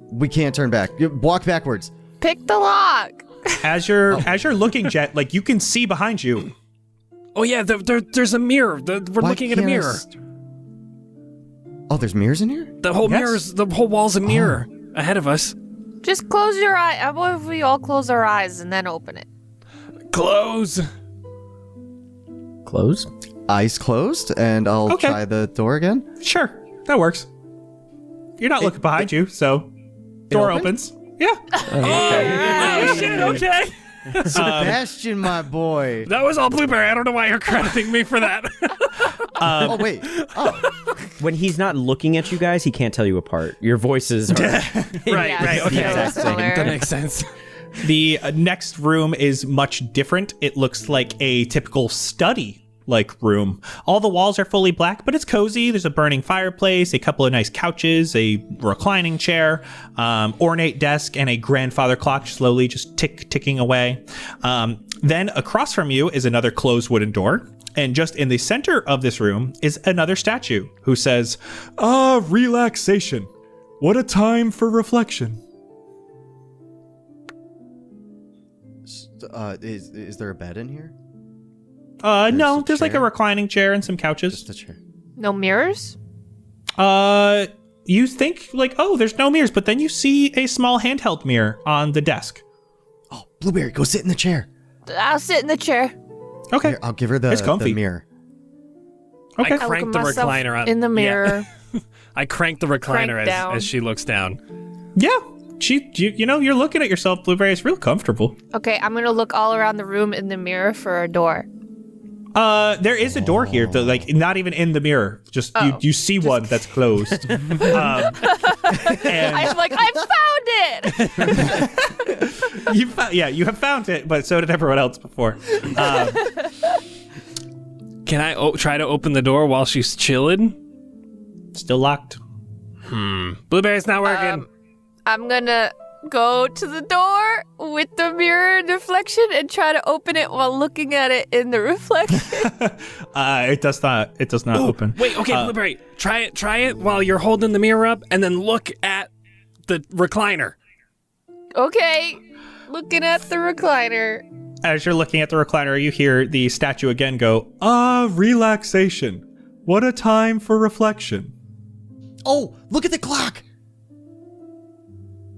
We can't turn back. You walk backwards. Pick the lock. As you're looking, Jet, like you can see behind you. Oh yeah, there's a mirror. We're Why looking at a can't I mirror. Oh, there's mirrors in here? The whole Yes. the whole wall's a mirror ahead of us. Just close your eye. What if we all close our eyes and then open it? Close. Close? Eyes closed, and I'll Okay. try the door again. Sure, that works. You're not looking behind you, so door opened? opens. Yeah. Oh shit, okay. Sebastian, my boy. That was all Blueberry. I don't know why you're crediting me for that. Oh wait. Oh, When he's not looking at you guys, he can't tell you apart. Your voices are... right, Yeah, right, it's okay. so Exact same. similar. That makes sense. The next room is much different. It looks like a typical study like room. All the walls are fully black, but it's cozy. There's a burning fireplace, a couple of nice couches, a reclining chair, ornate desk, and a grandfather clock slowly just ticking away. Then across from you is another closed wooden door. And just in the center of this room is another statue who says, relaxation. What a time for reflection. is there a bed in here? No, a there's like a chair? reclining chair and some couches. Just a chair. No mirrors? You think like, oh, there's no mirrors, but then you see a small handheld mirror on the desk. Oh, Blueberry, go sit in the chair. I'll sit in the chair. Okay. Here, I'll give her It's comfy. the mirror. Okay. I crank the myself recliner on in the mirror. Yeah. I crank the recliner Crank down. as she looks down. Yeah. You're looking at yourself, Blueberry. It's real comfortable. Okay, I'm gonna look all around the room in the mirror for a door. There is a door here, though, like not even in the mirror. Just you see one that's closed. And I'm like, I found it. you have found it, but so did everyone else before. Can I try to open the door while she's chilling? Still locked. Blueberry's not working. I'm gonna go to the door with the mirror reflection and try to open it while looking at it in the reflection. It does not open. Wait, okay, Blueberry, try it while you're holding the mirror up, and then look at the recliner. Okay, looking at the recliner. As you're looking at the recliner, you hear the statue again go, relaxation. What a time for reflection. Oh, look at the clock.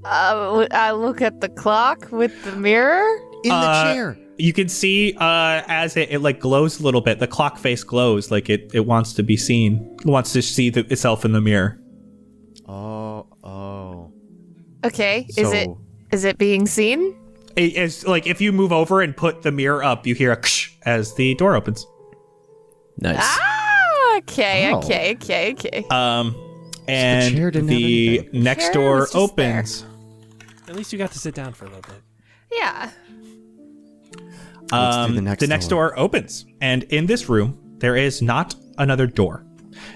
I look at the clock with the mirror. In the chair. You can see as it like glows a little bit, the clock face glows like it wants to be seen. It wants to see itself in the mirror. Oh. Okay, So- is it being seen? It's like if you move over and put the mirror up, you hear a ksh as the door opens. Nice. Ah, okay. Oh. And chair didn't have the anything. next Chair door was just opens. At least you got to sit down for a little bit. Yeah. Let's do the next door opens, and in this room there is not another door.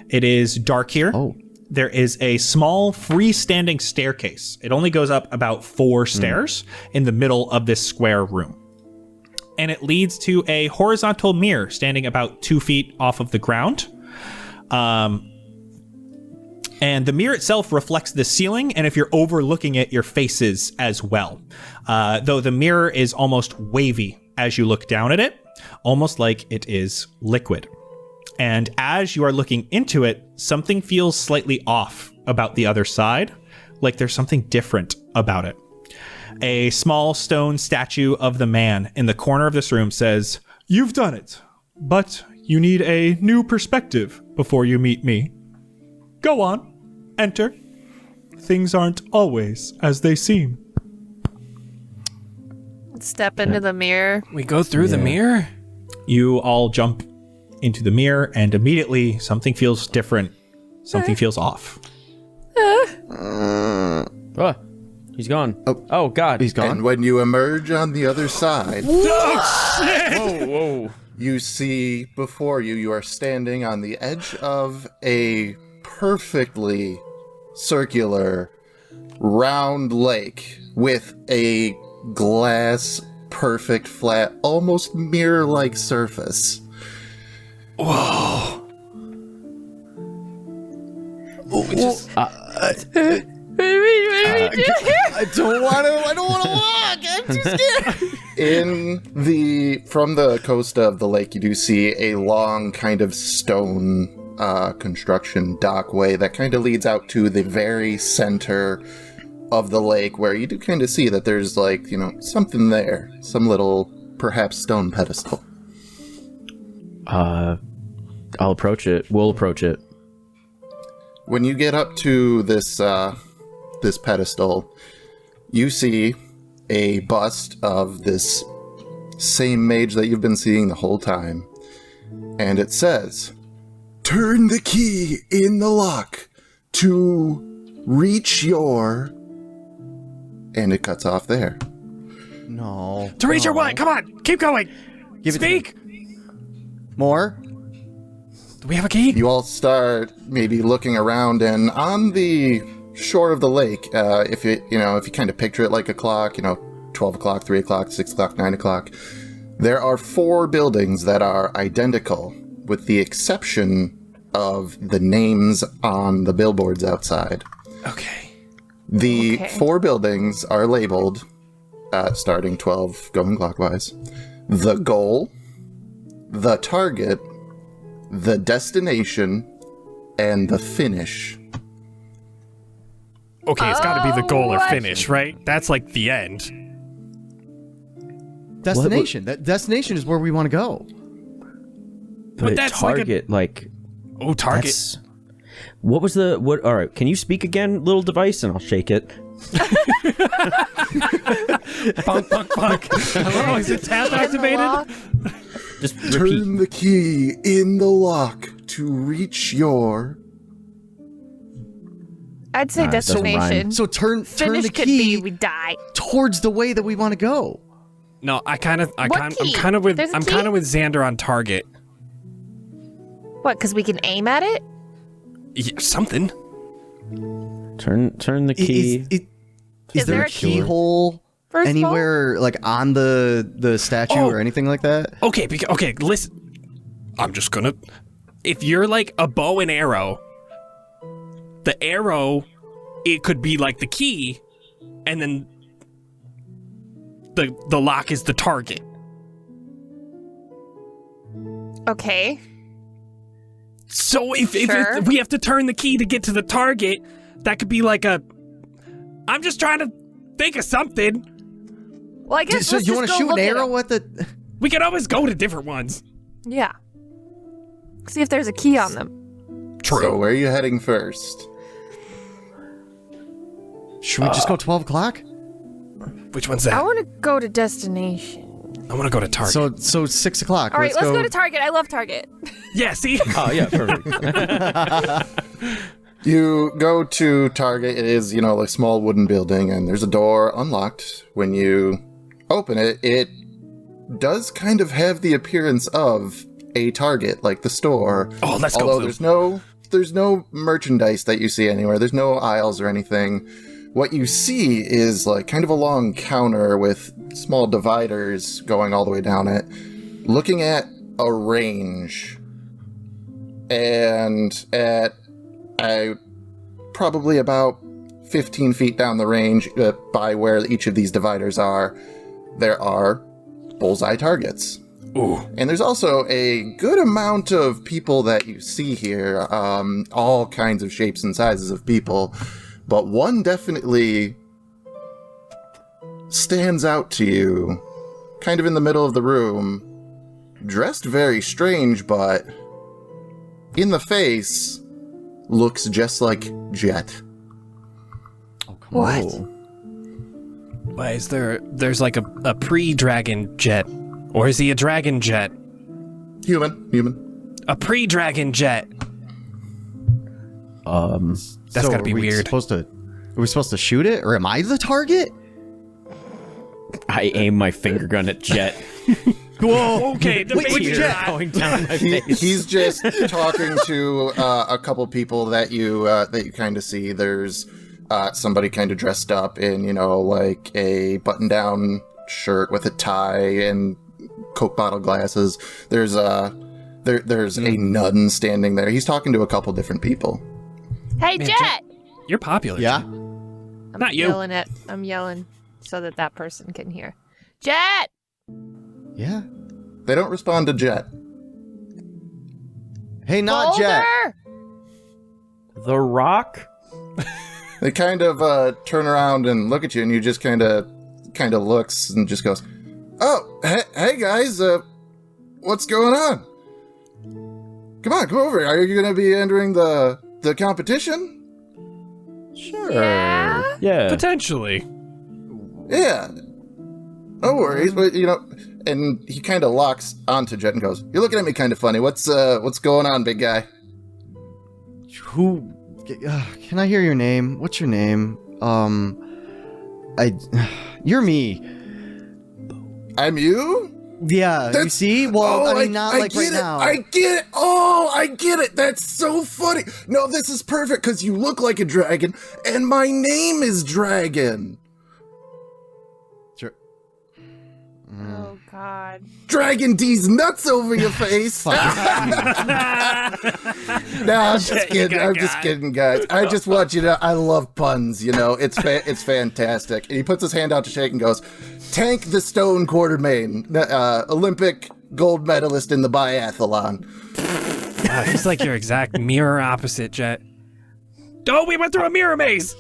It is dark here. Oh. There is a small freestanding staircase. It only goes up about 4 stairs in the middle of this square room. And it leads to a horizontal mirror standing about 2 feet off of the ground. And the mirror itself reflects the ceiling, and if you're overlooking it, your faces as well. Though the mirror is almost wavy as you look down at it, almost like it is liquid. And as you are looking into it, something feels slightly off about the other side, like there's something different about it. A small stone statue of the man in the corner of this room says, "You've done it, but you need a new perspective before you meet me. Go on, enter. Things aren't always as they seem." Step into the mirror. We go through the mirror? You all jump into the mirror, and immediately something feels different. Something feels off. Oh, he's gone. Oh God. He's gone. And when you emerge on the other side, Whoa. you see before you, you are standing on the edge of a perfectly circular, round lake with a glass, perfect, flat, almost mirror-like surface. Whoa. I don't want to walk. I'm too scared. From the coast of the lake, you do see a long kind of stone construction dockway that kind of leads out to the very center of the lake, where you do kind of see that there's like, something there, some little perhaps stone pedestal. I'll approach it. We'll approach it. When you get up to this pedestal, you see a bust of this same mage that you've been seeing the whole time. And it says, "Turn the key in the lock to reach your..." And it cuts off there. No. To reach your what? Come on, keep going. Give it to Speak. More? Do we have a key? You all start maybe looking around, and on the shore of the lake, if you kind of picture it like a clock, 12 o'clock, 3 o'clock, 6 o'clock, 9 o'clock, there are 4 buildings that are identical, with the exception of the names on the billboards outside. Okay. The Okay. 4 buildings are labeled, starting 12, going clockwise, the goal, the target, the destination, and the finish. Okay, it's got to be the goal or what? finish, right? That's like the end. Destination. That destination is where we want to go. But that's like a- target, like, Oh, target. that's... What was the... What? All right, can you speak again, little device? And I'll shake it. Funk, funk, funk. Oh, is it tap activated? Just repeat. Turn the key in the lock to reach your... I'd say doesn't rhyme. destination. So turn Finish the could be key we die. towards the way that we want to go. No, I'm What kind of with key? There's a I'm key? kind of with Xander on target. What? Because we can aim at it. Yeah, something. Turn the key. Is there there a a key? keyhole First of all? anywhere, like on the statue Oh. or anything like that? Okay, okay, listen. I'm just gonna. If you're like a bow and arrow, the arrow, it could be like the key, and then the lock is the target. Okay. So if Sure. we have to turn the key to get to the target, that could be like a. I'm just trying to think of something. Well, I guess So let's you just want to go shoot an look at arrow them. at the? We could always go to different ones. Yeah. See if there's a key on them. So where are you heading first? Should we just go 12 o'clock? Which one's I that? want to go to destination. I want to go to target. So 6 o'clock. All right, let's go to Target. I love Target. Yeah, see? Oh, yeah, perfect. You go to Target. It is, a small wooden building, and there's a door unlocked. When you open it, it does kind of have the appearance of a Target, like the store. Oh, let's go, Although Blue. there's no merchandise that you see anywhere. There's no aisles or anything. What you see is like kind of a long counter with small dividers going all the way down it, looking at a range. And at probably about 15 feet down the range, by where each of these dividers are, there are bullseye targets. Ooh. And there's also a good amount of people that you see here, all kinds of shapes and sizes of people, but one definitely stands out to you, kind of in the middle of the room, dressed very strange, but in the face, looks just like Jet. What? Why is there's like a pre-dragon jet? Or is he a dragon jet? Human. A pre-dragon jet. That's gotta be weird. Are we supposed to shoot it, or am I the target? I aim my finger gun at Jet. Whoa. Okay, the big Tears jet. going down my face. He's just talking to a couple people that you kind of see. There's somebody kind of dressed up in, like a button-down shirt with a tie and Coke bottle glasses. There's there's a nun standing there. He's talking to a couple different people. Hey, Jet! You're popular. Yeah. I'm Not you. I'm yelling so that person can hear. Jet! Yeah. They don't respond to Jet. Hey, not Jet. Boulder! The Rock? They kind of turn around and look at you, and you just kind of looks and just goes, "Oh, hey guys, what's going on? Come over. Are you going to be entering the competition?" Sure. Yeah? Yeah. Potentially. Yeah. No worries, but and he kind of locks onto Jet and goes, "You're looking at me kind of funny. What's going on, big guy?" Who? Can I hear your name? What's your name? You're me. I'm you? Yeah. You see? Well, I mean, not like right now. I get it. Oh, I get it. That's so funny. No, this is perfect because you look like a dragon, and my name is Dragon. Sure. Oh, God. Dragon D's nuts over your face. No, I'm just kidding. I'm just kidding, guys. I just want you to. I love puns. It's fantastic. And he puts his hand out to shake and goes, "Tank the Stone Quartermain, Olympic gold medalist in the biathlon." He's like your exact mirror opposite, Jet. Oh, we went through a mirror maze.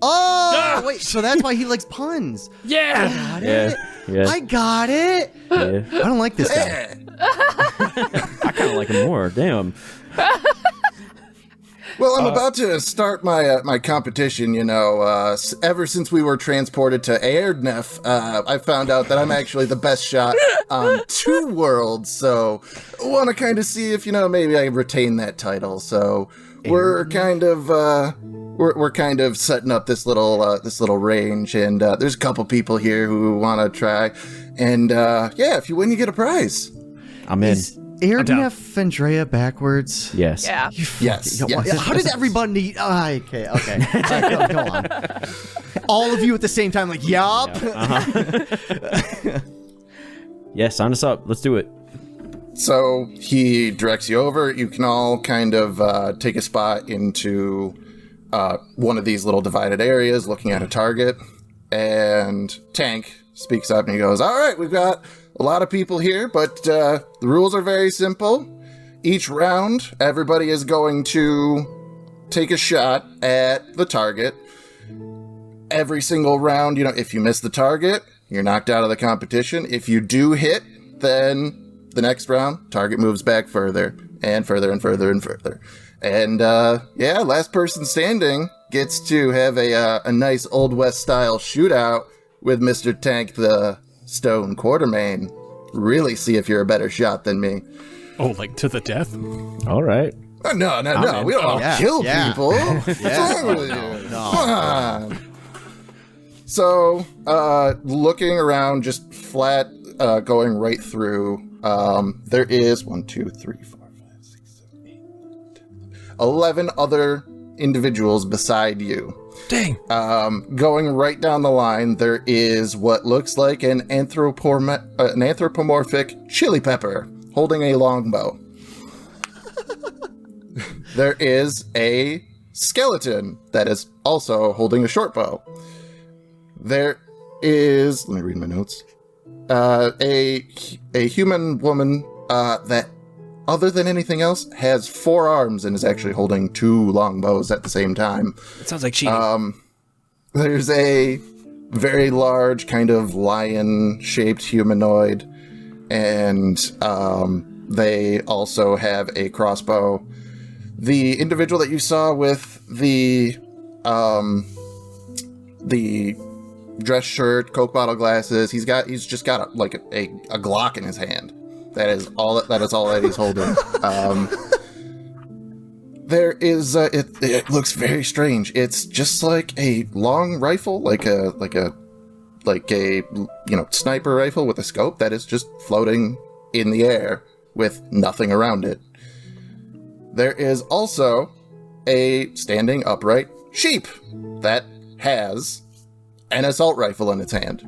Oh, wait. So that's why he likes puns. Yeah. Got it. Yeah. I got it. Yeah. I don't like this guy. I kind of like him more. Damn. Well, I'm about to start my competition, you know. Ever since we were transported to Erdnef, I found out that I'm actually the best shot on 2 worlds, so I want to kind of see if, you know, maybe I retain that title. So we're kind of we're kind of setting up this little range, and there's a couple people here who want to try, and yeah, if you win, you get a prize. I'm in. Is Erdnef Fandrea backwards? Yes. Yeah. Yes. How did everybody? Okay. All right, go on. All of you at the same time, like, yup. Yeah, sign us up. Let's do it. So he directs you over. You can all kind of take a spot into one of these little divided areas, looking at a target. And Tank speaks up and he goes, "All right, we've got a lot of people here, but the rules are very simple. Each round, everybody is going to take a shot at the target. Every single round, you know, if you miss the target, you're knocked out of the competition. If you do hit, then the next round, target moves back further and further and further and further. And yeah, last person standing gets to have a nice Old West style shootout with Mr. Tank the Stone Quartermain. Really see if you're a better shot than me." Oh, like to the death? All right. No. We don't want to kill people. What's wrong with you? Come on. So, looking around, just flat, going right through, there is 1, 2, 3, 4, 5, 6, 7, 8, 9, 10, 11 other individuals beside you. Dang. Going right down the line, there is what looks like an anthropomorphic chili pepper holding a longbow. There is a skeleton that is also holding a short bow. There is, let me read my notes, a human woman that, other than anything else, has 4 arms and is actually holding 2 longbows at the same time. It sounds like cheating. There's a very large kind of lion-shaped humanoid, and they also have a crossbow. The individual that you saw with the dress shirt, Coke bottle glasses, he's just got a Glock in his hand. That is all that he's holding. There is it looks very strange. It's just like a long rifle, like a sniper rifle with a scope that is just floating in the air with nothing around it. There is also a standing upright sheep that has an assault rifle in its hand.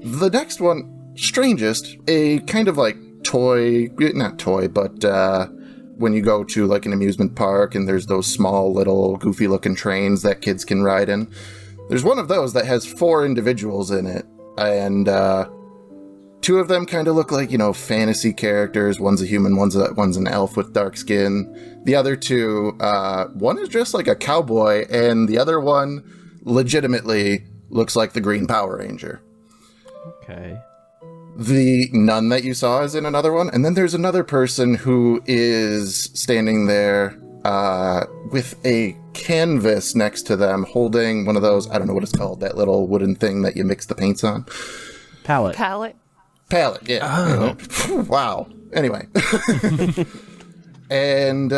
The next one, strangest, a kind of like toy, not toy, but when you go to like an amusement park and there's those small little goofy looking trains that kids can ride in. There's one of those that has 4 individuals in it, and 2 of them kind of look like, you know, fantasy characters. One's a human, one's an elf with dark skin. The other 2, one is dressed like a cowboy, and the other one legitimately looks like the Green Power Ranger. Okay. The nun that you saw is in another one, and then there's another person who is standing there with a canvas next to them, holding one of those, I don't know what it's called, that little wooden thing that you mix the paints on. Palette. Palette, yeah. Oh. Wow. Anyway. And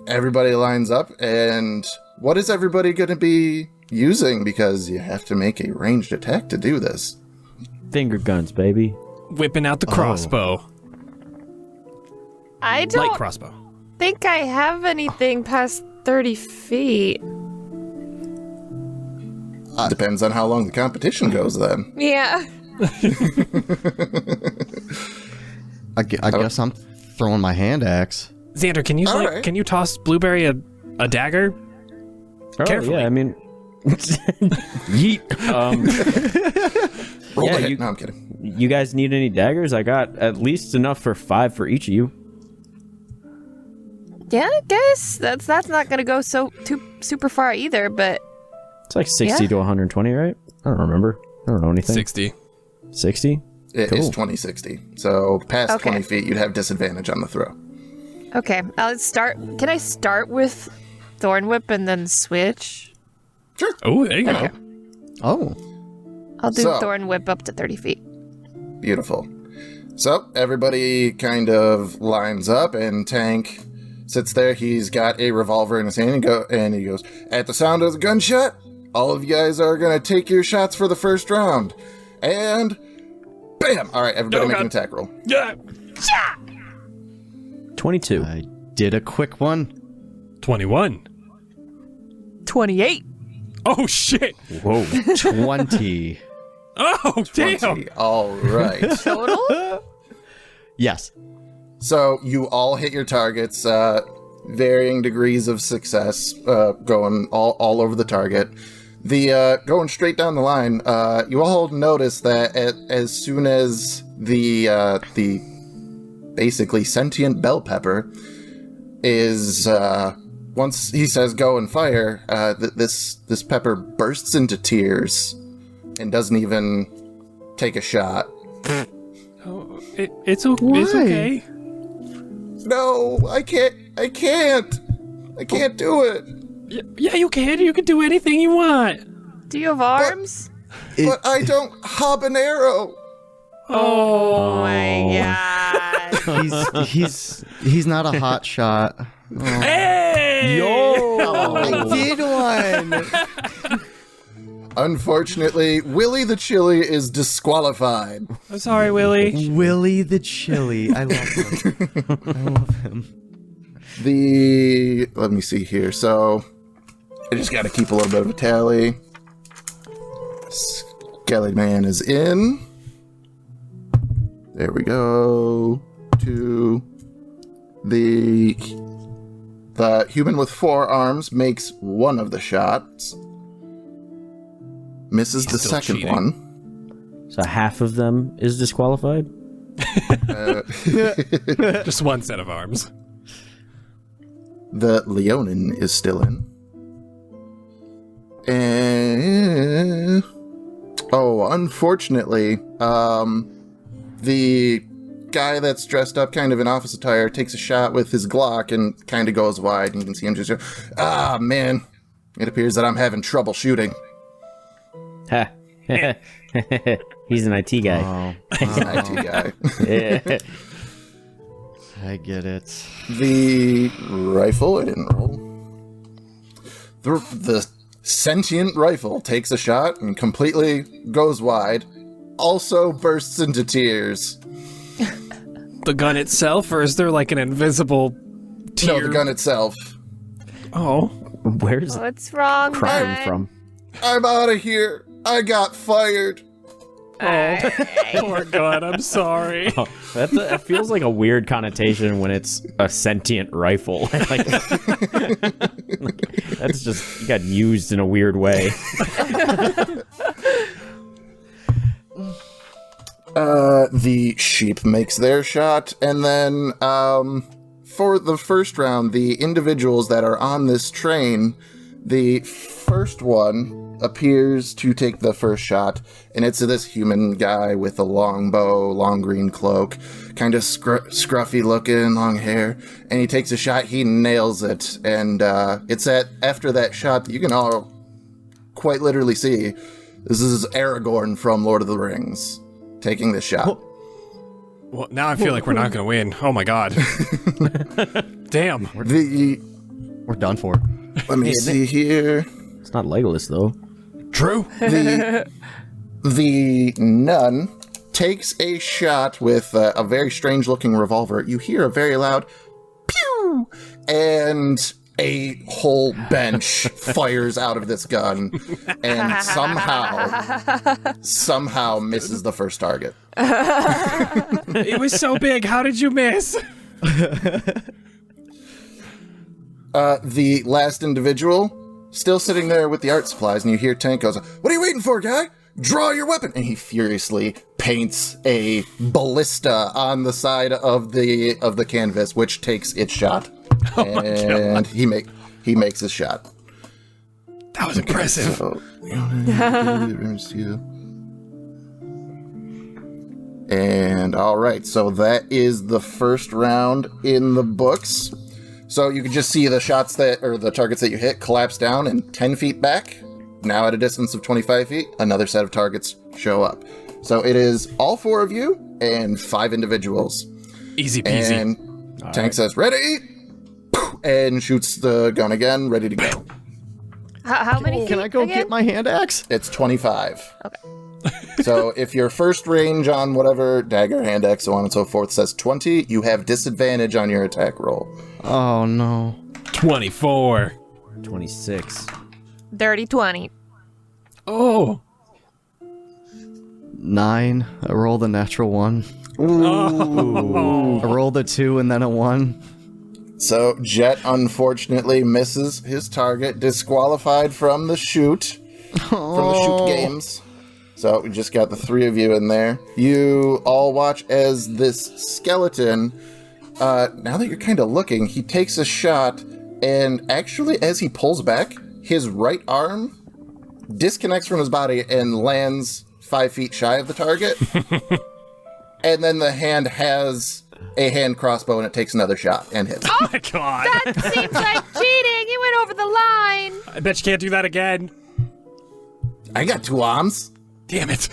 everybody lines up, and what is everybody going to be using? Because you have to make a ranged attack to do this. Finger guns, baby. Whipping out the crossbow. I Light don't crossbow. think I have anything past 30 feet. Depends on how long the competition goes, then. Yeah. I guess I'm throwing my hand axe. Xander, can you All right. can you toss Blueberry a dagger? Oh, Carefully. yeah, I mean... Yeet. Roll Yeah, the hit. you- No, I'm kidding. You guys need any daggers? I got at least enough for 5 for each of you. Yeah, I guess that's not gonna go too super far either. But It's like 60 Yeah. to 120, right? I don't remember. I don't know anything. 60. 60? It Cool. is 2060. So past Okay. 20 feet, you'd have disadvantage on the throw. okay, I'll start. Can I start with Thorn Whip and then switch? Oh, there you go. Okay. Oh. I'll do So- Thorn Whip up to 30 feet. Beautiful. So everybody kind of lines up, and Tank sits there. He's got a revolver in his hand, and he goes, "At the sound of the gunshot, all of you guys are gonna take your shots for the first round." And bam! All right, everybody Oh, make God. an attack roll. Yeah. 22. I did a quick one. 21. 28. Oh, shit. Whoa. 20. Oh, damn. 20. All right. Total? Yes. So you all hit your targets, varying degrees of success, going all over the target. The going straight down the line, you all notice that as soon as the basically sentient bell pepper is once he says go and fire, this pepper bursts into tears and doesn't even take a shot. It's okay. No, I can't do it. Yeah, you can. You can do anything you want. Do you have arms? But I don't habanero. Oh my god. He's not a hot shot. Hey! I did one. Unfortunately, Willie the Chili is disqualified. I'm sorry, Willie. Willie the Chili. I love him. I love him. Let me see here. So I just got to keep a little bit of a tally. Skelly Man is in. There we go. 2. The human with 4 arms makes one of the shots. Misses the still second cheating. one. So half of them is disqualified? Just one set of arms. The Leonin is still in. And unfortunately, the guy that's dressed up kind of in office attire takes a shot with his Glock and kind of goes wide, and you can see him just go, man, it appears that I'm having trouble shooting. Ha. He's an IT guy. He's an IT guy. Yeah. I get it. The rifle, I didn't roll. The sentient rifle takes a shot and completely goes wide, also bursts into tears. The gun itself, or is there like an invisible tier? No, the gun itself. Oh. Where's What's wrong, crying man? from? I'm out of here. I got fired. Poor gun, I'm sorry. That feels like a weird connotation when it's a sentient rifle. like, that's just, you got used in a weird way. The sheep makes their shot, and then for the first round, the individuals that are on this train, the first one appears to take the first shot, and it's this human guy with a long bow, long green cloak, kind of scruffy looking, long hair, and he takes a shot, he nails it, and it's after that shot that you can all quite literally see this is Aragorn from Lord of the Rings taking this shot. Well, now I feel like we're not going to win. Oh my god. Damn. We're done for. Let me see here. It's not Legolas, though. True. The nun takes a shot with a very strange looking revolver. You hear a very loud pew, and a whole bench fires out of this gun, and somehow misses the first target. It was so big. How did you miss? The last individual still sitting there with the art supplies, and you hear Tank goes, "What are you waiting for, guy? draw your weapon. And he furiously paints a ballista on the side of the canvas, which takes its shot. And he makes his shot. That was impressive. So, and all right, so that is the first round in the books. So you can just see the the targets that you hit collapse down and 10 feet back. Now at a distance of 25 feet, another set of targets show up. So it is all 4 of you and 5 individuals. Easy peasy. And Tank says, ready, and shoots the gun again, ready to go. How many feet Can I go again? get my hand axe? It's 25. Okay. So if your first range on whatever, dagger, hand axe, so on and so forth, says 20, you have disadvantage on your attack roll. Oh, no. 24. 26. Dirty 20. Oh. 9. I rolled a natural 1. I rolled a 2 and then a 1. So Jet unfortunately misses his target, disqualified from the shoot games. So we just got the 3 of you in there. You all watch as this skeleton, now that you're kind of looking, he takes a shot, and actually as he pulls back, his right arm disconnects from his body and lands 5 feet shy of the target. And then the hand has a hand crossbow and it takes another shot and hits. Oh my god. That seems like cheating. He went over the line. I bet you can't do that again. I got 2 arms. Damn it.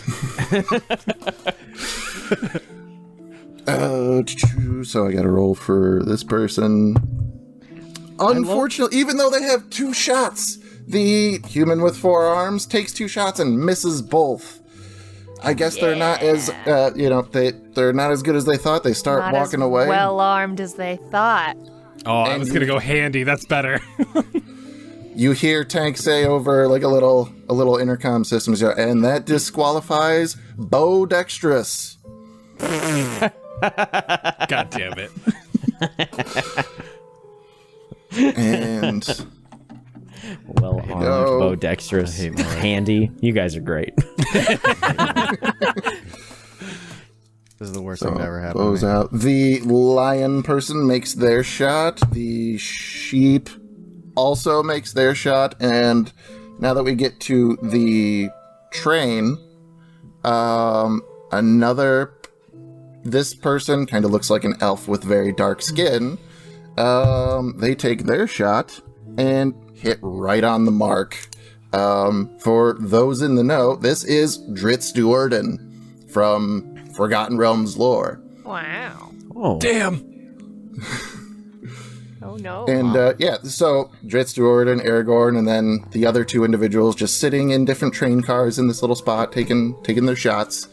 So I gotta roll for this person. Unfortunately, even though they have 2 shots, the human with 4 arms takes 2 shots and misses both. I guess they're not as, they're not as good as they thought. They start Not walking as away. well armed as they thought. Oh, I And was gonna go handy. That's better. You hear Tank say over like a little intercom system, and that disqualifies Bo Dexterous. God damn it. And Well armed, go. bow dexterous, handy. You guys are great. This is the worst thing that ever happened. Bows to me. out. The lion person makes their shot. The sheep also makes their shot. And now that we get to the train, this person kind of looks like an elf with very dark skin. They take their shot and hit right on the mark. For those in the know, this is Dritz Duerden from Forgotten Realms lore. Wow. Oh, Damn. Oh no. And so Dritz Duerden, Aragorn, and then the other 2 individuals just sitting in different train cars in this little spot, taking their shots.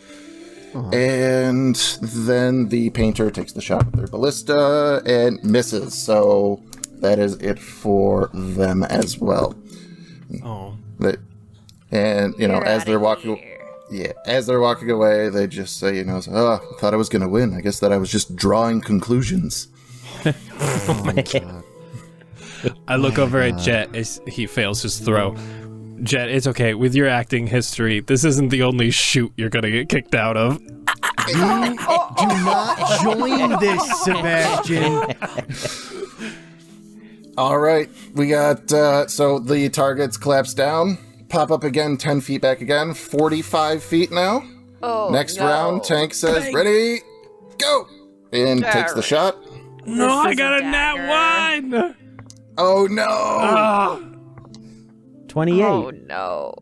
And then the painter takes the shot with their ballista and misses. So that is it for them as well. Oh. And You're as they're outta walking, here. as they're walking away, they just say, I thought I was gonna win. I guess that I was just drawing conclusions. I look over at Jet as he fails his throw. Jet, it's okay. With your acting history, this isn't the only shoot you're gonna get kicked out of. Do not join this, Sebastian. All right, we got, so the targets collapse down, pop up again, 10 feet back again, 45 feet now. Oh, Next no. round, Tank says, ready, go! And takes the shot. No, I is got a a nat dagger. 1! Oh no! 28. Oh no.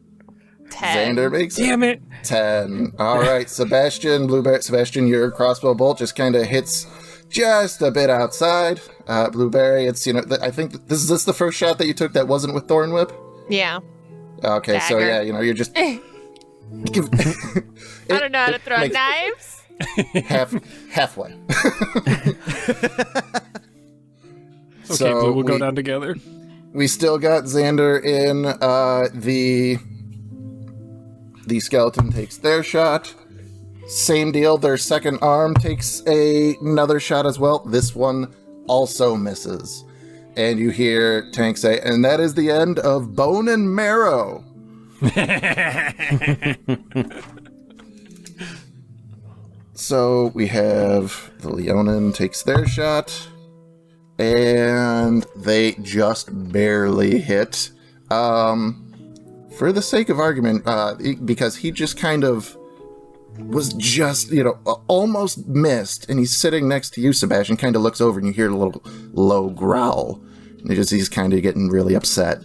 10. Xander makes it. Damn it. 10. All right, Sebastian, Sebastian, your crossbow bolt just kind of hits just a bit outside. Blueberry, it's, I think, is this the first shot that you took that wasn't with Thorn Whip? Yeah. Okay, so Dagger. yeah, you're just... I don't know how to throw makes- knives. halfway. Okay, Blue, we'll go down together. We still got Xander in. The skeleton takes their shot. Same deal. Their second arm takes another shot as well. This one also misses. And you hear Tank say, and that is the end of Bone and Marrow. So we have the Leonin takes their shot, and they just barely hit. For the sake of argument, because he just kind of was just, almost missed, and he's sitting next to you, Sebastian, kind of looks over, and you hear a little low growl. And he's kind of getting really upset.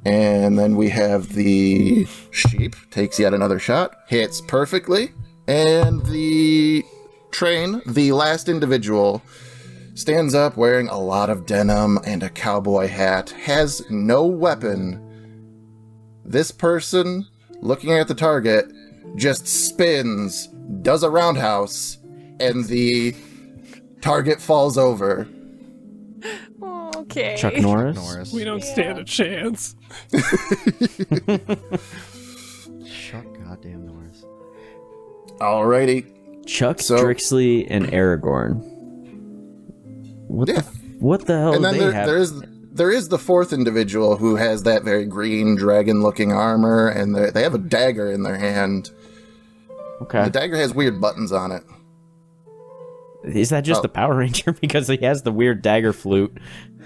And then we have the sheep, takes yet another shot, hits perfectly, and the train, the last individual, stands up wearing a lot of denim and a cowboy hat, has no weapon. This person, looking at the target, just spins, does a roundhouse, and the target falls over. Okay. Chuck Norris. We don't stand a chance. Chuck goddamn Norris. Alrighty. Chuck, So- Drixley, and Aragorn. Yeah. What the hell And do then they have? there is the fourth individual who has that very green dragon-looking armor, and they have a dagger in their hand. Okay. The dagger has weird buttons on it. Is that just Oh. the Power Ranger? Because he has the weird dagger flute.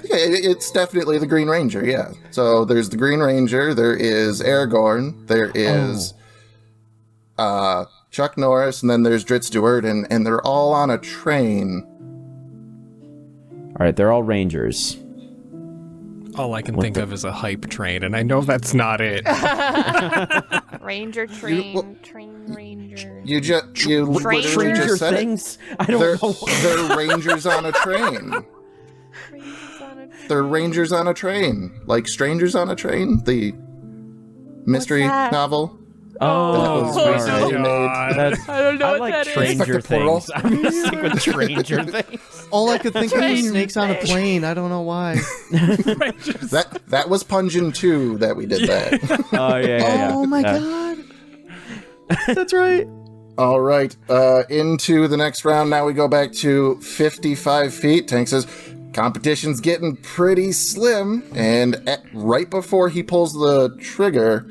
Yeah, it's definitely the Green Ranger, yeah. So there's the Green Ranger, there is Aragorn, there is Chuck Norris, and then there's Dritz Stewart, and they're all on a train. All right, they're all Rangers. All I can think of is a hype train, and I know that's not it. Ranger train, train ranger. You literally Stranger just said it. things. I don't They're, know. they're Rangers on a train. Rangers on a train. They're Rangers on a train. Like Strangers on a Train, the mystery that? novel. Oh, was all recently right. That's- I don't know I what like that is. Stranger It's like the plural. Things. I'm gonna stick with Stranger Things. All I could think of was snakes on a plane. I don't know why. That was Pungeon 2 that we did that. Oh yeah. Oh my Yeah. god. That's right. All right, into the next round. Now we go back to 55 feet. Tank says, competition's getting pretty slim. And right before he pulls the trigger,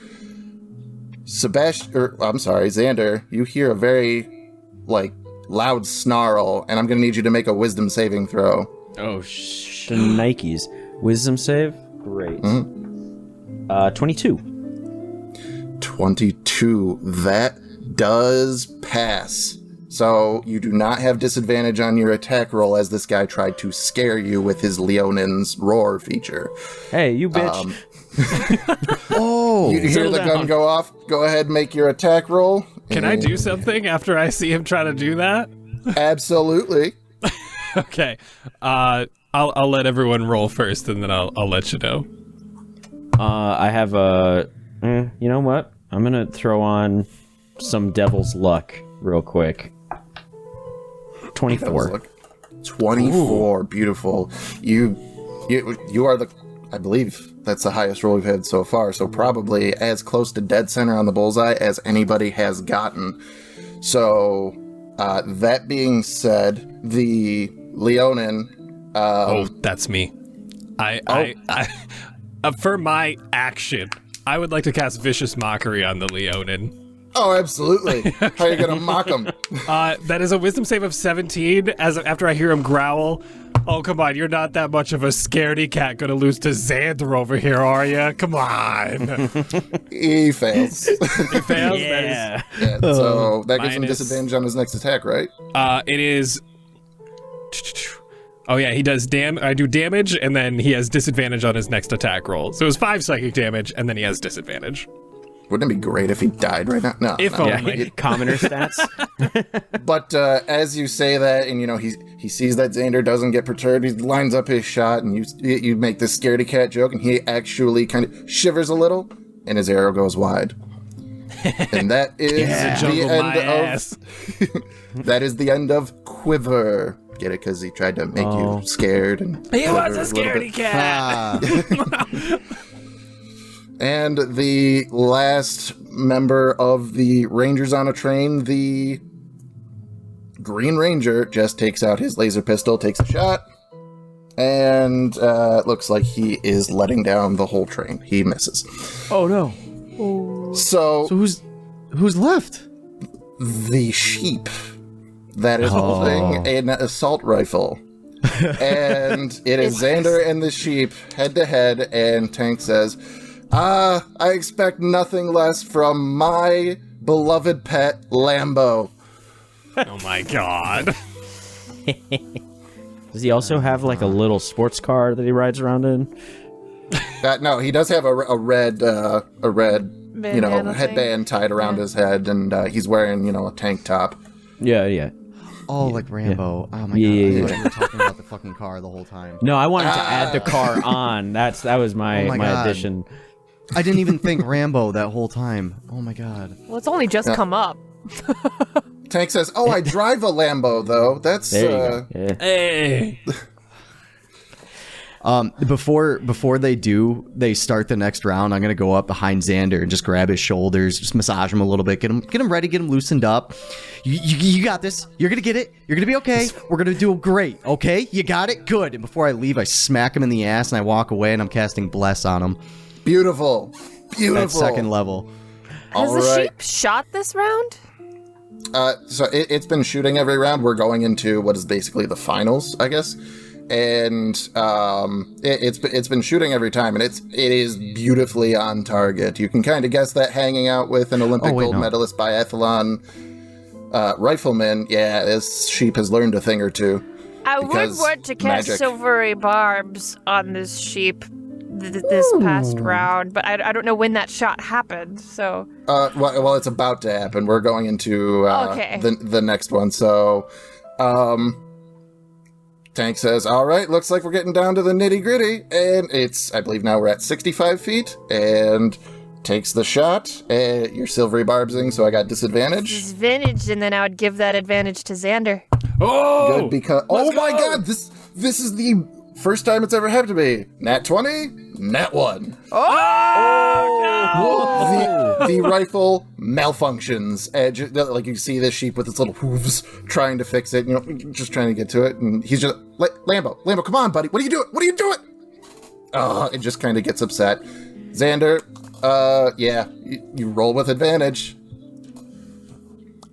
Xander, you hear a very, loud snarl. And I'm going to need you to make a wisdom saving throw. Oh, Nikes. Wisdom save? Great. 22. 22. That does pass. So you do not have disadvantage on your attack roll as this guy tried to scare you with his Leonin's roar feature. Hey, you bitch. Oh. You hear Settle the gun down. go off. Go ahead, make your attack roll. Can I do something after I see him try to do that? Absolutely. Okay. I'll let everyone roll first, and then I'll let you know. I have a. You know what? I'm gonna throw on some Devil's Luck real quick. 24. Look, 24. Beautiful. You are the. I believe that's the highest roll we've had so far. So probably as close to dead center on the bullseye as anybody has gotten. So that being said, the Leonin. Oh, that's me. I for my action, I would like to cast Vicious Mockery on the Leonin. Oh, absolutely. How are you gonna mock him? That is a Wisdom save of 17. After I hear him growl. Oh, come on, you're not that much of a scaredy cat gonna lose to Xander over here, are you? Come on. He fails. He fails? Yeah. Yeah, so that gives him Minus- disadvantage on his next attack, right? It is... Oh yeah, he does I do damage, and then he has disadvantage on his next attack roll. So it was 5 psychic damage, and then he has disadvantage. Wouldn't it be great if he died right now? No. If no. only. Commoner stats. But as you say that, and he sees that Xander doesn't get perturbed, he lines up his shot, and you make this scaredy cat joke, and he actually kind of shivers a little, and his arrow goes wide. And that is the Juggle my end ass. of. That is the end of Quiver. Get it? Because he tried to make you scared. And He was a quiver little scaredy bit. cat. And the last member of the Rangers on a Train, the Green Ranger, just takes out his laser pistol, takes a shot, and it looks like he is letting down the whole train. He misses. Oh no. So who's left? the sheep that is holding an assault rifle. And it is Xander and the sheep head to head, and Tank says, I expect nothing less from my beloved pet, Lambo. Oh my god. Does he also have like a little sports car that he rides around in? No, he does have a red Bandana headband tied around his head, and he's wearing, a tank top. Yeah. Oh, like Rambo. Oh my Yeah. god. I thought you were talking about the fucking car the whole time. No, I wanted to add the car on. That was my, Oh my my God. addition. I didn't even think Rambo that whole time. Oh my god. Well, it's only just come up. Tank says, I drive a Lambo, though. That's, There you go. Yeah. Hey. Before they start the next round, I'm gonna go up behind Xander and just grab his shoulders, just massage him a little bit, get him ready, get him loosened up. You got this. You're gonna get it. You're gonna be okay. We're gonna do great. Okay, you got it. Good. And before I leave, I smack him in the ass and I walk away and I'm casting Bless on him. beautiful. At second level. Has All the right. sheep shot this round? So it's been shooting every round. We're going into what is basically the finals, I guess. And it's been shooting every time, and it is beautifully on target. You can kind of guess that hanging out with an Olympic gold medalist biathlon rifleman, this sheep has learned a thing or two. I would Because want to cast magic. silvery barbs on this sheep this past round, but I don't know when that shot happened, so... Well, it's about to happen. We're going into Okay. the next one. So, Tank says, all right, looks like we're getting down to the nitty gritty. And I believe now we're at 65 feet, and takes the shot. You're silvery barbsing, so I got disadvantage. Disadvantage, and then I would give that advantage to Xander. Oh! Good, because, my god, this is the first time it's ever happened to me. Nat 20, Nat 1. The rifle malfunctions. Like you see this sheep with its little hooves trying to fix it, just trying to get to it, and he's just Lambo, come on, buddy, what are you doing? It just kind of gets upset. Xander, you roll with advantage.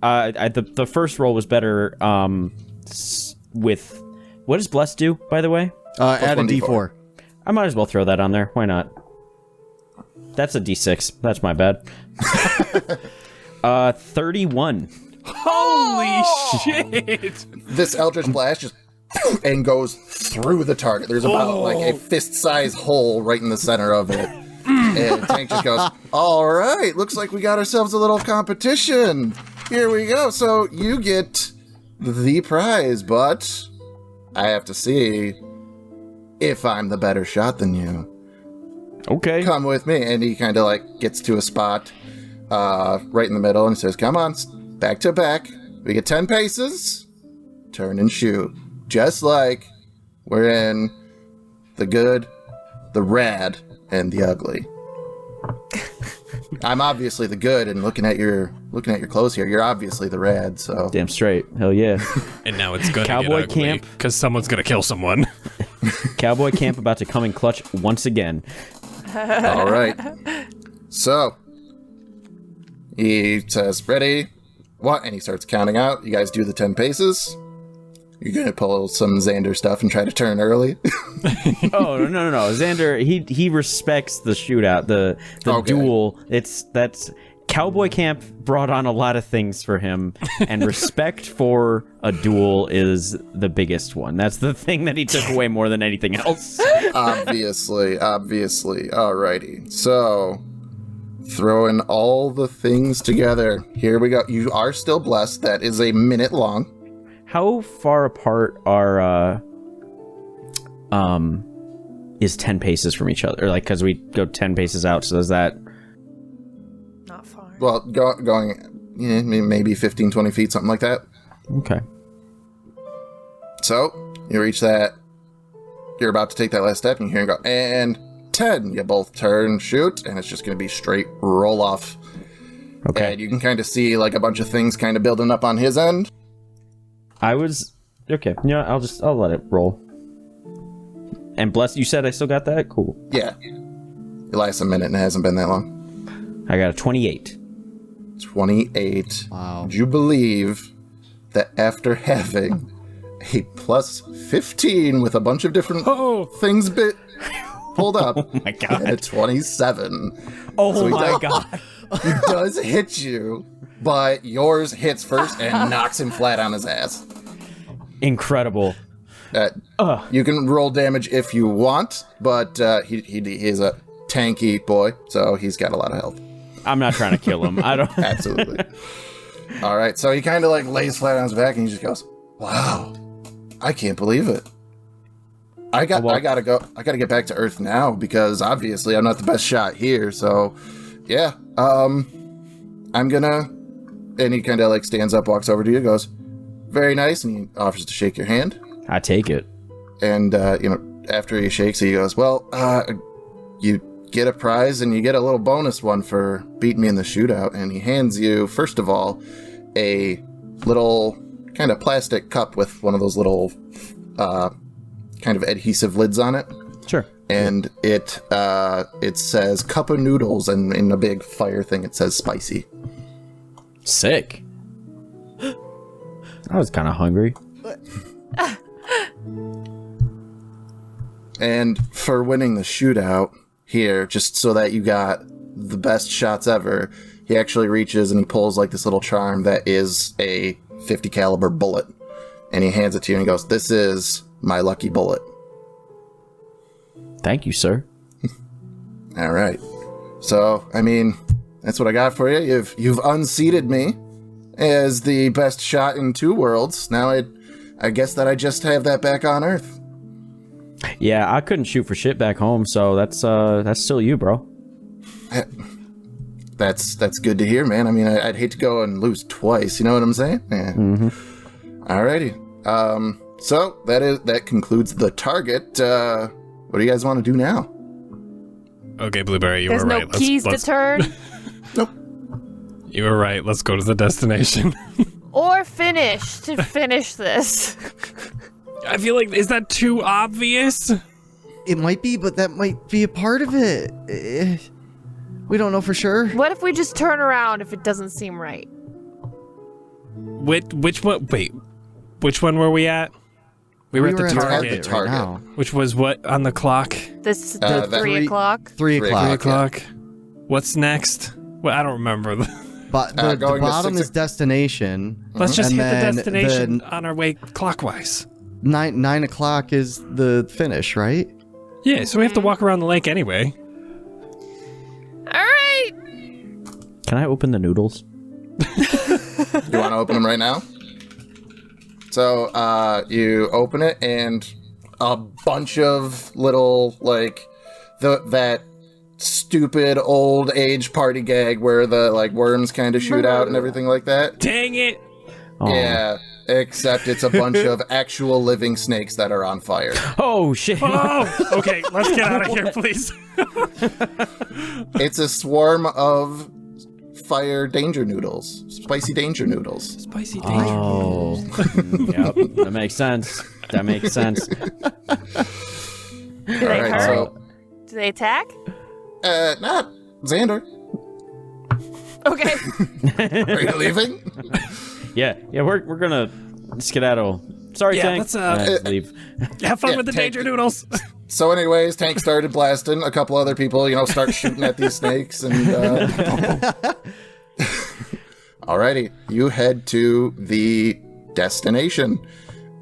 The first roll was better. With what does Bless do, by the way? Add a 1d4. D4. I might as well throw that on there. Why not? That's a D6. That's my bad. 31. Holy shit! This Eldritch Blast just and goes through the target. There's about like a fist-sized hole right in the center of it. And Tank just goes, all right, looks like we got ourselves a little competition. Here we go. So you get the prize, but I have to see if I'm the better shot than you. Okay. Come with me. And he kind of like gets to a spot right in the middle and says, come on, back to back. We get 10 paces. Turn and shoot. Just like we're in the good, the rad, and the ugly. I'm obviously the good, and looking at your clothes here, you're obviously the rad, so. Damn straight. Hell yeah. And now it's gonna Cowboy get ugly, camp. because someone's gonna kill someone. Cowboy camp about to come in clutch once again. All right. So, he says, ready, what? And he starts counting out. You guys do the 10 paces. You're going to pull some Xander stuff and try to turn early. Oh, no. Xander, he respects the shootout, the Okay. duel. That's Cowboy Camp brought on a lot of things for him, and respect for a duel is the biggest one. That's the thing that he took away more than anything else. Obviously. Alrighty. So, throwing all the things together. Here we go. You are still blessed. That is a minute long. How far apart are is 10 paces from each other? Or like, because we go 10 paces out, so is that... Not far. Well, going maybe 15, 20 feet, something like that. Okay. So, you reach that. You're about to take that last step, and you hear him go, and 10. You both turn, shoot, and it's just going to be straight roll off. Okay. And you can kind of see like a bunch of things kind of building up on his end. Okay. Yeah, I'll let it roll. And Bless, you said I still got that? Cool. Yeah. It lasts a minute and it hasn't been that long. I got a 28. 28. Wow. Would you believe that after having a plus 15 with a bunch of different things pulled up, Oh my god. and a 27. Oh So he my does- god. He does hit you, but yours hits first and knocks him flat on his ass. Incredible. You can roll damage if you want, but he is a tanky boy, so he's got a lot of health. I'm not trying to kill him. I don't. Absolutely. All right, so he kind of like lays flat on his back and he just goes, "Wow, I can't believe it. I gotta get back to Earth now because obviously I'm not the best shot here. So, yeah, I'm gonna." And he kind of like stands up, walks over to you, goes, "Very nice," and he offers to shake your hand. I take it. And after he shakes it, he goes, "Well, you get a prize and you get a little bonus one for beating me in the shootout." And he hands you, first of all, a little kind of plastic cup with one of those little kind of adhesive lids on it. Sure. And it says cup of noodles, and in a big fire thing it says spicy. Sick. I was kind of hungry. And for winning the shootout here, just so that you got the best shots ever, he actually reaches and he pulls like this little charm that is a 50 caliber bullet. And he hands it to you and he goes, "This is my lucky bullet." Thank you, sir. All right. So, I mean, that's what I got for you. You've unseated me as the best shot in 2 worlds. Now I guess that I just have that back on Earth. Yeah, I couldn't shoot for shit back home, so that's still you, bro. That's good to hear, man. I mean, I'd hate to go and lose twice. You know what I'm saying? Yeah. Mm-hmm. Alrighty. So that concludes the target. What do you guys want to do now? Okay, Blueberry, you There's were no right. keys to turn. Nope. You were right. Let's go to the destination. Or finish to finish this. I feel like, is that too obvious? It might be, but that might be a part of it. We don't know for sure. What if we just turn around if it doesn't seem right? Which one? Wait, which one were we at? We were at the in target, the target. right now. which was what on the clock? This that 3 o'clock. 3 3 o'clock. 3 o'clock. o'clock. What's next? Well, I don't remember. But the Going to bottom 6 is destination. Let's just And hit the then destination on our way clockwise. 9 o'clock is the finish, right? Yeah, so we have to walk around the lake anyway. All right. Can I open the noodles? You want to open them right now? So you open it, and a bunch of little like that stupid old age party gag where the like worms kind of shoot out and everything like that. Dang it! Oh. Yeah, except it's a bunch of actual living snakes that are on fire. Oh shit! Oh, okay, let's get out of here, please. It's a swarm of fire danger noodles, spicy danger noodles. Spicy danger. Oh, yep. That makes sense. That makes sense. Do they All right, hurt? so Do they attack? not Xander. Okay. Are you leaving? Yeah, we're gonna skedaddle. Sorry, Yeah, Tank. let's, leave. Have fun Yeah, with the Tank- danger noodles. So, anyways, Tank started blasting. A couple other people, start shooting at these snakes, and alrighty, you head to the destination,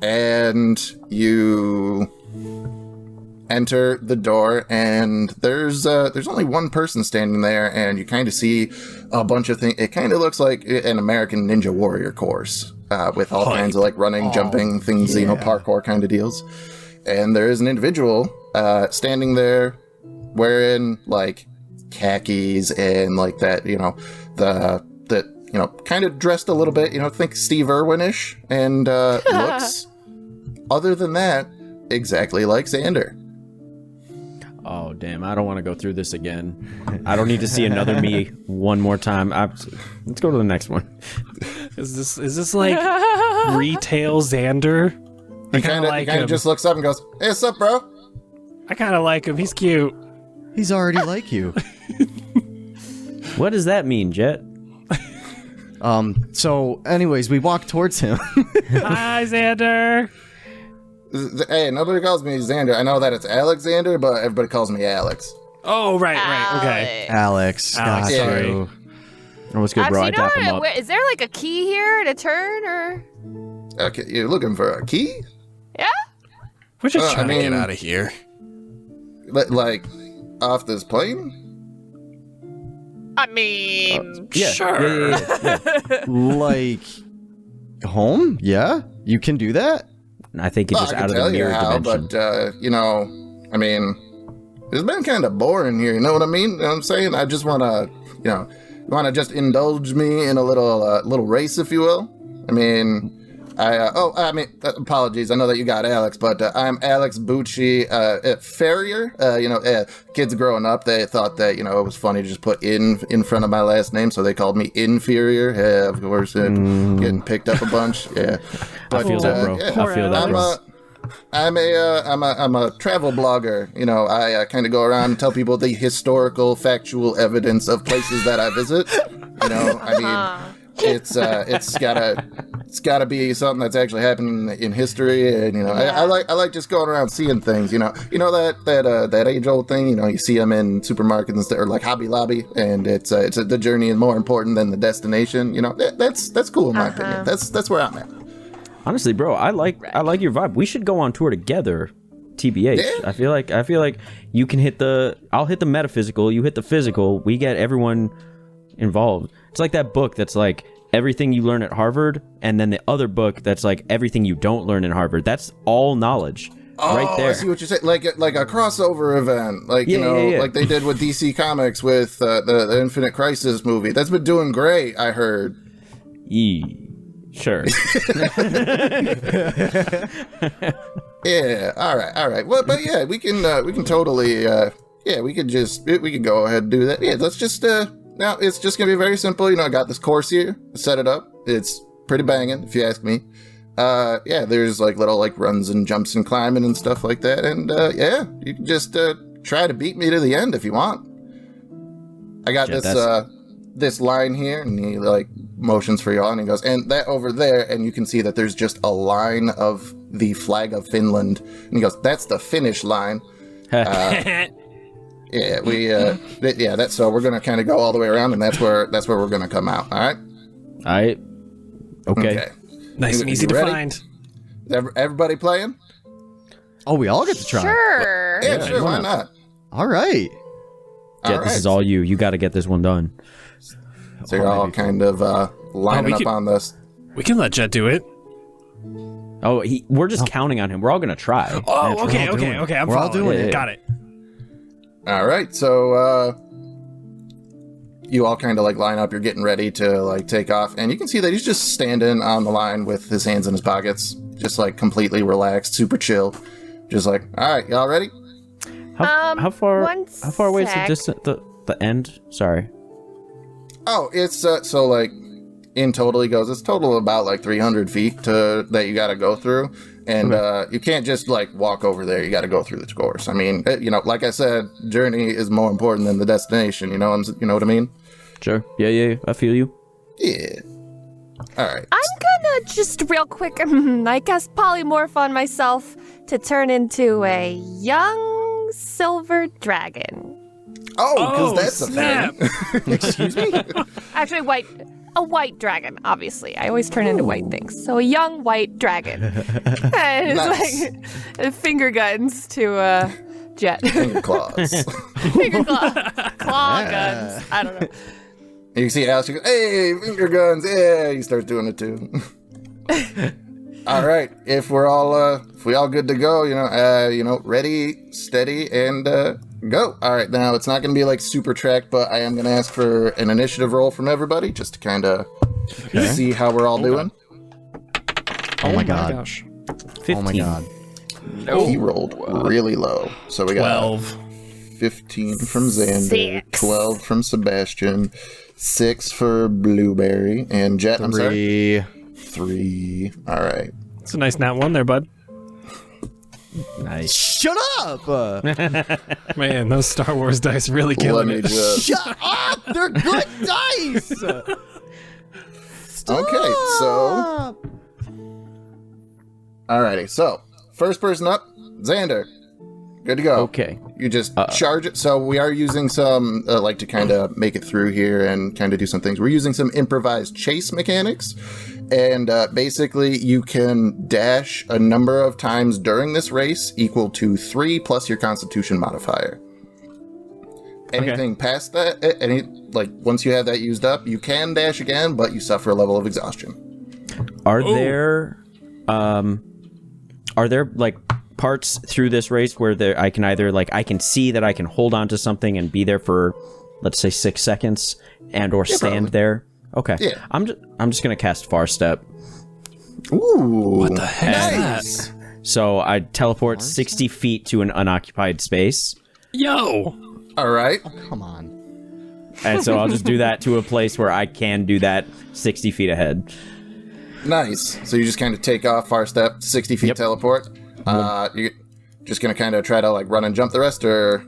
and you enter the door, and there's only one person standing there, and you kind of see a bunch of things. It kind of looks like an American Ninja Warrior course, with all kinds of like running, jumping things, parkour kind of deals. And there is an individual standing there wearing like khakis and like that, kind of dressed a little bit, think Steve Irwin-ish, and looks, other than that, exactly like Xander. Oh damn! I don't want to go through this again. I don't need to see another me one more time. Let's go to the next one. Is this like retail Xander? He kind of just looks up and goes, "Hey, what's up, bro?" I kind of like him. He's cute. He's already like you. What does that mean, Jet? So, anyways, we walk towards him. Hi, Xander. Hey, nobody calls me Xander. I know that it's Alexander, but everybody calls me Alex. Oh, right. Okay. Alex. Alex, got sorry. you. Oh, what's good, bro? I Actually, tap him no, up. wait, is there like a key here to turn or? Okay, you're looking for a key? Yeah. We're just I trying to mean- get out of here. Like, off this plane? I mean, Yeah, Sure. yeah. Like, home? Yeah? You can do that? I think it's Well, just I out can of the tell you mirror how, dimension. but, you know, I mean, it's been kind of boring here, you know what I mean? You know what I'm saying? I just want to, you know, you want to just indulge me in a little race, if you will? I mean, apologies. I know that you got Alex, but I'm Alex Bucci Ferrier. Kids growing up, they thought that, you know, it was funny to just put in front of my last name, so they called me Inferior. Yeah, of course, getting picked up a bunch. Yeah. I feel that, bro. yeah. I feel that, bro. I'm a travel blogger. You know, I kind of go around and tell people the historical, factual evidence of places that I visit. You know, I mean, it's gotta be something that's actually happening in history, and you know, I like just going around seeing things. You know that age old thing. You know, you see them in supermarkets and stuff, or like Hobby Lobby, and it's the journey is more important than the destination. You know, that's cool in my opinion. That's where I'm at. Honestly, bro, I like your vibe. We should go on tour together, TBH. Yeah. I feel like you can I'll hit the metaphysical, you hit the physical. We get everyone involved. It's like that book that's like everything you learn at Harvard, and then the other book that's like everything you don't learn in Harvard. That's all knowledge. Right there. I see what you're saying. Like a crossover event, like Yeah. like they did with DC Comics with the Infinite Crisis movie. That's been doing great, I heard. Sure. Yeah. All right. Well, but yeah, we can totally we could go ahead and do that. Yeah. Let's just now it's just gonna be very simple. You know, I got this course here. Set it up. It's pretty banging, if you ask me. There's like little like runs and jumps and climbing and stuff like that. And you can just try to beat me to the end if you want. I got this line here, and he like motions for y'all, and he goes, and that over there, and you can see that there's just a line of the flag of Finland, and he goes, that's the finish line. That's so we're gonna kind of go all the way around, and that's where we're gonna come out. All right. Okay. Nice and easy to ready? find. Everybody playing? Oh, we all get to try. sure. Yeah, sure. Why not? All right. Jet, All this right. is all you. You got to get this one done. So you're all kind of lining up on this. We can let Jet do it. Oh, we're just counting on him. We're all gonna try. Oh, okay. I'm We're all following. doing it. Got it. All right, so you all kind of like line up. You're getting ready to like take off, and you can see that he's just standing on the line with his hands in his pockets, just like completely relaxed, super chill, just like, all right, y'all ready? How far? one How far away is the sec. distance? The end? Sorry. Oh, it's so like in total, he goes, it's total about like 300 feet that you got to go through, and you can't just like walk over there. You got to go through the course. I mean, you know, like I said, journey is more important than the destination. You know what I mean? Sure. Yeah. I feel you. Yeah. All right. I'm gonna just real quick, I guess, polymorph on myself to turn into a young silver dragon. Oh, because that's snap. a thing. Excuse me? Actually, a white dragon, obviously. I always turn into white things. So a young white dragon. And Nice. it's like finger guns to Jet. Finger claws. Finger claw guns. I don't know. You can see Alex, she goes, hey, finger guns, yeah, he starts doing it too. All right, if we all good to go, ready, steady, and go. All right, now it's not going to be like super track, but I am going to ask for an initiative roll from everybody just to kind of see how we're all doing. Oh my god. Gosh. 15. Oh my god. He rolled really low, so we got 12. 15 from Xander, 6. 12 from Sebastian, 6 for Blueberry, and Jet, I'm sorry. 3. 3. All right. It's a nice nat one there, bud. Nice. Shut up! Man, those Star Wars dice really Let killing me it. just. Shut up! They're good dice! Okay, so. Alrighty, so first person up, Xander. Good to go. Okay. You just charge it. So we are using some, to kind of make it through here and kind of do some things. We're using some improvised chase mechanics. And basically, you can dash a number of times during this race equal to 3 plus your constitution modifier. Anything past that, once you have that used up, you can dash again, but you suffer a level of exhaustion. Are there like parts through this race where I can either I can see that I can hold on to something and be there for, let's say, 6 seconds and or stand probably. there? Okay. Yeah. I'm just gonna cast Far Step. Ooh. What the heck Nice. So I teleport 60 feet to an unoccupied space. Yo! All right. Come on. And so I'll just do that to a place where I can do that 60 feet ahead. Nice. So you just kind of take off, far step, 60 feet teleport. You're just going to kind of try to run and jump the rest, or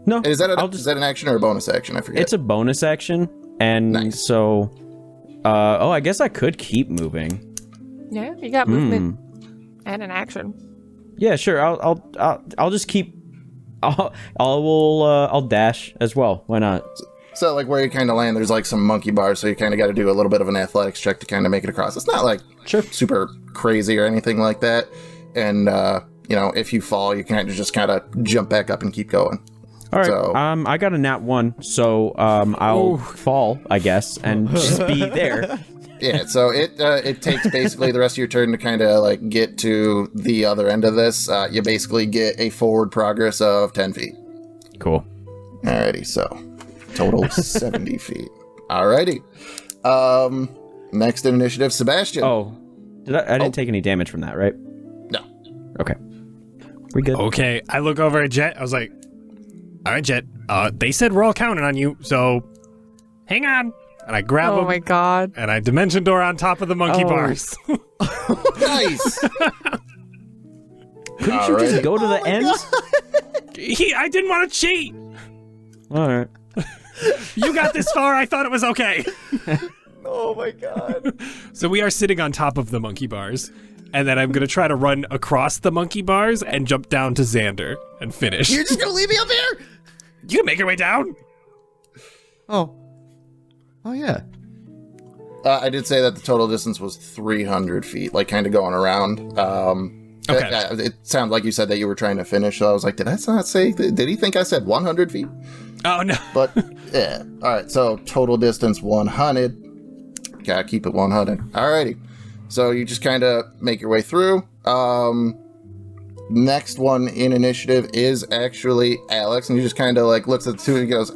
No, is that an action or a bonus action? I forget. it's a bonus action, and Nice. so I guess I could keep moving. Yeah, you got movement and an action. Yeah, sure. I'll just keep. I'll dash as well. Why not? So where you kind of land, there's some monkey bars, so you kind of got to do a little bit of an athletics check to kind of make it across. It's not super crazy or anything like that. And if you fall, you can just kind of jump back up and keep going. All right. So- I got a nat 1, so I'll fall, I guess, and just be there. Yeah, so it takes basically the rest of your turn to kind of get to the other end of this. You basically get a forward progress of 10 feet. Cool. Alrighty, so total 70 feet. Alrighty. Next in initiative, Sebastian. Oh, I didn't take any damage from that, right? No. Okay. We good? Okay, I look over at Jet. I was like, all right, Jet, they said we're all counting on you, so hang on. And I grab Oh him, my god. and I dimension door on top of the monkey bars. Nice. Couldn't you just go to the end? I didn't want to cheat. All right. You got this far. I thought it was okay. Oh my god. So we are sitting on top of the monkey bars, and then I'm going to try to run across the monkey bars and jump down to Xander and finish. You're just gonna leave me up here? You can make your way down. Oh yeah. I did say that the total distance was 300 feet, kind of going around. Okay. It sounded like you said that you were trying to finish, so I was like, did I not say, did he think I said 100 feet? Oh, no. But, yeah. All right, so total distance 100. Gotta keep it 100. Alrighty. So you just kind of make your way through. Next one in initiative is actually Alex, and he just kind of looks at the two and he goes,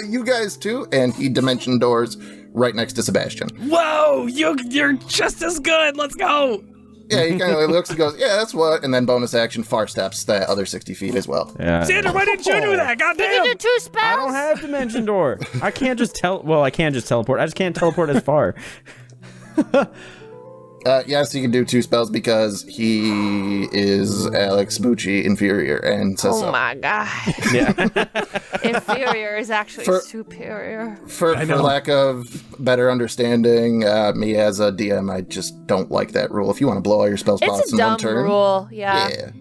you guys too? And he dimension doors right next to Sebastian. Whoa, you're just as good. Let's go. Yeah, he kind of looks and goes, yeah, that's what. And then bonus action, far steps that other 60 feet as well. Yeah. Xander, why didn't you do that? Did you Goddamn. do 2 spells? I don't have dimension door. I can't just I can just teleport. I just can't teleport as far. Yes, he can do 2 spells because he is Alex Bucci inferior and says Oh so. my god. Yeah. Inferior is actually superior. For lack of better understanding, me as a DM, I just don't like that rule. If you want to blow all your spell spots It's a in one dumb turn, rule, yeah. yeah.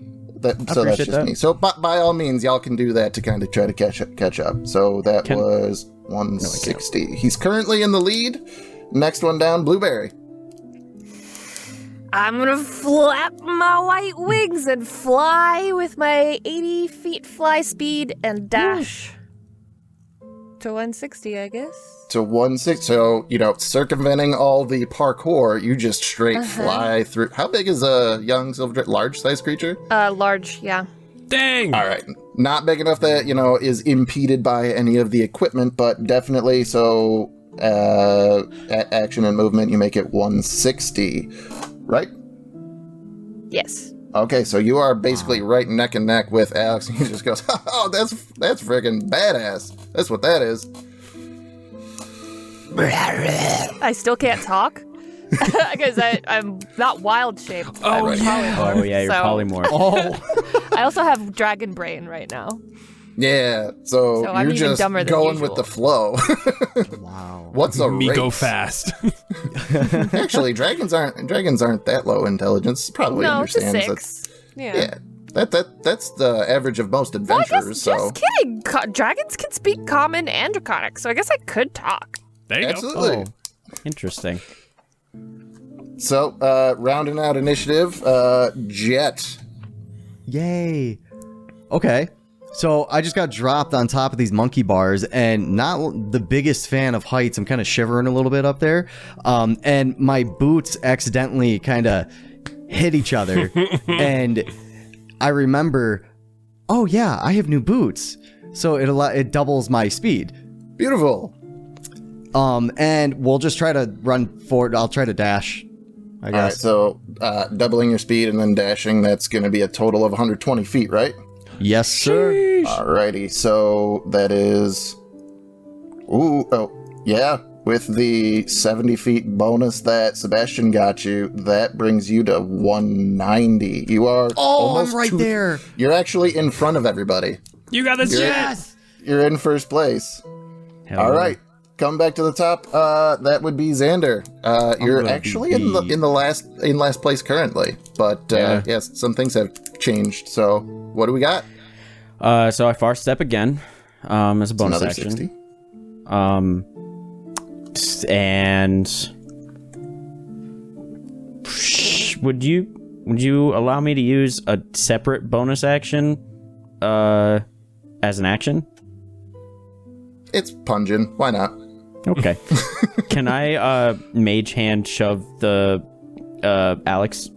So that's appreciate just that. me. So by all means, y'all can do that to kind of try to catch up. So that was 160. He's currently in the lead. Next one down, Blueberry. I'm gonna flap my white wings and fly with my 80 feet fly speed and dash to 160, I guess. To 160. So, circumventing all the parkour, you just straight fly through. How big is a young silver large size creature? Large, yeah. Dang. All right. Not big enough that, is impeded by any of the equipment, but definitely so at action and movement, you make it 160, right? Yes. Okay, so you are basically right neck and neck with Alex, and he just goes, oh, that's friggin' badass. That's what that is. I still can't talk. because I'm not wild shaped. I'm Oh, yeah. polymorph, Oh, yeah, you're so polymorph. Oh, I also have dragon brain right now. Yeah, so I'm you're even just dumber than going usual. with the flow. wow. What's a Me race? go fast. Actually, dragons aren't that low intelligence. Probably No, it's a understands 6. that. Yeah, that's the average of most Well, I adventurers. guess, So just kidding. Dragons can speak common and draconic, so I guess I could talk. There you absolutely. Oh, interesting. So rounding out initiative, Jet. Yay. Okay. So I just got dropped on top of these monkey bars, and not the biggest fan of heights. I'm kind of shivering a little bit up there. And my boots accidentally kind of hit each other. And I remember, oh yeah, I have new boots. So it doubles my speed. Beautiful. And we'll just try to run forward. I'll try to dash, I All right, guess. so doubling your speed and then dashing, that's going to be a total of 120 feet, right? Yes, sir. Alrighty, so that is... yeah. With the 70 feet bonus that Sebastian got you, that brings you to 190. You are almost I'm right there. You're actually in front of everybody. You got this, Jet. Yes. You're in first place. Hell All yeah. right, come back to the top. That would be Xander. You're gonna actually in last place currently, but yes, some things have changed. So what do we got? So I far step again, as a bonus Another action. 60. And would you allow me to use a separate bonus action, as an action? It's Pungeon. Why not? Okay. Can I mage hand shove the Alex?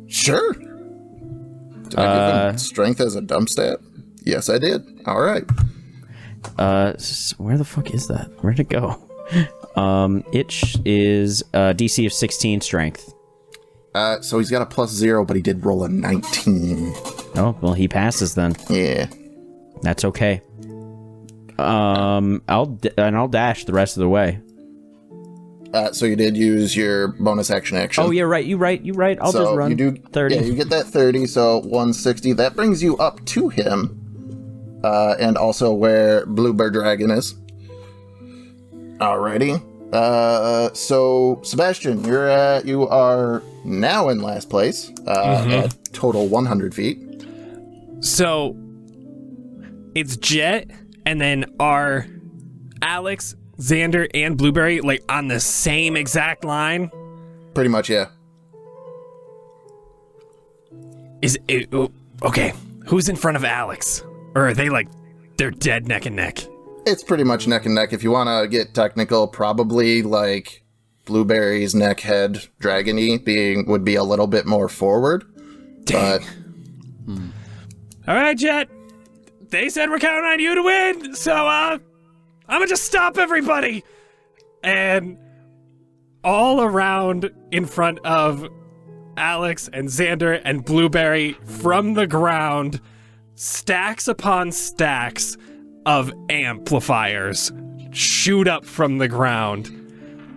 Sure. Did I give him strength as a dump stat? Yes, I did. All right. Where the fuck is that? Where'd it go? It is DC of 16 strength. So he's got a +0, but he did roll a 19. Oh, well, he passes then. Yeah. That's okay. I'll dash the rest of the way. So you did use your bonus action. Oh, yeah, right. You right. I'll so just run you do 30. Yeah, you get that 30, so 160. That brings you up to him, and also where Bluebird Dragon is. Alrighty. So Sebastian, you are now in last place at total 100 feet. So it's Jet, and then are Alex, Xander, and Blueberry like on the same exact line? Pretty much, yeah. Is it okay? Who's in front of Alex? Or are they like they're dead neck and neck? It's pretty much neck and neck. If you want to get technical, probably like Blueberry's neck head dragony would be a little bit more forward. Dang. But All right, Jet. They said we're counting on you to win, so I'm gonna just stop everybody. And all around in front of Alex and Xander and Blueberry from the ground, stacks upon stacks of amplifiers shoot up from the ground.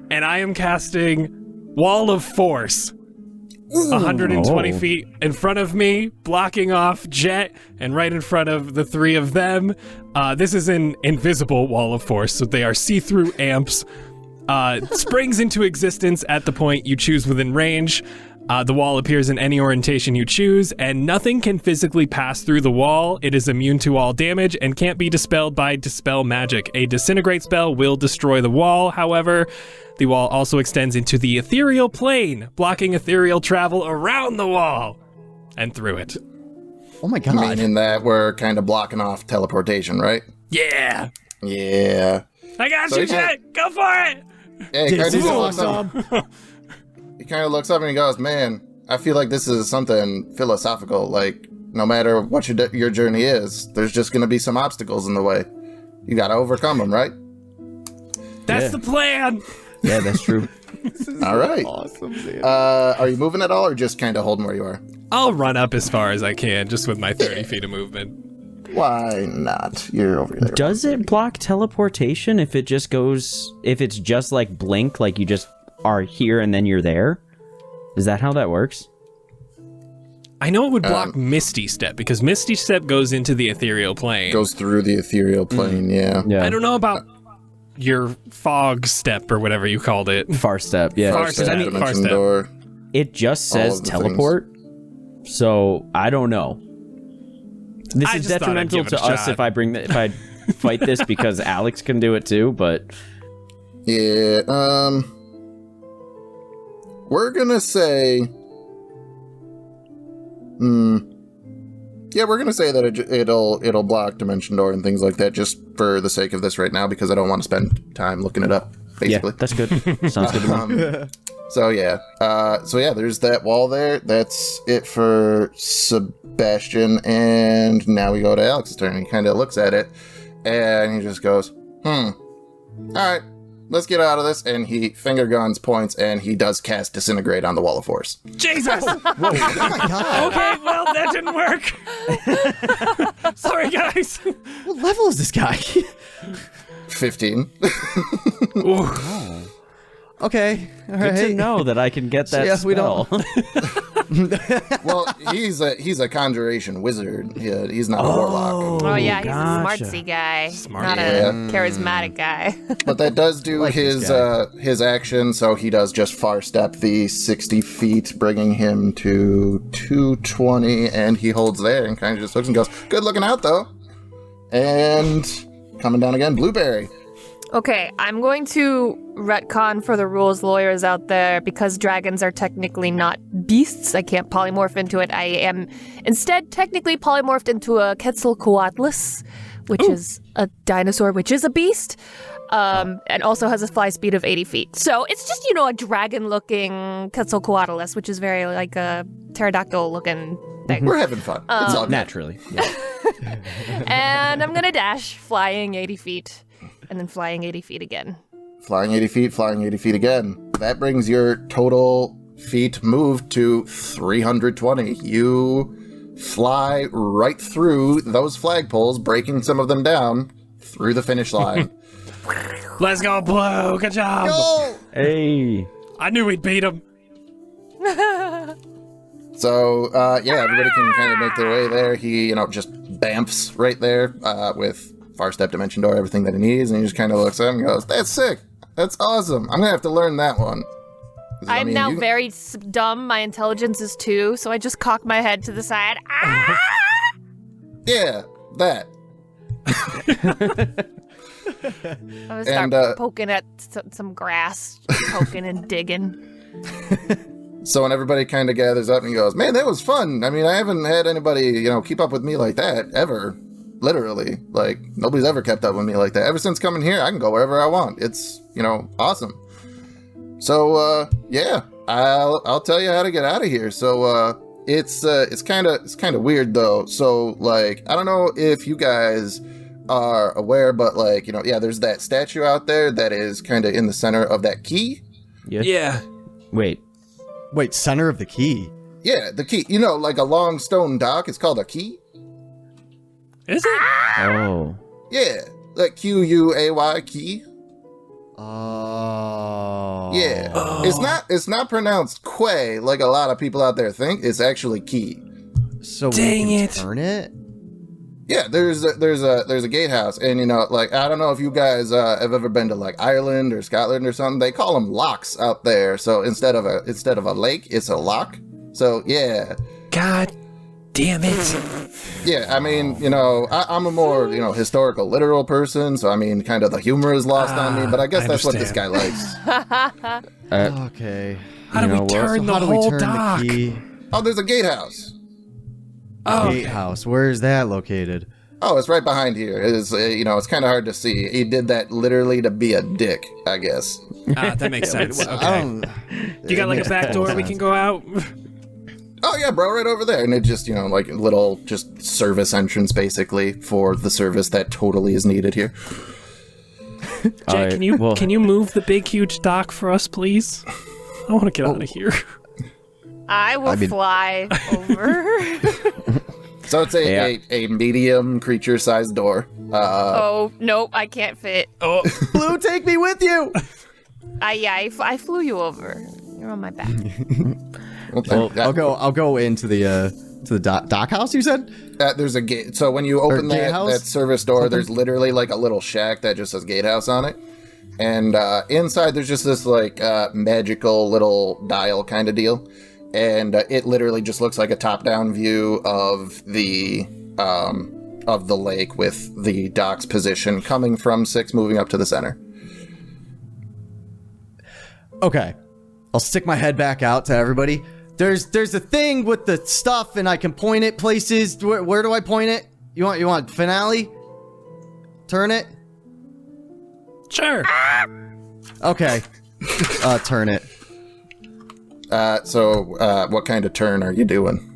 And I am casting Wall of Force. 120 Oh. feet in front of me, blocking off Jet, and right in front of the three of them. This is an invisible wall of force, so they are see-through amps. Springs into existence at the point you choose within range. The wall appears in any orientation you choose, and nothing can physically pass through the wall. It is immune to all damage and can't be dispelled by Dispel Magic. A Disintegrate spell will destroy the wall, however. The wall also extends into the ethereal plane, blocking ethereal travel around the wall and through it. Oh my god. meaning that we're kind of blocking off teleportation, right? Yeah! Yeah. I got So you, he's not- Jet! Go for it! Yeah, he This kinda is looks up- awesome. He kind of looks up and he goes, "Man, I feel like this is something philosophical. Like, no matter what your journey is, there's just going to be some obstacles in the way. You got to overcome them, right?" That's Yeah. the plan! Yeah, that's true. All right. Awesome, man. Are you moving at all, or just kind of holding where you are? I'll run up as far as I can, just with my 30 feet of movement. Why not? You're over there. Does it block teleportation if it's just like blink, like you just are here and then you're there? Is that how that works? I know it would block Misty Step because Misty Step goes into the ethereal plane. Goes through the ethereal plane, yeah. Yeah. I don't know about your fog step or whatever you called it. Far step, yeah. Far step. I mean, Dimension far step. door. It just All says of the teleport, so I don't know. This I is just thought I'd detrimental give it to a us shot. if I fight this because Alex can do it too, but Yeah, we're gonna say, yeah, we're gonna say that it'll block Dimension Door and things like that just for the sake of this right now because I don't want to spend time looking it up. yeah, Basically, that's good. Sounds good to me. So yeah, there's that wall there. That's it for Sebastian, and now we go to Alex's turn. He kind of looks at it, and he just goes, all right, let's get out of this. And he finger guns, points, and he does cast Disintegrate on the Wall of Force. Jesus! Oh my god. Okay, well, that didn't work. Sorry, guys. What level is this guy? 15. Okay. All right. Good to know that I can get that Yeah, spell. we don't- Well, he's a conjuration wizard. Yeah, he's not a warlock. Oh yeah, he's gotcha. a smartsy guy, Smart. not Yeah. a charismatic guy. But that does do Like this guy. his action, so he does just far step the 60 feet, bringing him to 220, and he holds there and kind of just looks and goes, "Good looking out, though." And coming down again, Blueberry. Okay, I'm going to retcon for the rules lawyers out there because dragons are technically not beasts. I can't polymorph into it. I am instead technically polymorphed into a Quetzalcoatlus, which is a dinosaur, which is a beast, and also has a fly speed of 80 feet. So it's just, a dragon-looking Quetzalcoatlus, which is very like a pterodactyl-looking thing. We're having fun. It's all good. Naturally. Yeah. And I'm going to dash, flying 80 feet, and then flying 80 feet again. Flying 80 feet, flying 80 feet again. That brings your total feet moved to 320. You fly right through those flagpoles, breaking some of them down through the finish line. Let's go, Blue. Good job. Hey. I knew we'd beat him. So, everybody can kind of make their way there. He, just bamfs right there with Far Step, Dimension Door, everything that he needs, and he just kind of looks at him and goes, "That's sick. That's awesome. I'm going to have to learn that one." 'Cause, I'm now very dumb. My intelligence is 2, so I just cock my head to the side. Ah! Yeah, that. I'm gonna start And, poking at some grass, poking and digging. So when everybody kind of gathers up and he goes, "Man, that was fun. I mean, I haven't had anybody, keep up with me like that, ever. Literally. Like, nobody's ever kept up with me like that. Ever since coming here, I can go wherever I want. It's, awesome. So, I'll tell you how to get out of here. So, it's kind of weird, though. So, like, I don't know if you guys are aware, but, like, there's that statue out there that is kind of in the center of that key. Yeah. Wait. Wait, center of the key. Yeah, the key. Like a long stone dock. It's called a key. Is it? Oh. Yeah, like Quay key. Oh. Yeah, it's not pronounced quay like a lot of people out there think. It's actually key. So Dang we can it. turn it? Yeah, there's a gatehouse, and like I don't know if you guys have ever been to like Ireland or Scotland or something. They call them locks out there. So instead of a lake, it's a lock. So yeah. God damn it. Yeah, I mean, I'm a more, historical, literal person, so I mean, kind of the humor is lost on me, but I guess I that's what this guy understand. likes. Okay. How do we turn the How do we whole turn dock? the key? Oh, there's a gatehouse. Oh, Gatehouse. Where is that located? Oh, it's right behind here. It's it's kind of hard to see. He did that literally to be a dick, I guess. that makes sense. I Okay. don't. You got like a back door we can go out? Oh yeah, bro, right over there. And it just, like a little just service entrance basically for the service that totally is needed here. Jack, can you move the big huge dock for us, please? I want to get out of here. I will fly over. So it's a medium creature-sized door. Oh, nope, I can't fit. Oh, Blue, take me with you. I flew you over. You're on my back. Well, I'll go into the dock house. You said there's a gate. So when you open that service door, there's literally like a little shack that just says gatehouse on it. And inside there's just this like magical little dial kind of deal. And it literally just looks like a top-down view of the lake with the dock's position coming from 6 moving up to the center. Okay. I'll stick my head back out to everybody. There's a thing with the stuff, and I can point it places. Where do I point it? You want finale? Turn it? Sure. Okay. Turn it. So what kind of turn are you doing?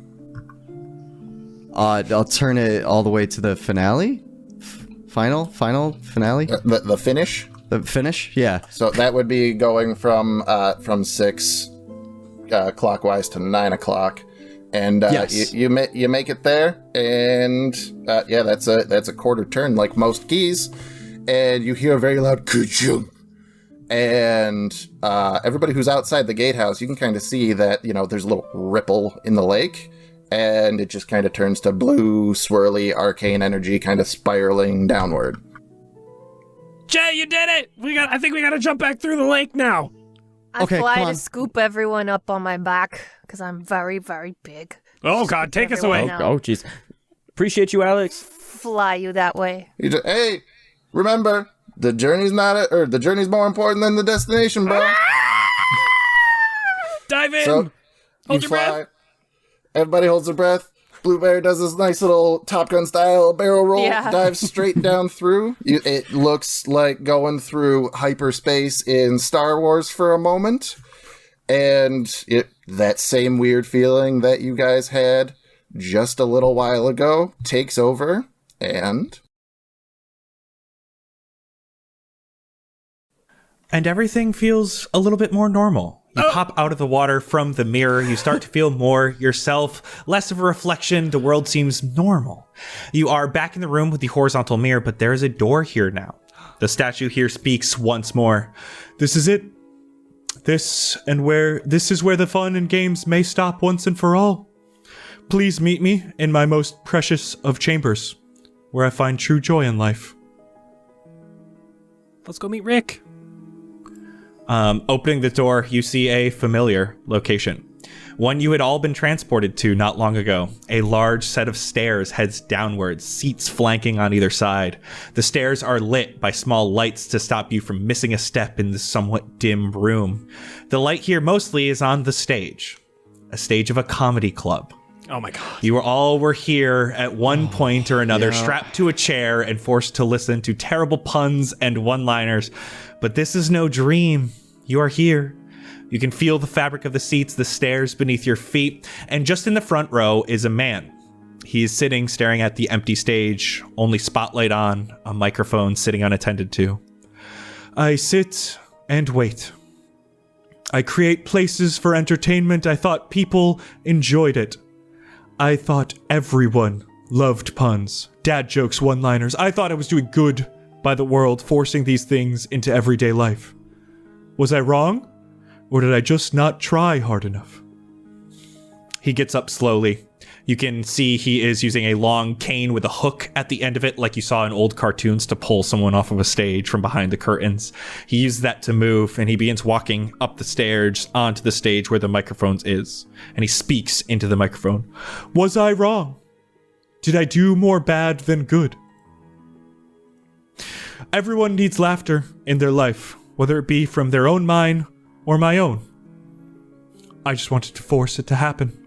I'll turn it all the way to the finale? Final finale? The finish? The finish? Yeah. So that would be going from 6 clockwise to 9 o'clock, and yes. you make it there, and that's a quarter turn like most keys, and you hear a very loud Pungeon. And everybody who's outside the gatehouse, you can kind of see that there's a little ripple in the lake, and it just kind of turns to blue, swirly, arcane energy, kind of spiraling downward. Jay, you did it! I think we gotta jump back through the lake now. I Okay, fly come to on. scoop everyone up on my back because I'm very, very big. Oh God, take us away. Everyone Oh, jeez. Appreciate you, Alex. Fly you that way. Hey, remember, the journey's the journey's more important than the destination, bro. Dive in. So Hold you your fly. breath. Everybody holds their breath. Blueberry does this nice little Top Gun style barrel roll, Yeah. dives straight down through. It looks like going through hyperspace in Star Wars for a moment. And that same weird feeling that you guys had just a little while ago takes over, and everything feels a little bit more normal. You pop out of the water from the mirror. You start to feel more yourself, less of a reflection. The world seems normal. You are back in the room with the horizontal mirror, but there is a door here now. The statue here speaks once more. This is it. This is where the fun and games may stop once and for all. Please meet me in my most precious of chambers, where I find true joy in life. Let's go meet Rick. Opening the door, you see a familiar location. One you had all been transported to not long ago. A large set of stairs heads downwards, seats flanking on either side. The stairs are lit by small lights to stop you from missing a step in this somewhat dim room. The light here mostly is on the stage. A stage of a comedy club. Oh my God. You all were here at one point or another, strapped to a chair and forced to listen to terrible puns and one-liners. But this is no dream. You are here. You can feel the fabric of the seats, the stairs beneath your feet, and just in the front row is a man. He is sitting, staring at the empty stage, only spotlight on, a microphone sitting unattended to. I sit and wait. I create places for entertainment. I thought people enjoyed it. I thought everyone loved puns, dad jokes, one-liners. I thought I was doing good by the world, forcing these things into everyday life. Was I wrong? Or did I just not try hard enough? He gets up slowly. You can see he is using a long cane with a hook at the end of it, like you saw in old cartoons to pull someone off of a stage from behind the curtains. He uses that to move, and he begins walking up the stairs onto the stage where the microphones is. And he speaks into the microphone. Was I wrong? Did I do more bad than good? Everyone needs laughter in their life, whether it be from their own mind or my own. I just wanted to force it to happen.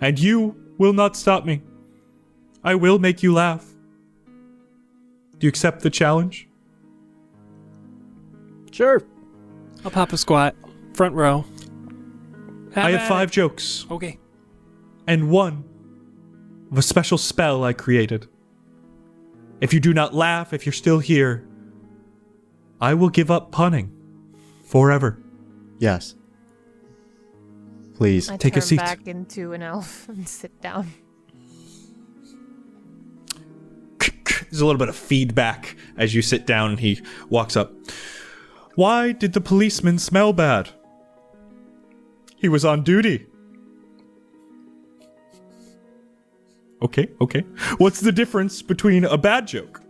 And you will not stop me. I will make you laugh. Do you accept the challenge? Sure. I'll pop a squat. Front row. I have 5 jokes, Okay. and one of a special spell I created. If you do not laugh, if you're still here, I will give up punning forever. Yes. Please. I Take a turn seat. back into an elf and sit down. There's a little bit of feedback as you sit down, and he walks up. Why did the policeman smell bad? He was on duty. Okay. What's the difference between a bad joke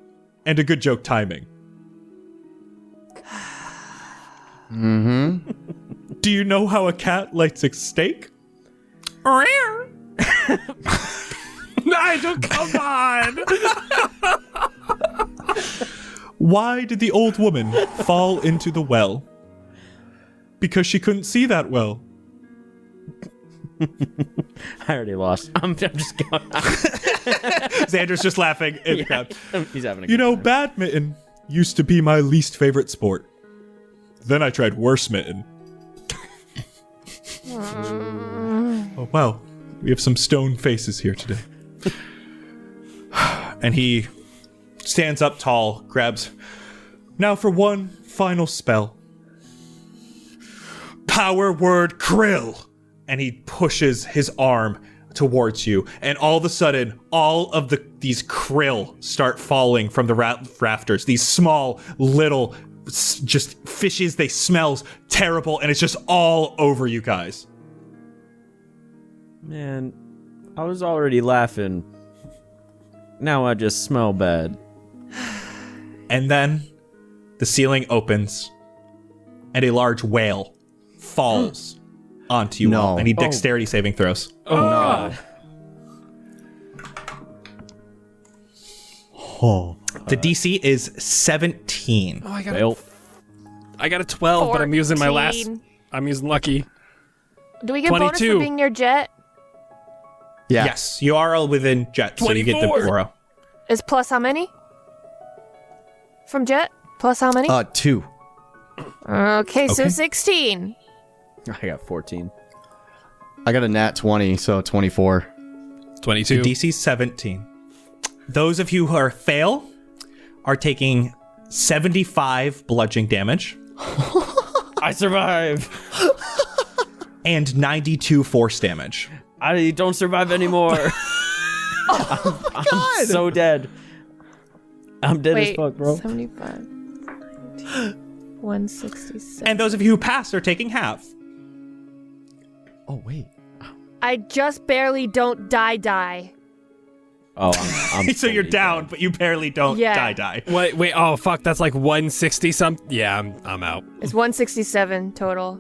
and a good joke timing? Do you know how a cat likes a steak? Nigel, come on! Why did the old woman fall into the well? Because she couldn't see that well. I already lost. I'm just going. Xander's just laughing in the crowd. He's having a good You know, time. badminton used to be my least favorite sport. Then I tried worse mitten. Oh, wow. We have some stone faces here today. And he stands up tall, grabs. Now for one final spell. Power word krill. And he pushes his arm towards you. And all of a sudden, all of these krill start falling from the rafters. These small, little, just fishes. They smell terrible. And it's just all over you guys. Man, I was already laughing. Now I just smell bad. And then the ceiling opens and a large whale falls onto you No. all. And he dexterity saving throws. Oh, no. The DC is 17. Oh, Fail. I got a 12, but I'm using my last. 14. I'm using lucky. Do we get bonus 22. for being near Jet? Yeah. Yes, you are all within Jet, so you get the 24. aura. Is plus how many? From Jet? Plus how many? 2. Okay, so okay. 16. I got 14. I got a nat 20, so 24. 22. DC 17. Those of you who are fail are taking 75 bludgeoning damage I survive. and 92 force damage. I don't survive anymore. I'm so dead. I'm dead as Wait, fuck, bro. 75. 167. And those of you who passed are taking half. Oh, wait. I just barely don't die. Oh, I'm So you're fully down, dead. but you barely don't Yeah. die. Wait, oh fuck, that's like 160 something. Yeah, I'm out. It's 167 total.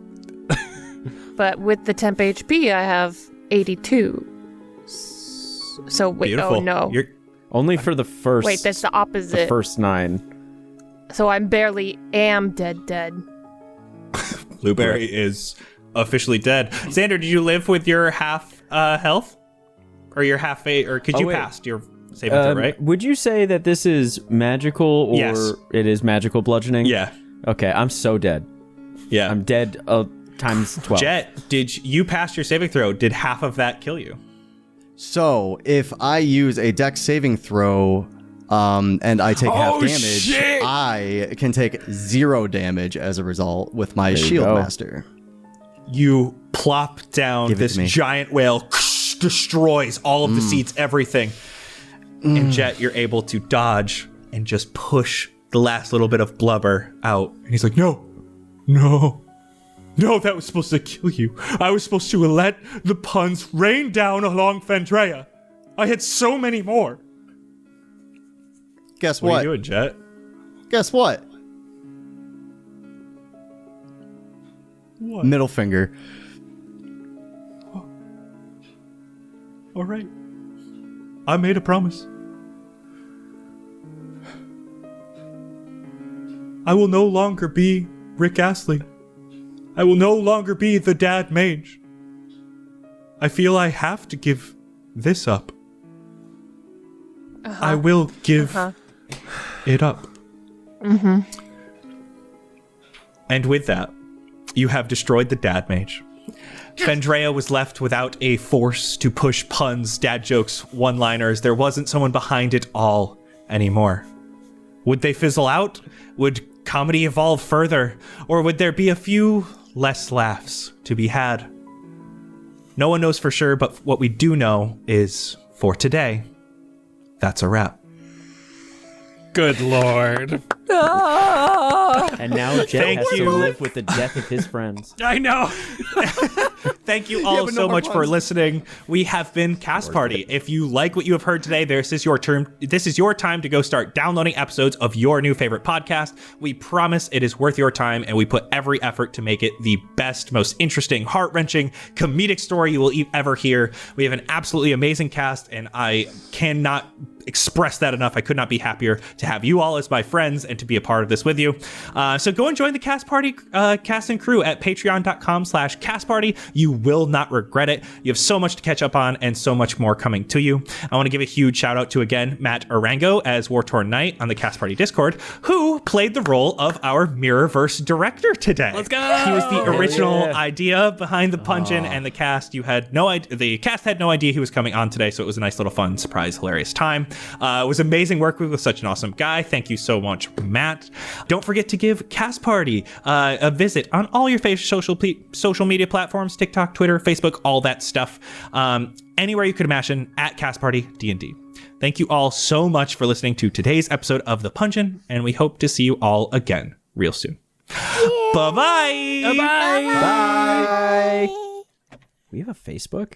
But with the temp HP, I have 82. So wait, Beautiful. oh no. You're Only for the first. Wait, that's the opposite. the first 9. So I'm barely am dead. Blueberry is officially dead. Xander, did you live with your half health? Or your half fate? Or could Oh, you wait. pass your saving throw, right? Would you say that this is magical or Yes. it is magical bludgeoning? Yeah. Okay, I'm so dead. Yeah. I'm dead times 12. Jet, did you pass your saving throw? Did half of that kill you? So, if I use a dex saving throw and I take half damage, shit! I can take 0 damage as a result with my you Shield go. Master. You plop down Give it this to me. giant whale, destroys all of the seats, everything. And Jet, you're able to dodge and just push the last little bit of blubber out. And he's like, no, that was supposed to kill you. I was supposed to let the puns rain down along Fandrea. I had so many more. Guess What what? are you doing, Jet? Guess what? What? Middle finger. All right. I made a promise. I will no longer be Rick Astley. I will no longer be the dad mage. I feel I have to give this up. I will give it up. And with that, you have destroyed the dad mage. Fandrea was left without a force to push puns, dad jokes, one-liners. There wasn't someone behind it all anymore. Would they fizzle out? Would comedy evolve further? Or would there be a few less laughs to be had? No one knows for sure, but what we do know is, for today, that's a wrap. Good lord. Ah! And now Jet Thank has you. to live with the death of his friends. I know. Thank you all but so no more much for puns. listening. We have been Cast Party. If you like what you have heard today, this is your term. This is your time to go start downloading episodes of your new favorite podcast. We promise it is worth your time, and we put every effort to make it the best, most interesting, heart-wrenching, comedic story you will ever hear. We have an absolutely amazing cast, and I cannot express that enough. I could not be happier to have you all as my friends and to be a part of this with you. So go and join the Cast Party cast and crew at patreon.com/castparty. You will not regret it. You have so much to catch up on and so much more coming to you. I want to give a huge shout out to, again, Matt Arango as War Torn Knight on the Cast Party Discord, who played the role of our Mirrorverse director today. Let's go! He was the original yeah. idea behind the Pungeon, and the cast. The cast had no idea he was coming on today, so it was a nice little fun, surprise, hilarious time. It was amazing work with such an awesome guy. Thank you so much, Matt. Don't forget to give Cast Party a visit on all your favorite social media platforms: TikTok, Twitter, Facebook, all that stuff. Anywhere you could imagine, at Cast Party D&D. Thank you all so much for listening to today's episode of The Pungeon, and we hope to see you all again real soon. Bye-bye! Bye. Bye. We have a Facebook?